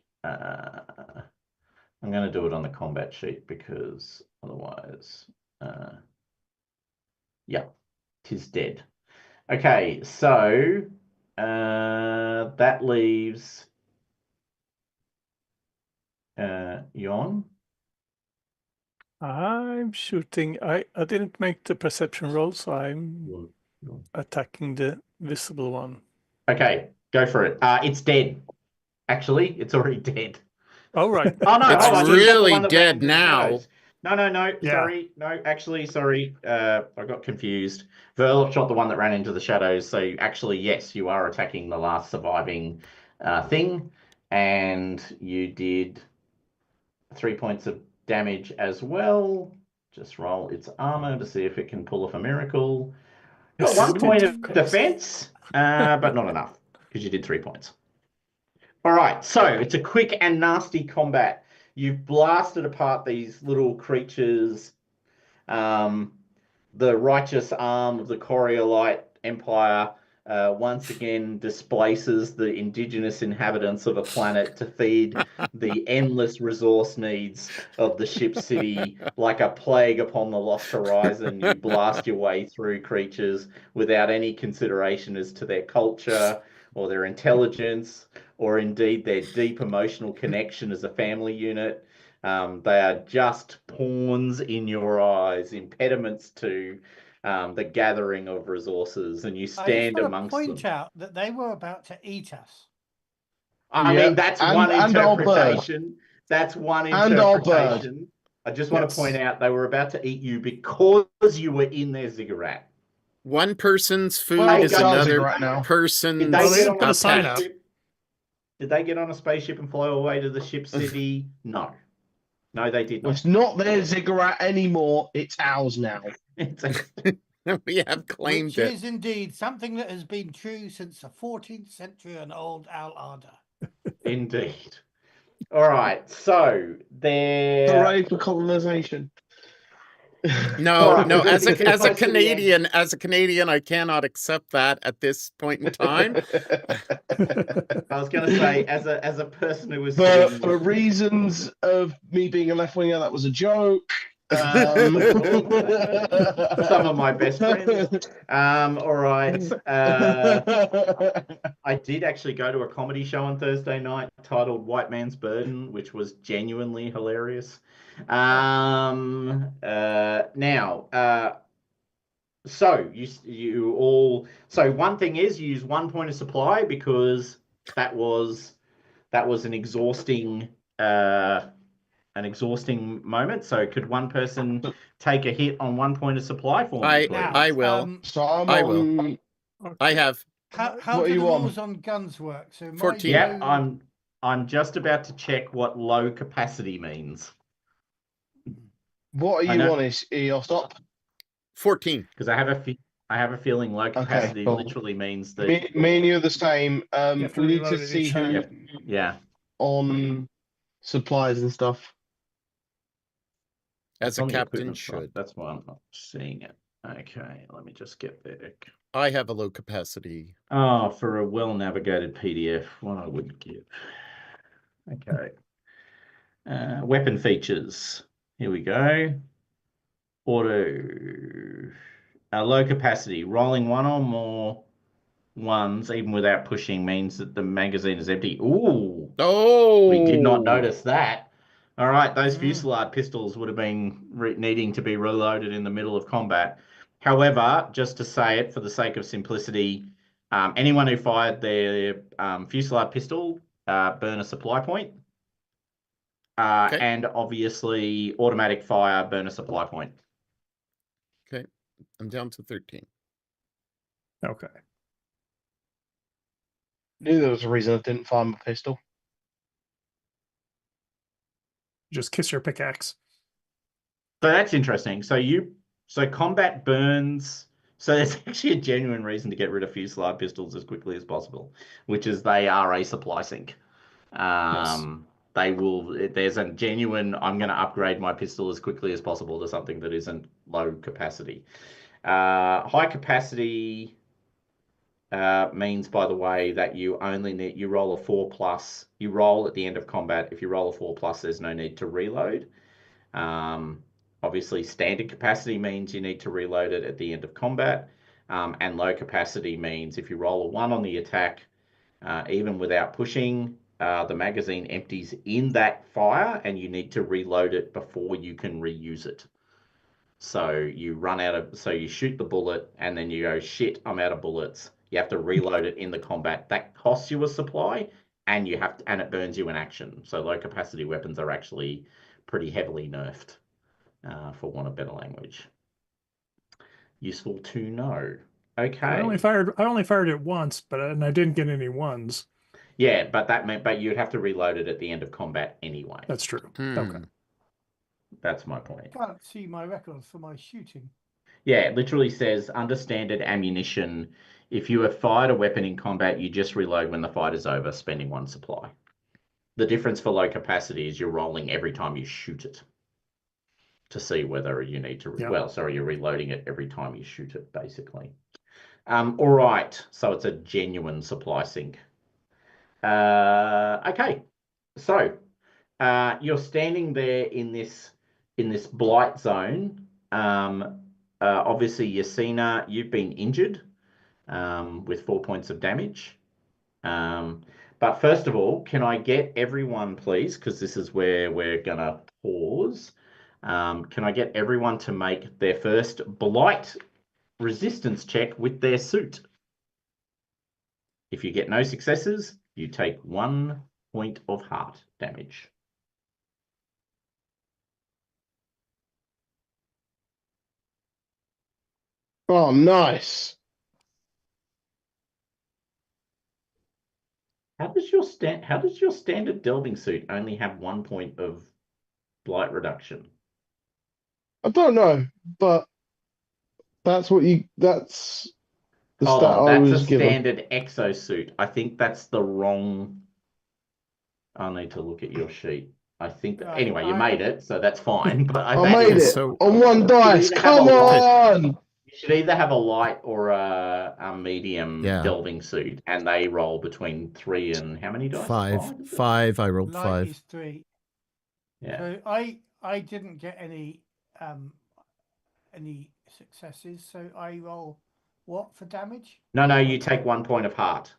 I'm going to do it on the combat sheet because otherwise, yeah, 'tis dead. Okay, so that leaves Jon. I'm shooting. I didn't make the perception roll, so I'm attacking the visible one. Okay, go for it. It's dead. Actually, it's already dead. Oh, right. Oh, no. It's really dead now. No. Yeah. Sorry. No, actually, sorry. I got confused. Verl shot the one that ran into the shadows. So actually, yes, you are attacking the last surviving thing. And you did 3 points of damage as well. Just roll its armor to see if it can pull off a miracle. Got 1 point of defense, but not enough because you did 3 points. All right, so it's a quick and nasty combat. You've blasted apart these little creatures. The righteous arm of the Coriolite Empire once again displaces the indigenous inhabitants of a planet to feed the endless resource needs of the ship city. Like a plague upon the lost horizon, you blast your way through creatures without any consideration as to their culture or their intelligence, or indeed their deep emotional connection as a family unit. They are just pawns in your eyes, impediments to the gathering of resources, and you stand amongst them. I just want to point out that they were about to eat us. I mean, that's one interpretation. That's one interpretation. I just want to point out they were about to eat you because you were in their ziggurat. One person's food is another person's. Did they get on a spaceship? Did they get on a spaceship and fly away to the ship city? No. No, they did not. Well, it's not their ziggurat anymore. It's ours now. We have claimed it. Which is indeed something that has been true since the 14th century and old Al Arda. Indeed. All right. So they're hooray for colonization. No, as a Canadian, I cannot accept that at this point in time. I was going to say, as a person who was for reasons of me being a left winger, that was a joke. Some of my best friends. All right. I did actually go to a comedy show on Thursday night titled White Man's Burden, which was genuinely hilarious. So you all. So one thing is you use 1 point of supply because that was an exhausting moment. So could one person take a hit on 1 point of supply for me, please? I will. I will. I have. How do the rules on guns work? So 14. Yeah, I'm just about to check what low capacity means. What are you on? Is Eostop? 14. Because I have a feeling low capacity literally means that me and you are the same. We need to see who. Yeah. On supplies and stuff. As a captain should. That's why I'm not seeing it. Okay, let me just get there. I have a low capacity. Oh, for a well-navigated PDF, one I wouldn't give. Okay. Weapon features. Here we go. Auto. Low capacity. Rolling one or more ones, even without pushing, means that the magazine is empty. Ooh. Oh. We did not notice that. All right, those Fusillade pistols would have been needing to be reloaded in the middle of combat. However, just to say it for the sake of simplicity, anyone who fired their Fusillade pistol burn a supply point. And obviously, automatic fire, burn a supply point. Okay, I'm down to 13. Okay. Knew there was a reason I didn't fire my pistol. Just kiss your pickaxe. So that's interesting. So combat burns. So there's actually a genuine reason to get rid of Fusillade pistols as quickly as possible, which is they are a supply sink. Yes. They will. There's a genuine. I'm going to upgrade my pistol as quickly as possible to something that isn't low capacity. High capacity means, by the way, that you roll a 4+. You roll at the end of combat. If you roll a 4+, there's no need to reload. Obviously, standard capacity means you need to reload it at the end of combat, and low capacity means if you roll a 1 on the attack, even without pushing, the magazine empties in that fire, and you need to reload it before you can reuse it. So you you shoot the bullet, and then you go, shit, I'm out of bullets. You have to reload it in the combat. That costs you a supply, and it burns you in action. So low capacity weapons are actually pretty heavily nerfed, for want of better language. Useful to know. Okay. I only fired it once, and I didn't get any ones. Yeah, but you'd have to reload it at the end of combat anyway. That's true. Okay. That's my point. I can't see my records for my shooting. Yeah, it literally says under standard ammunition, if you have fired a weapon in combat, you just reload when the fight is over, spending 1 supply. The difference for low capacity is you're rolling every time you shoot it to see whether you need to. You're reloading it every time you shoot it, basically. All right, so it's a genuine supply sink. Okay, so you're standing there in this blight zone. Obviously, Yasina, you've been injured with 4 points of damage. But first of all, can I get everyone, please, because this is where we're gonna pause. Can I get everyone to make their first blight resistance check with their suit? If you get no successes, you take 1 point of heart damage. Oh, nice. How does your standard delving suit only have 1 point of blight reduction? I don't know, but that's the Hold stat on, I that's was a given. standard exosuit. I think that's the wrong. I'll need to look at your sheet. I think Right, anyway, you made it, so that's fine. But I made it So- on one dice. either have Come a on. You should either have a light or a medium Yeah. delving suit, and they roll between 3 and how many dice? 5. is it? 5. I rolled Light 5. is 3. Yeah. So I didn't get any successes. So I roll what for damage? No, you take 1 point of heart.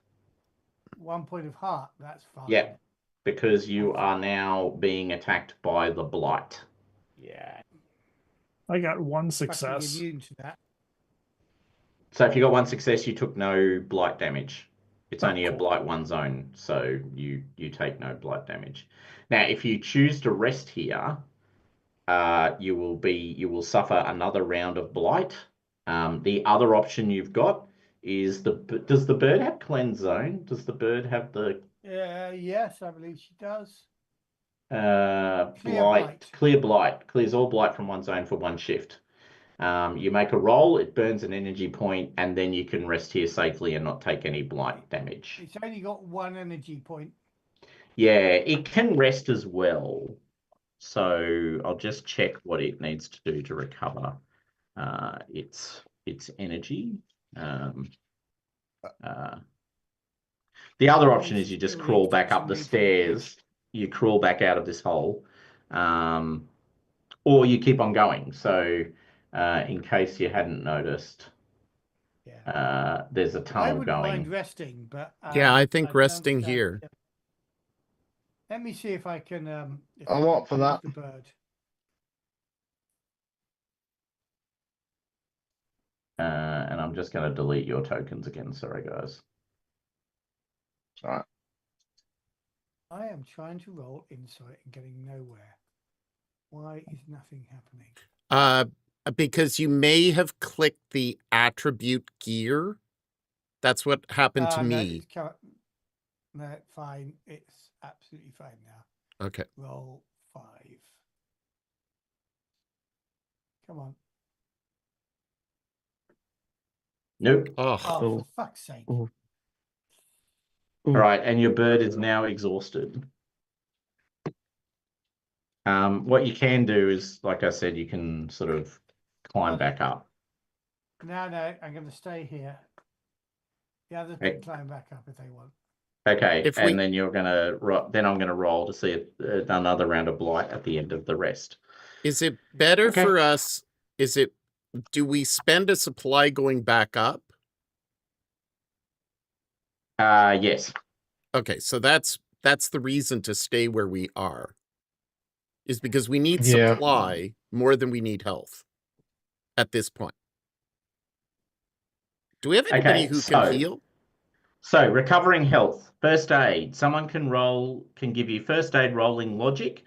1 point of heart. That's fine. Yeah, because you are now being attacked by the blight. Yeah. I got one Fucking success. immune to that. So if you got 1 success, you took no blight damage. It's Oh, only a cool. blight 1 zone, so you take no blight damage. Now, if you choose to rest here, you will suffer another round of blight. The other option you've got is does the bird have cleanse zone? Does the bird have the Yes, I believe she does. clear blight, clears all blight from 1 zone for 1 shift. You make a roll, it burns an energy point, and then you can rest here safely and not take any blight damage. It's only got 1 energy point. Yeah, it can rest as well. So I'll just check what it needs to do to recover its energy. The other option is you just crawl back up the stairs. You crawl back out of this hole, or you keep on going. So, in case you hadn't noticed, there's a I tunnel wouldn't mind going. resting, but Yeah, I think can resting understand- here. Let me see if I can. If I'm I up can for use that. The bird. And I'm just going to delete your tokens again. Sorry, guys. All right. I am trying to roll insight and getting nowhere. Why is nothing happening? Because you may have clicked the attribute gear. That's what happened to me. No, fine. It's absolutely fine now. Okay. Roll 5. Come on. Nope. Oh, Oh, for fuck's sake. Ooh. All right, and your bird is now exhausted. What you can do is, like I said, you can sort of climb back up. No, I'm going to stay here. The others can climb back up if they want. Okay, then you're gonna then I'm gonna roll to see another round of blight at the end of the rest. Is it better for us? Do we spend a supply going back up? Yes. Okay, so that's the reason to stay where we are. Is because we need Yeah. supply more than we need health at this point. Do we have anybody who can heal? So recovering health, first aid. Someone can give you first aid rolling logic.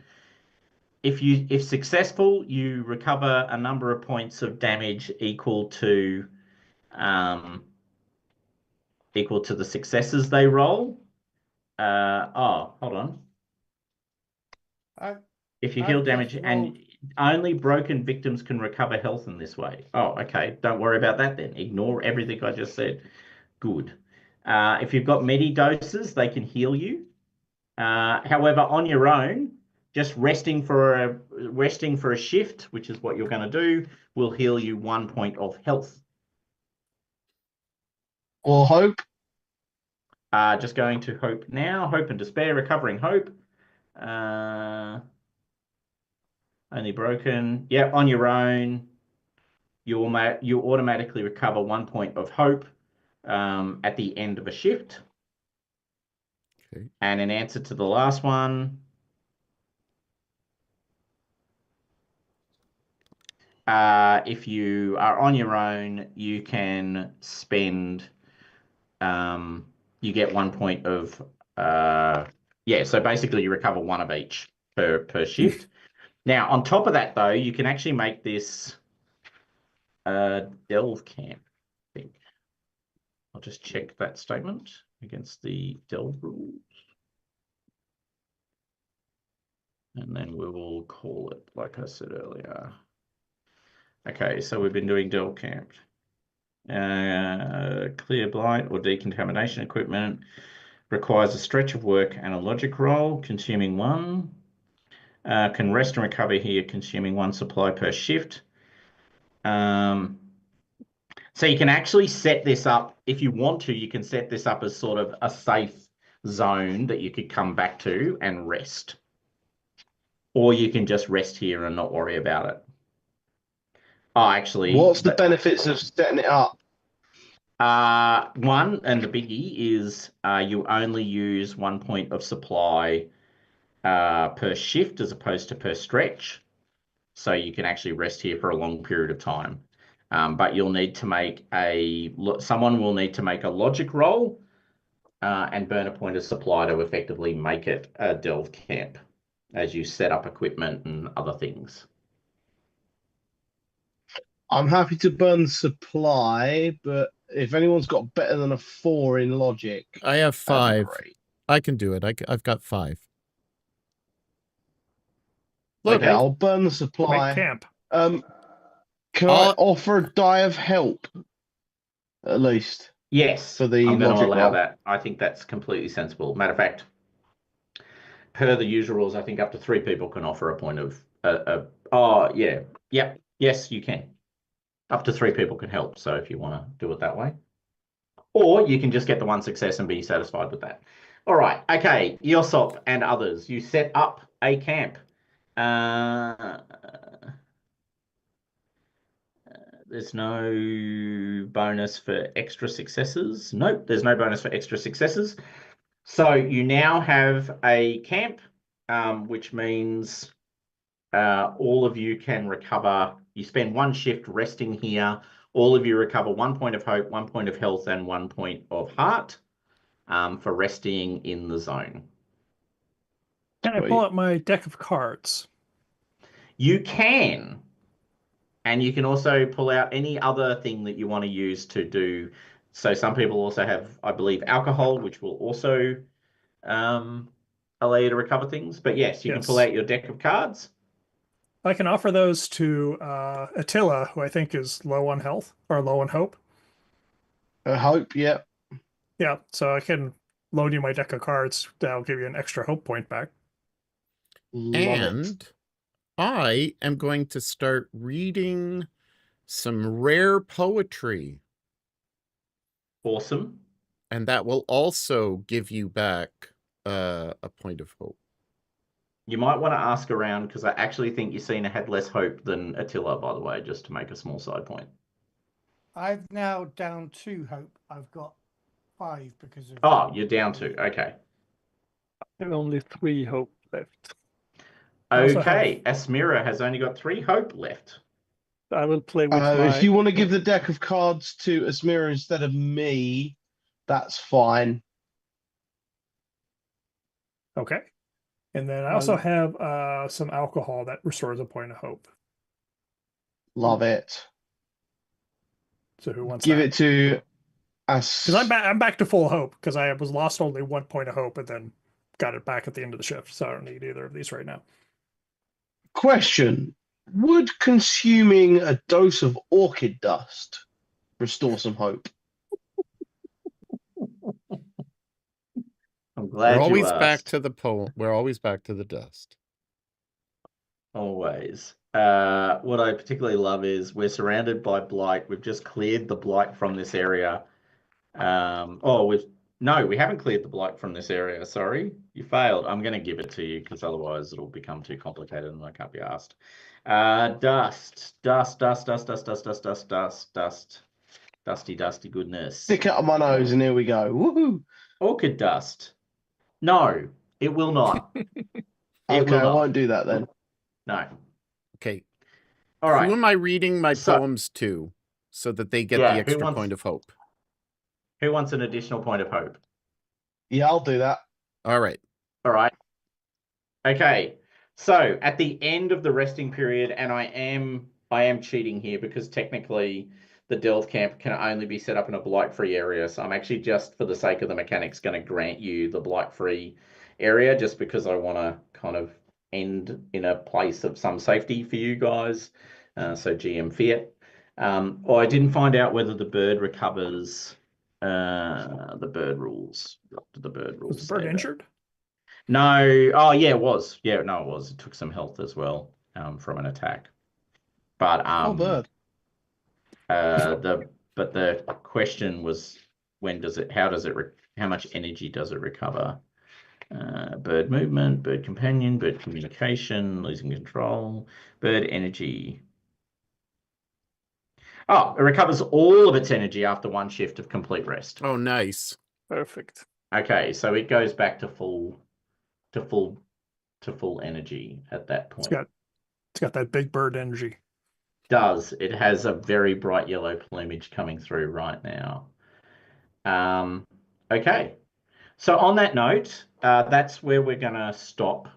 If successful, you recover a number of points of damage equal to the successes they roll. Hold on. If you heal damage and only broken victims can recover health in this way. Oh, okay. Don't worry about that then. Ignore everything I just said. Good. If you've got medi doses, they can heal you. However, on your own, just resting for a shift, which is what you're going to do, will heal you 1 point of health. Or hope. Just going to hope now. Hope and despair, recovering hope. Only broken. Yeah, on your own. You automatically recover 1 point of hope at the end of a shift. Okay. And in answer to the last one, if you are on your own, you can spend. You get 1 point of. So basically you recover one of each per shift. Now, on top of that, though, you can actually make this delve camp, I think. I'll just check that statement against the delve rules. And then we will call it, like I said earlier. Okay, so we've been doing delve camp. Clear blight or decontamination equipment requires a stretch of work and a logic roll, consuming 1. Can rest and recover here, consuming 1 supply per shift. So you can actually set this up, if you want to, you can set this up as sort of a safe zone that you could come back to and rest. Or you can just rest here and not worry about it. Oh, actually. What's the benefits of setting it up? One, and the biggie, is you only use 1 point of supply per shift as opposed to per stretch. So you can actually rest here for a long period of time. But you'll need to make someone will need to make a logic roll and burn a point of supply to effectively make it a delve camp as you set up equipment and other things. I'm happy to burn supply, but if anyone's got better than a 4 in logic, I have 5. great. I can do it. I've got 5. Okay, I'll burn the supply. Make camp. Can I offer a die of help? At least. Yes, for the I'm going to logic allow roll. that. I think that's completely sensible. Matter of fact, per the usual rules, I think up to 3 people can offer a point of. Yes, you can. Up to 3 people can help. So if you want to do it that way, or you can just get the 1 success and be satisfied with that. All right. Okay, Yosop and others, you set up a camp. There's no bonus for extra successes. Nope, there's no bonus for extra successes. So you now have a camp, which means all of you can recover. You spend 1 shift resting here. All of you recover 1 point of hope, 1 point of health, and 1 point of heart for resting in the zone. Can I pull out my deck of cards? You can. And you can also pull out any other thing that you want to use to do. So some people also have, I believe, alcohol, which will also allow you to recover things. But yes, you can pull out your deck of cards. I can offer those to Attila, who I think is low on health or low on hope. Hope, yeah. Yeah, so I can loan you my deck of cards. That'll give you an extra hope point back. And I am going to start reading some rare poetry. Awesome. And that will also give you back a point of hope. You might want to ask around, because I actually think Yasina had less hope than Attila, by the way, just to make a small side point. I've now down 2 hope. I've got 5 because of... Oh, you're down 2. Okay. I have only 3 hope left. Okay, Asmira has only got 3 hope left. I will play with my... If you want to give the deck of cards to Asmira instead of me, that's fine. Okay. And then I also have some alcohol that restores a point of hope. Love it. So who wants Give that? it to us. Because I'm back to full hope, because I was lost only 1 point of hope and then got it back at the end of the shift. So I don't need either of these right now. Question. Would consuming a dose of orchid dust restore some hope? I'm glad We're always you asked. back to the poem. We're always back to the dust. Always. What I particularly love is we're surrounded by blight. We've just cleared the blight from this area. No, we haven't cleared the blight from this area. Sorry, you failed. I'm going to give it to you because otherwise it'll become too complicated and I can't be asked. Dust. Dusty goodness. Stick it on my nose and here we go. Woohoo! Orchid dust. No, it will not. I won't do that then. No. Okay. All right. Who am I reading my poems to so that they get the extra point of hope? Who wants an additional point of hope? Yeah, I'll do that. All right. Okay. So at the end of the resting period, and I am cheating here because technically the Delve camp can only be set up in a blight-free area. So I'm actually just for the sake of the mechanics going to grant you the blight-free area just because I want to kind of end in a place of some safety for you guys. So GM Fiat. I didn't find out whether the bird recovers the bird rules. The bird rules. Was the bird injured? No. Oh, yeah, it was. Yeah, no, it was. It took some health as well from an attack. But bird. the question was how much energy does it recover? Bird movement, bird companion, bird communication, losing control, bird energy. Oh, it recovers all of its energy after one shift of complete rest. Oh, nice. Perfect. Okay, so it goes back to full energy at that point. It's got that big bird energy. It has a very bright yellow plumage coming through right now. Okay, so on that note, that's where we're going to stop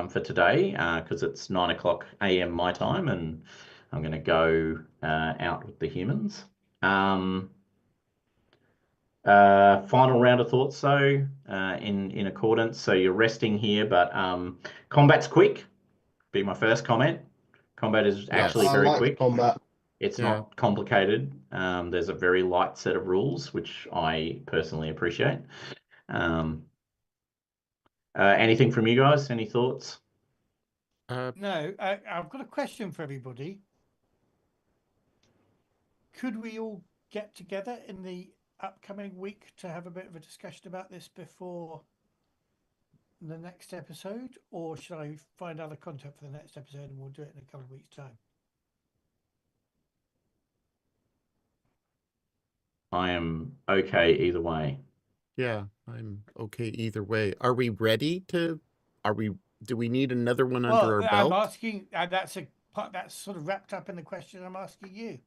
for today because it's 9:00 a.m. my time and I'm going to go out with the humans. Final round of thoughts, though, in accordance. So you're resting here, but combat's quick. Be my first comment. Combat is actually very quick. Combat. It's not complicated. There's a very light set of rules, which I personally appreciate. Anything from you guys? Any thoughts? No, I've got a question for everybody. Could we all get together in the upcoming week to have a bit of a discussion about this before the next episode, or should I find other content for the next episode and we'll do it in a couple of weeks' time? I am okay either way. Yeah, I'm okay either way. Are we ready to? Do we need another one under our belt? I'm asking. That's a part that's sort of wrapped up in the question I'm asking you.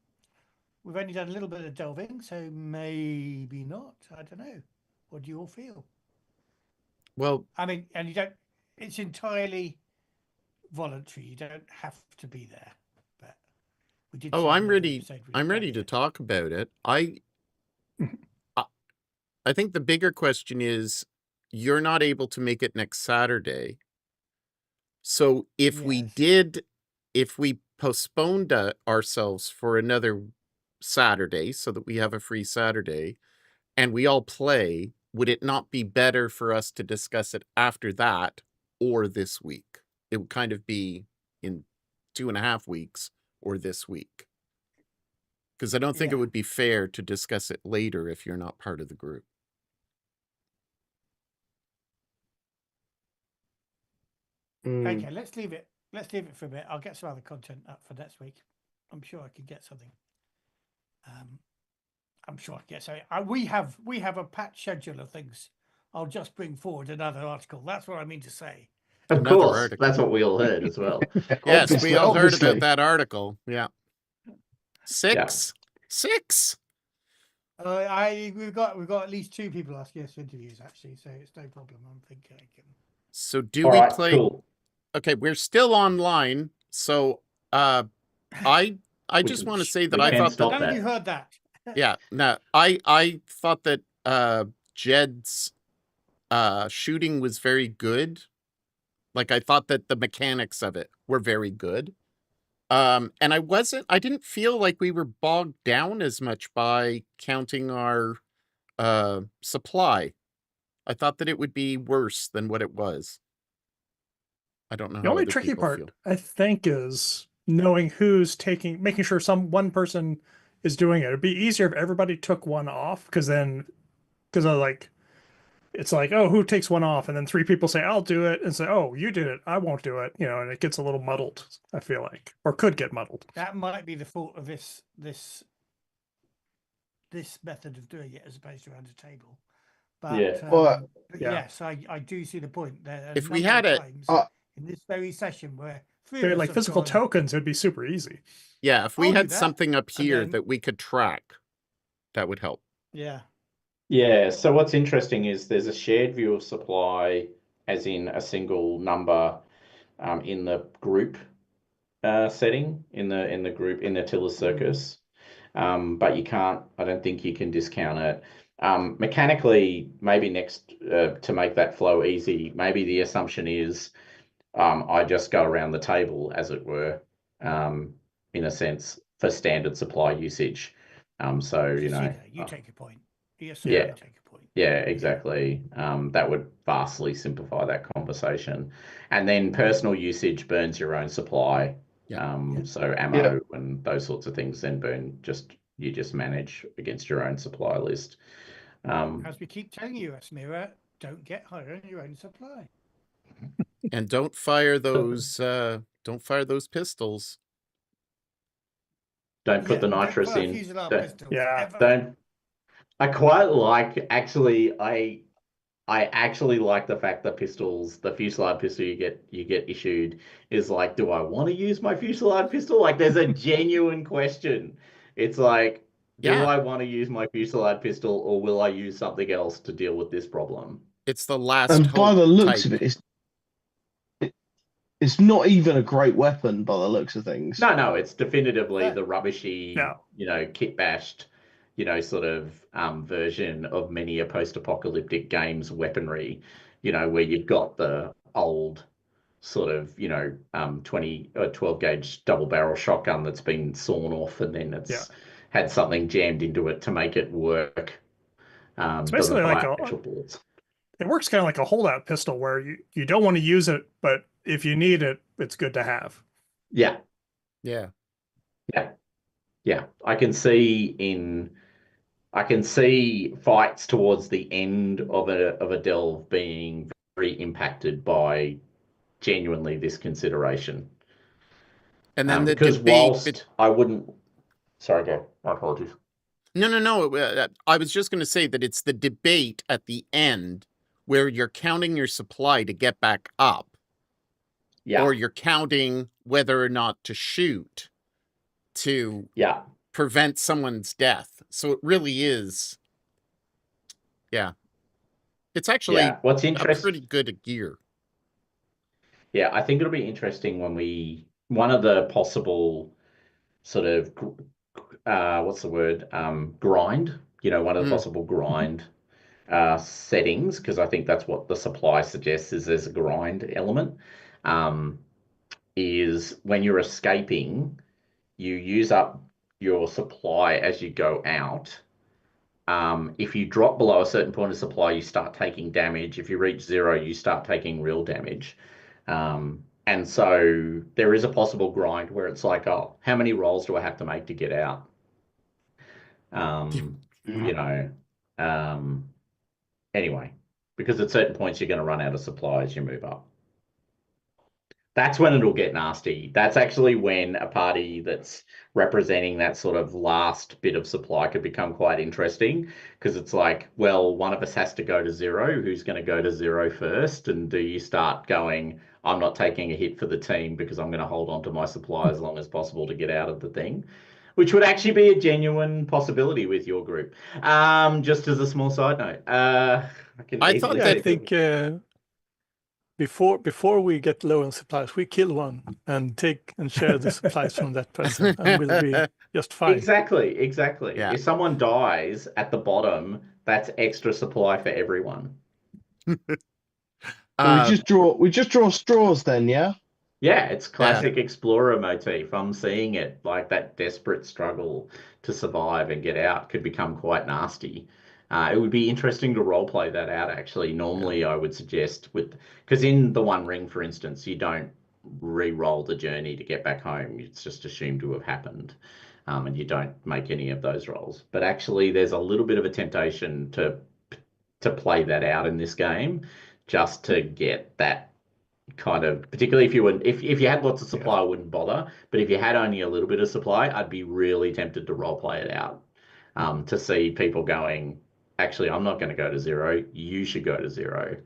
We've only done a little bit of delving, so maybe not. I don't know. What do you all feel? Well, I mean, and you don't. It's entirely voluntary. You don't have to be there. But we did. Oh, I'm ready. I'm ready to talk about it. I think the bigger question is, you're not able to make it next Saturday. So if we postponed ourselves for another Saturday so that we have a free Saturday and we all play, would it not be better for us to discuss it after that or this week? It would kind of be in 2.5 weeks or this week. Because I don't think it would be fair to discuss it later if you're not part of the group. Okay, let's leave it. Let's leave it for a bit. I'll get some other content up for next week. I'm sure I could get something. I'm sure I can get something. We have a packed schedule of things. I'll just bring forward another article. That's what I mean to say. Of course, that's what we all heard as well. Yes, we all heard about that article. Yeah. 6. We've got at least 2 people asking us for interviews actually, so it's no problem. I'm thinking I can. So do we play? Cool. Okay, we're still online. So I just want to say that I thought that none of you heard that. Yeah, no, I thought that Jed's shooting was very good. Like I thought that the mechanics of it were very good. And I didn't feel like we were bogged down as much by counting our supply. I thought that it would be worse than what it was. I don't know. The only tricky part, I think, is knowing who's making sure one person is doing it. It'd be easier if everybody took one off, because I like, it's like, oh, who takes one off? And then 3 people say, I'll do it, and say, oh, you did it, I won't do it. And it gets a little muddled, I feel like, or could get muddled. That might be the fault of this method of doing it as opposed to around the table. But, yes, I do see the point. There if we had it in this very session where like physical tokens, it'd be super easy. Yeah, if we had something up here that we could track, that would help. Yeah. Yeah, so what's interesting is there's a shared view of supply, as in a single number, in the group setting, in the group, in the Attila Circus. But you can't, I don't think you can discount it. Mechanically, maybe next, to make that flow easy, maybe the assumption is I just go around the table, as it were, in a sense, for standard supply usage. So, you take a point. Yes, yeah, take a point. Yeah, exactly. That would vastly simplify that conversation. And then personal usage burns your own supply. So ammo and those sorts of things then you just manage against your own supply list. As we keep telling you, Asmira, don't get higher on your own supply. And don't fire those pistols. Don't put the nitrous in. Don't. I quite like, actually, I actually like the fact that pistols, the fusillade pistol you get issued is like, do I want to use my fusillade pistol? Like, there's a genuine question. It's like, do I want to use my fusillade pistol, or will I use something else to deal with this problem? It's the last. And by the looks of it, it's not even a great weapon by the looks of things. No, it's definitively the rubbishy, kit bashed, sort of version of many a post-apocalyptic game's weaponry, where you've got the old sort of, 20 or 12 gauge double barrel shotgun that's been sawn off, and then it's had something jammed into it to make it work. It's basically like actual bullets. It works kind of like a holdout pistol where you don't want to use it, but if you need it, it's good to have. Yeah. I can see fights towards the end of a delve being very impacted by genuinely this consideration. And then because whilst I wouldn't, sorry, go. My apologies. No. I was just going to say that it's the debate at the end where you're counting your supply to get back up. Yeah. Or you're counting whether or not to shoot to prevent someone's death. So it really is. Yeah. It's actually a pretty good gear. Yeah, I think it'll be interesting when one of the possible sort of, what's the word? Grind, one of the possible grind settings, because I think that's what the supply suggests, is there's a grind element, is when you're escaping, you use up your supply as you go out. If you drop below a certain point of supply, you start taking damage. If you reach 0, you start taking real damage. And so there is a possible grind where it's like, oh, how many rolls do I have to make to get out? Anyway, because at certain points you're going to run out of supply as you move up. That's when it'll get nasty. That's actually when a party that's representing that sort of last bit of supply could become quite interesting, because it's like, well, one of us has to go to 0. Who's going to go to 0 first? And do you start going, I'm not taking a hit for the team because I'm going to hold on to my supply as long as possible to get out of the thing, which would actually be a genuine possibility with your group. Just as a small side note. I think before we get low on supplies, we kill one and take and share the supplies from that person, and we'll be just fine. Exactly. Yeah. If someone dies at the bottom, that's extra supply for everyone. We just draw straws then, yeah? Yeah, it's classic explorer motif. I'm seeing it, like that desperate struggle to survive and get out could become quite nasty. It would be interesting to role play that out, actually. Normally, I would suggest because in the One Ring, for instance, you don't re-roll the journey to get back home. It's just assumed to have happened. and you don't make any of those rolls. But actually, there's a little bit of a temptation to play that out in this game, just to get that kind of, particularly if you had lots of supply, I wouldn't bother. But if you had only a little bit of supply, I'd be really tempted to role play it out, to see people going, actually, I'm not going to go to 0. You should go to 0,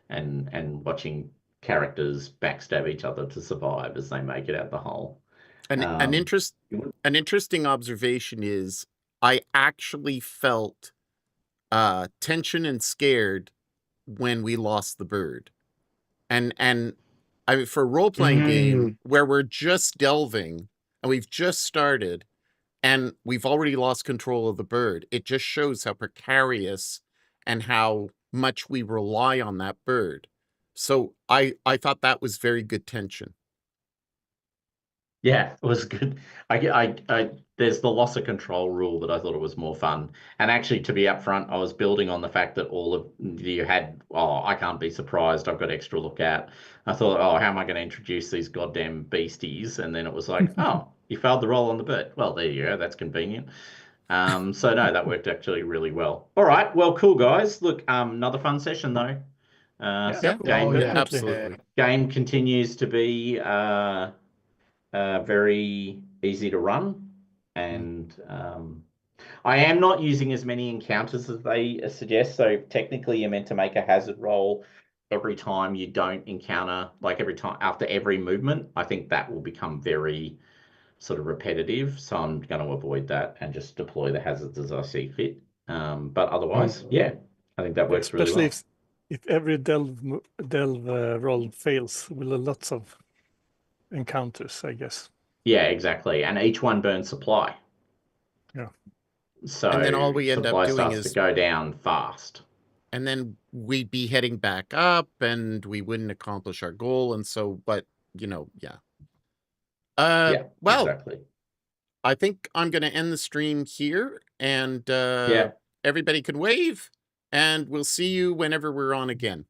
and watching characters backstab each other to survive as they make it out the hole. An interesting observation is I actually felt tension and scared when we lost the bird. And I mean, for a role-playing game where we're just delving and we've just started and we've already lost control of the bird, it just shows how precarious and how much we rely on that bird. So I thought that was very good tension. Yeah, it was good. There's the loss of control rule that I thought it was more fun. And actually, to be upfront, I was building on the fact that all of you had, I can't be surprised, I've got extra look at. I thought, how am I going to introduce these goddamn beasties? And then it was like, you failed the roll on the bird. Well, there you go. That's convenient. So no, that worked actually really well. All right. Well, cool, guys. Look, another fun session though. Absolutely. Game continues to be very easy to run, and I am not using as many encounters as they suggest. So technically, you're meant to make a hazard roll every time you don't encounter, like every time after every movement. I think that will become very sort of repetitive, so I'm going to avoid that and just deploy the hazards as I see fit. But otherwise, I think that works really well. Especially if every delve roll fails, with lots of encounters, I guess. Yeah, exactly. And each one burns supply. Yeah. So and then all we end up doing is to go down fast. And then we'd be heading back up and we wouldn't accomplish our goal. And so, but well, exactly. I think I'm going to end the stream here, and everybody can wave, and we'll see you whenever we're on again.